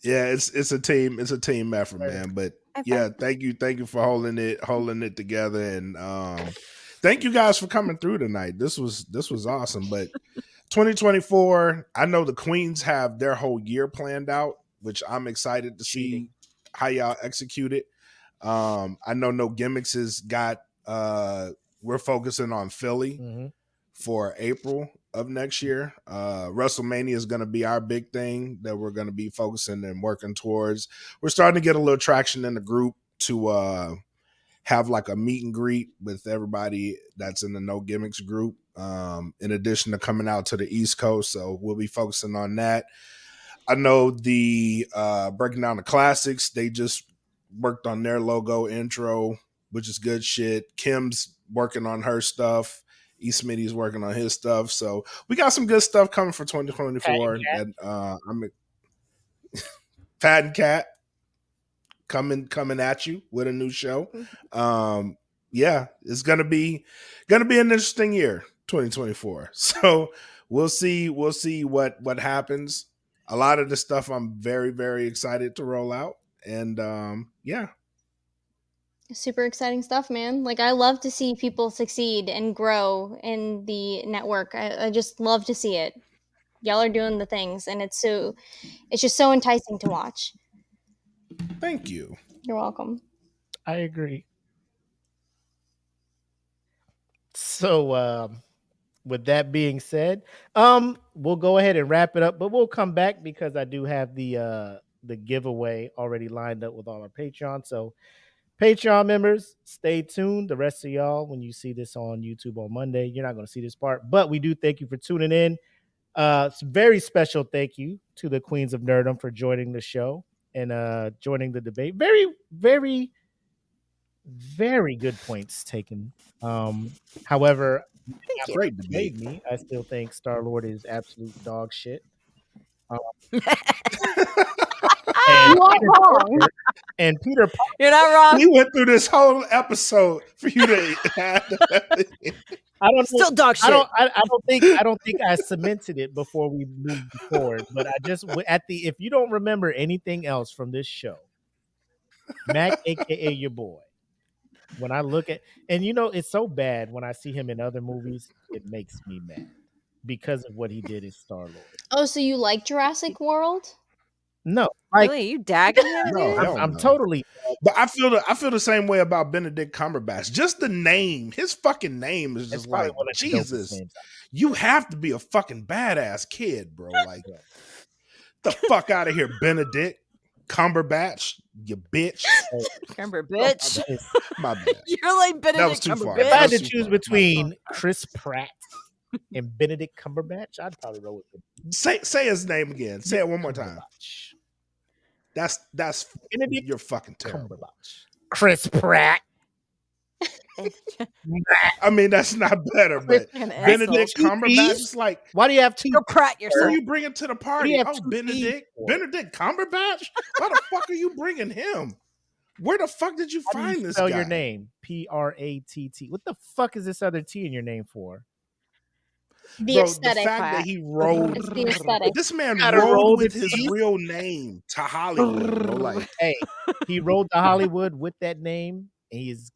yeah, it's a team effort, man. But yeah, thank you for holding it together, and thank you guys for coming through tonight. This was awesome, but 2024, I know the Queens have their whole year planned out, which I'm excited to see how y'all execute it. I know No Gimmicks has got we're focusing on Philly for April of next year. WrestleMania is going to be our big thing that we're going to be focusing and working towards. We're starting to get a little traction in the group to have like a meet and greet with everybody that's in the No Gimmicks group, in addition to coming out to the East Coast. So we'll be focusing on that. I know the Breaking Down the Classics, they just worked on their logo intro, which is good shit. Kim's working on her stuff. E. Smitty's working on his stuff. So we got some good stuff coming for 2024. And I'm Pat and Cat coming at you with a new show. Yeah, it's gonna be an interesting year, 2024. So we'll see what happens. A lot of the stuff I'm very, very excited to roll out. And yeah. Super exciting stuff, man. Like, I love to see people succeed and grow in the network. I just love to see it. Y'all are doing the things, and it's just so enticing to watch. Thank you. You're welcome. I agree. So with that being said, we'll go ahead and wrap it up, but we'll come back because I do have the giveaway already lined up with all our Patreon. So Patreon members, stay tuned. The rest of y'all, when you see this on YouTube on Monday, you're not going to see this part, but we do thank you for tuning in. It's a very special thank you to the Queens of Nerdom for joining the show and joining the debate. Very, very, very good points taken. However, Thank you. Great debate. me, I still think Star-Lord is absolute dog shit. You aren't wrong. And Peter Parker, You're not wrong. We went through this whole episode for you to I don't Still dog shit. I don't think I cemented it before we moved forward, but I just if you don't remember anything else from this show, Mac, aka your boy, when I look at, and it's so bad when I see him in other movies, it makes me mad because of what he did as Star-Lord. Oh, so you like Jurassic World? No, like Really? You dagging him, No, dude? hell I'm no. totally. But I feel the same way about Benedict Cumberbatch. Just the name, his fucking name is It's just probably like, one of the dopest Jesus, names. you have to be a fucking badass kid, bro. Like, the fuck out of here, Benedict Cumberbatch, you bitch. Cumber bitch. My bad. You're like Benedict That was too Cumberbatch. far. If I had That to was too choose far. between Chris Pratt and Benedict Cumberbatch, I'd probably roll with Say his name again. Say it one more time. Cumberbatch. That's Benedict you're fucking terrible. Cumberbatch. Chris Pratt. I mean, that's not better, but An Benedict asshole. Cumberbatch is like, Why do you have two? Go Pratt who are yourself. you bringing to the What do party? you have Oh, two Benedict. P's for? Benedict Cumberbatch? Why the fuck are you bringing him? Where the fuck did you How do find you this spell guy? your name? Pratt. What the fuck is this other T in your name for? The Bro, aesthetic. the fact that he rolled, It's the aesthetic. this man Gotta roll rolled the with his T's. real name to Hollywood, bro. Like, Hey, he rode to Hollywood with that name, and he's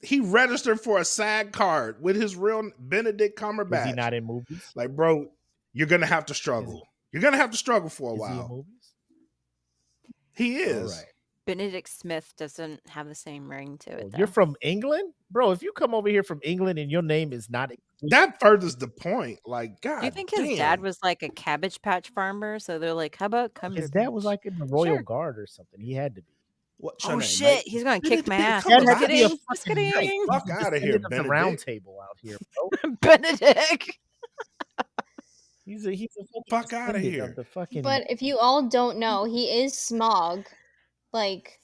he registered for a SAG card with his real Benedict Cumberbatch. Is he not in movies? Like, bro, you're gonna have to struggle. You're gonna have to struggle for a Is he in while. movies? He is. All right. Benedict Smith doesn't have the same ring to it. Oh, Though. you're from England, bro. If you come over here from England and your name is not, That furthers the point. Like, God, Do you think his dad was like a Cabbage Patch farmer? So they're like, how about Cumberbatch? his dad was like in the Royal Sure. Guard or something. He had to be. What's your Oh name, shit, mate? he's gonna kick my ass. Benedict Just That had to be a kidding. Just fucking kidding. Fuck outta here, descendant of the round Benedict. table out here, bro. Benedict. He's a fucking Fuck outta descendant here. of the fucking. But if you all don't know, he is Smog, like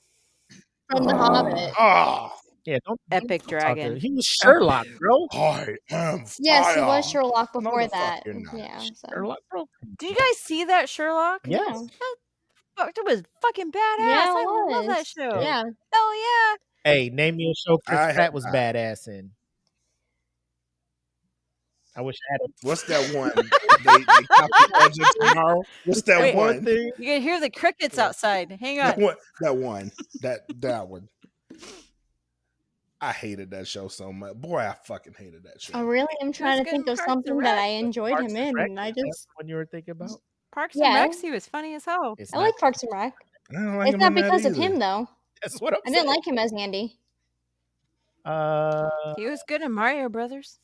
from The Hobbit. Oh, yeah, don't Epic talk to dragon. him. He was Sherlock, bro. I am Yes, he fire. was Sherlock No, before the fuck that. you're not. Yeah. So. Sherlock, bro. Did you guys see that Sherlock? Yes. That was fucking badass. Yeah, it I love that was. show. Yeah. Hell yeah. Hey, name me a show Chris I have Pratt was not. badass in. I wish I had a What's that one? they copy Legend tomorrow. What's that Wait, one? thing. You can hear the crickets outside. Hang That on. one. That one. I hated that show so much. Boy, I fucking hated that show. I really am trying to good think in of Parks and something that I Rec. enjoyed Parks him and in, Rec, and I is that just what you were thinking about? Parks Yeah. and Rec, he was funny as hell. It's I not- like Parks and Rec. I don't like It's him not in that because of either. him though. That's what I'm I didn't like him as Andy. He was good in Mario Brothers.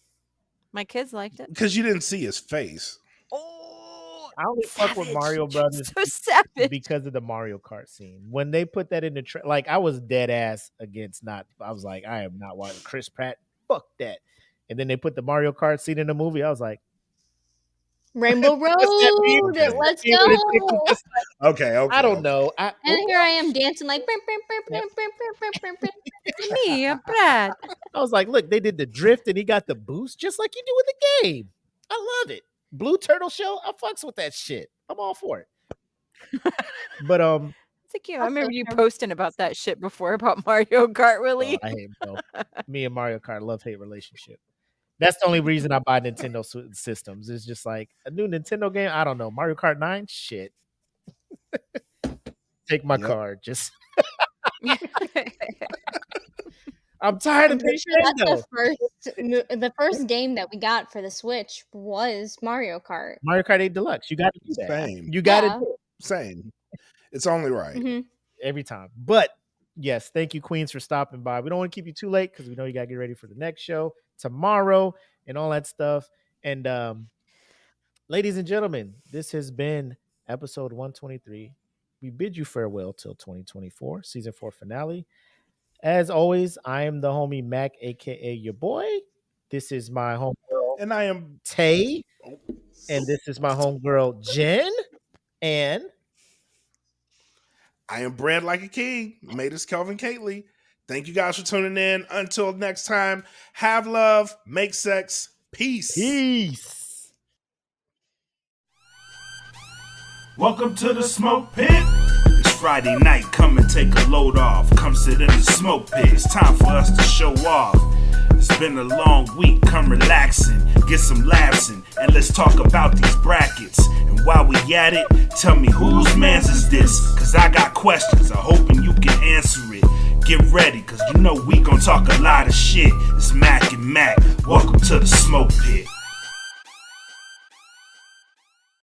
My kids liked it. Because you didn't see his face. Oh, I only fuck with Mario Brothers So savage. because of the Mario Kart scene. When they put that in the like, I was dead ass against not. I was like, I am not watching Chris Pratt. Fuck that. And then they put the Mario Kart scene in the movie. I was like, Rainbow Road. that mean? Let's you know, it's go. just like, Okay. I don't know. And here I am dancing like. Me, Brad. I was like, look, they did the drift and he got the boost just like you do in the game. I love it. Blue Turtle Show, I fucks with that shit. I'm all for it. But It's like, I remember you posting about that shit before about Mario Kart, Willie. I hate bro. Me and Mario Kart love-hate relationship. That's the only reason I buy Nintendo systems. It's just like a new Nintendo game. I don't know. Mario Kart 9? Shit. Take my card. Just I'm tired of Nintendo. The first game that we got for the Switch was Mario Kart. Mario Kart 8 Deluxe. You got to do that. Same. You got to do it. Same. It's only right. Mm-hmm. Every time. But yes, thank you, Queens, for stopping by. We don't want to keep you too late because we know you got to get ready for the next show tomorrow and all that stuff. And ladies and gentlemen, this has been episode 123. We bid you farewell till 2024, season 4 finale. As always, I am the homie Mac, aka your boy. This is my homegirl, And I am Tay. And this is my homegirl, Jen. And I am bred like a king. Made us Kelvin Kately. Thank you guys for tuning in. Until next time, have love, make sex, peace. Peace. Welcome to the smoke pit. It's Friday night, come and take a load off. Come sit in the smoke pit, it's time for us to show off. It's been a long week, come relaxing, get some laughs in, and let's talk about these brackets. And while we at it, tell me whose man's is this? Cause I got questions, I'm hoping you can answer it. Get ready, cause you know we gon' talk a lot of shit. It's Mac and Mac, welcome to the smoke pit.